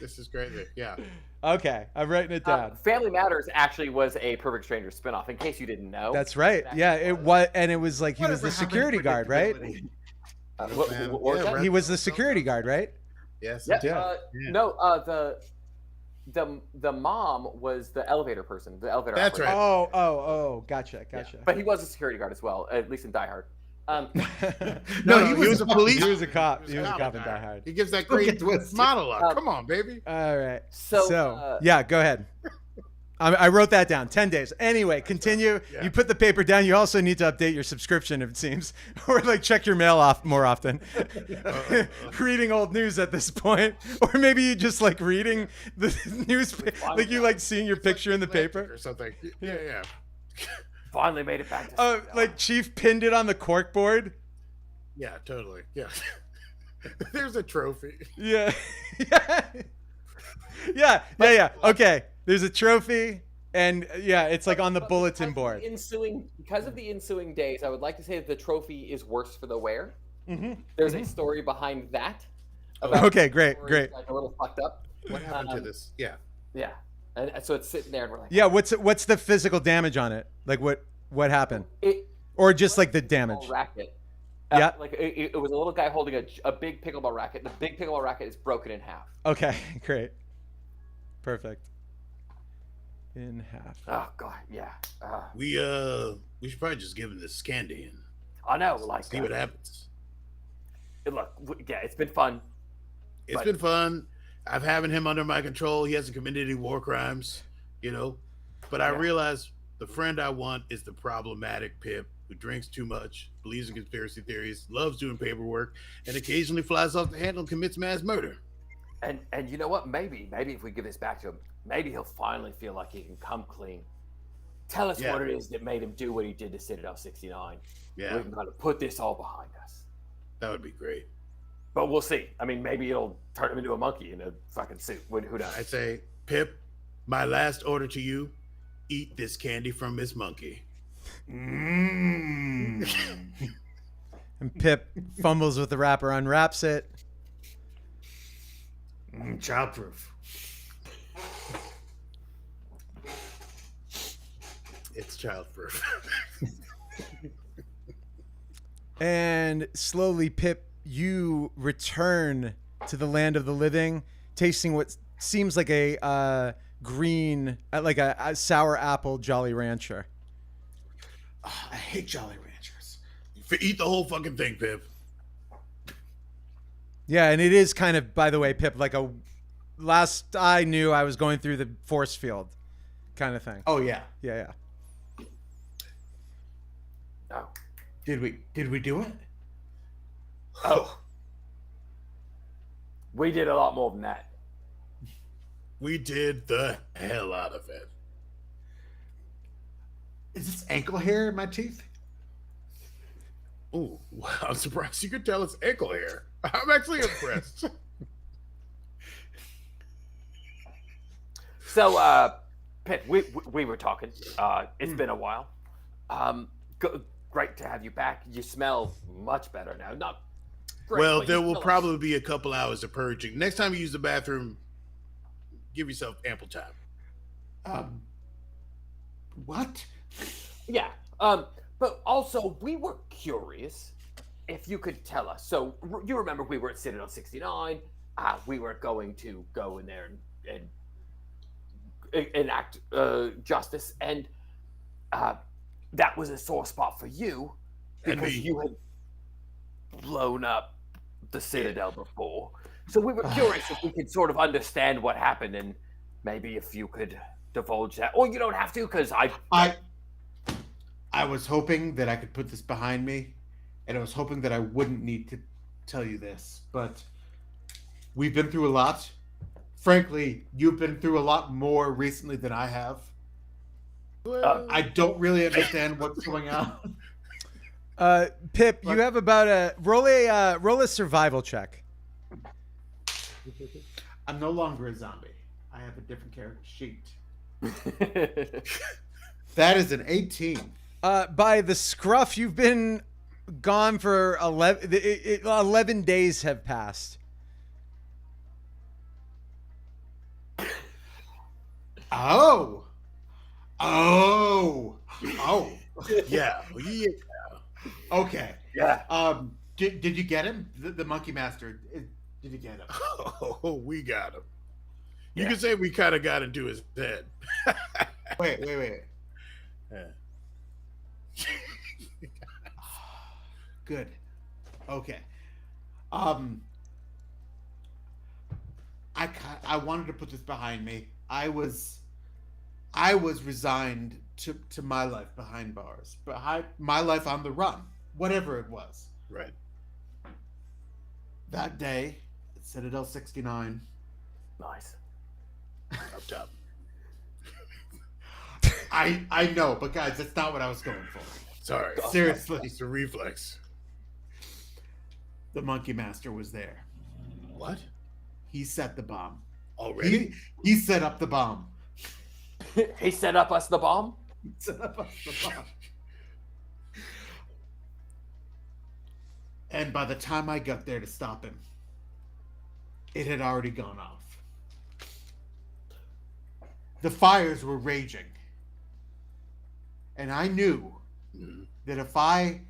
This is great. Yeah. Okay, I'm writing it down. Family Matters actually was a Perfect Stranger spinoff, in case you didn't know. That's right. Yeah, it was, and it was like he was the security guard, right? What was that? He was the security guard, right? Yes. Yeah. Yeah. No, the mom was the elevator person, the elevator. That's operator. right. Oh, gotcha. But he was a security guard as well, at least in Die Hard. No, he was a police. He was a cop. He was a cop cop in in Die Die Hard. He gives that Don't great get twisted. monologue. Come on, baby. All right. So, Yeah, go ahead. I wrote that down. 10 days. Anyway, continue. Yeah. You put the paper down. You also need to update your subscription, it seems, or like check your mail off more often. Reading old news at this point, or maybe you just like reading the newspaper, like you like seeing your picture in the paper. Or something. Yeah. finally made it back to Like Chief pinned it on the corkboard. Yeah, totally. Yeah. There's a trophy. Yeah. Yeah. Okay. There's a trophy, and yeah, it's like on the bulletin board. Because of the ensuing days, I would like to say that the trophy is worse for the wear. Mm-hmm. There's a story behind that. Okay, great. Like a little fucked up. What happened to this? Yeah. Yeah, and so it's sitting there, and we're like, Yeah, what's the physical damage on it? Like what happened? Or just like the damage? Racket. Yeah. Like it was a little guy holding a big pickleball racket. The big pickleball racket is broken in half. Okay, great. Perfect. In half. Oh god, yeah. We should probably just give him this candy and I know, like see what happens. Look, yeah, it's been fun. It's been fun. I've having him under my control. He hasn't committed any war crimes, But I realize the friend I want is the problematic Pip who drinks too much, believes in conspiracy theories, loves doing paperwork, and occasionally flies off the handle and commits mass murder. And you know what? Maybe if we give this back to him, maybe he'll finally feel like he can come clean. Tell us what it is that made him do what he did to Citadel 69. Yeah. We can kind of put this all behind us. That would be great. But we'll see. I mean, maybe it'll turn him into a monkey in a fucking suit. Who knows? I'd say, Pip, my last order to you, eat this candy from Miss Monkey. And Pip fumbles with the wrapper, unwraps it. Childproof. It's childproof. And slowly, Pip, you return to the land of the living, tasting what seems like a green, like a sour apple Jolly Rancher. Oh, I hate Jolly Ranchers. Eat the whole fucking thing, Pip. Yeah, and it is kind of, by the way, Pip, like a last I knew I was going through the force field kind of thing. Oh yeah. Yeah. Oh. Did we do it? Oh. We did a lot more than that. We did the hell out of it. Is this ankle hair in my teeth? Ooh, wow, I'm surprised you could tell it's ankle hair. I'm actually impressed. So, Pip, we were talking. It's been a while. Great to have you back. You smell much better now. Not great, Well, but there you will smell probably be a couple hours of purging. Next time you use the bathroom, give yourself ample time. What? Yeah. But also, we were curious if you could tell us. So, you remember we were at Citadel 69. We were going to go in there and enact justice, and that was a sore spot for you And because me. you had blown up the Citadel before. So we were curious if we could sort of understand what happened, and maybe if you could divulge that, or you don't have to, because I was hoping that I could put this behind me, and I was hoping that I wouldn't need to tell you this, but we've been through a lot. Frankly, you've been through a lot more recently than I have. I don't really understand what's going on. Pip, you have about roll a survival check. I'm no longer a zombie. I have a different character sheet. That is an 18. By the scruff, you've been gone for 11 days have passed. Oh. Yeah. Okay. Yeah. Did you get him? The Monkey Master. Did you get him? Oh, we got him. You Yeah. can say we kind of got into his head. Wait. Yeah. Good. Okay. I wanted to put this behind me. I was resigned to my life behind bars, my life on the run, whatever it was. Right. That day at Citadel 69, Nice. Up top. I know, but guys, that's not what I was going for. Sorry. Seriously, It's a reflex. the Monkey Master was there. What? He set the bomb. Already? He set up the bomb. He set up us the bomb. Set up the bomb. And by the time I got there to stop him, it had already gone off. The fires were raging. And I knew that if I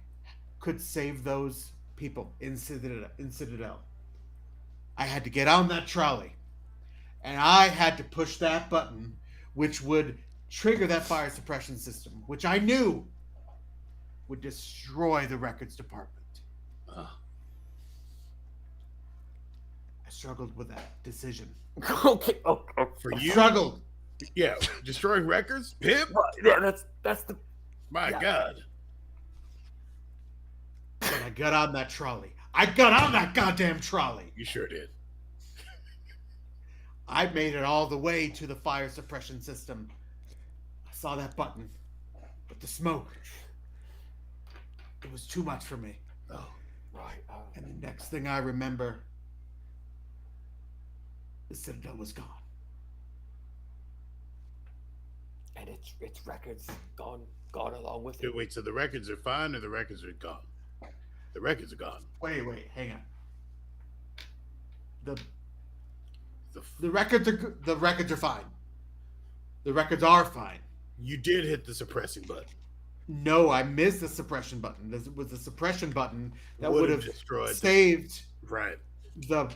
could save those people in Citadel, I had to get on that trolley. And I had to push that button, which would trigger that fire suppression system, which I knew would destroy the records department. I struggled with that decision. Okay. For you? Struggled. Yeah. Destroying records? Pip? Yeah, that's the. My Yeah. God. But I got on that trolley. I got on that goddamn trolley. You sure did. I made it all the way to the fire suppression system. I saw that button, but the smoke, it was too much for me. Oh. Right. And the next thing I remember, the Citadel was gone. And its records gone along with it. Wait, so the records are fine or the records are gone? The records are gone. Wait, hang on. The records are fine. The records are fine. You did hit the suppressing button. No, I missed the suppression button. This was the suppression button that would have destroyed saved right. the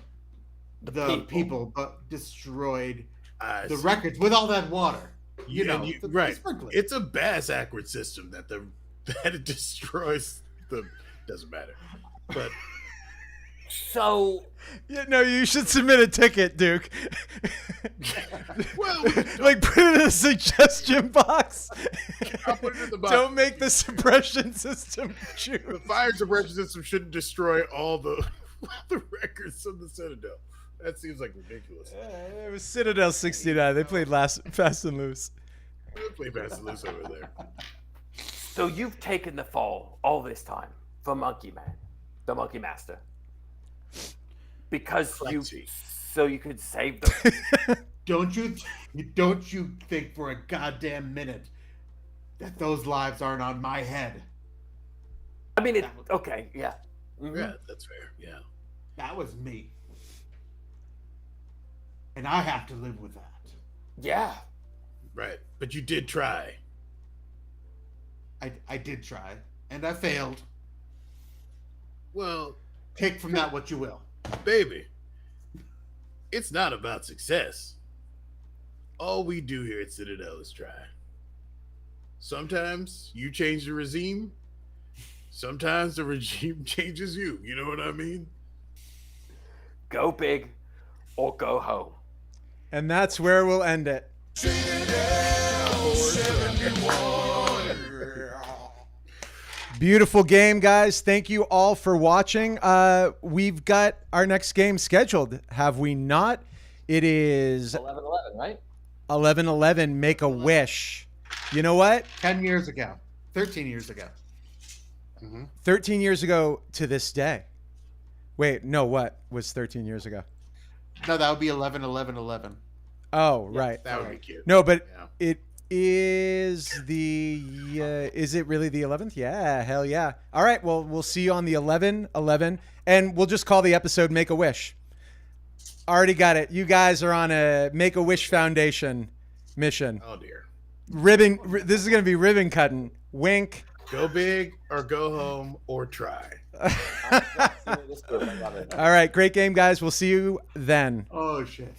people, but destroyed I the see. records with all that water. You Yeah, know, right. sprinkling. It's a bass accurate system that it destroys Doesn't matter. But So Yeah, no, you should submit a ticket, Duke. well, Like, put it in a suggestion box. I'll put it in the box. Don't make the suppression system The choose. fire suppression system shouldn't destroy all the the records of the Citadel. That seems like ridiculous. It was Citadel 69. They played Fast and Loose. We'll play fast and loose over there. So you've taken the fall all this time for Monkey Man, the Monkey Master, because Plenty. so you could save them. Don't you think for a goddamn minute that those lives aren't on my head? I mean, okay, yeah. Mhm. Yeah, that's fair. Yeah. That was me. And I have to live with that. Yeah. Right. But you did try. I did try, and I failed. Well, Take from that what you will. baby, it's not about success. All we do here at Citadel is try. Sometimes you change the regime. Sometimes the regime changes you. You know what I mean? Go big or go home. And that's where we'll end it. Citadel 71. Beautiful game, guys. Thank you all for watching. We've got our next game scheduled, have we not? It is 11-11, right? 11-11, Make a Wish. You know what? 10 years ago. 13 years ago. 13 years ago to this day. Wait, no, what was 13 years ago? No, that would be 11-11-11. Oh, right. That would be cute. No, but Yeah. it is is it really the 11th? Yeah, hell yeah. All right, well, we'll see you on the 11-11, and we'll just call the episode Make a Wish. Already got it. You guys are on a Make a Wish Foundation mission. Oh dear. This is going to be ribbon cutting. Wink. Go big or go home or try. I love it. All right, great game, guys. We'll see you then. Oh, shit.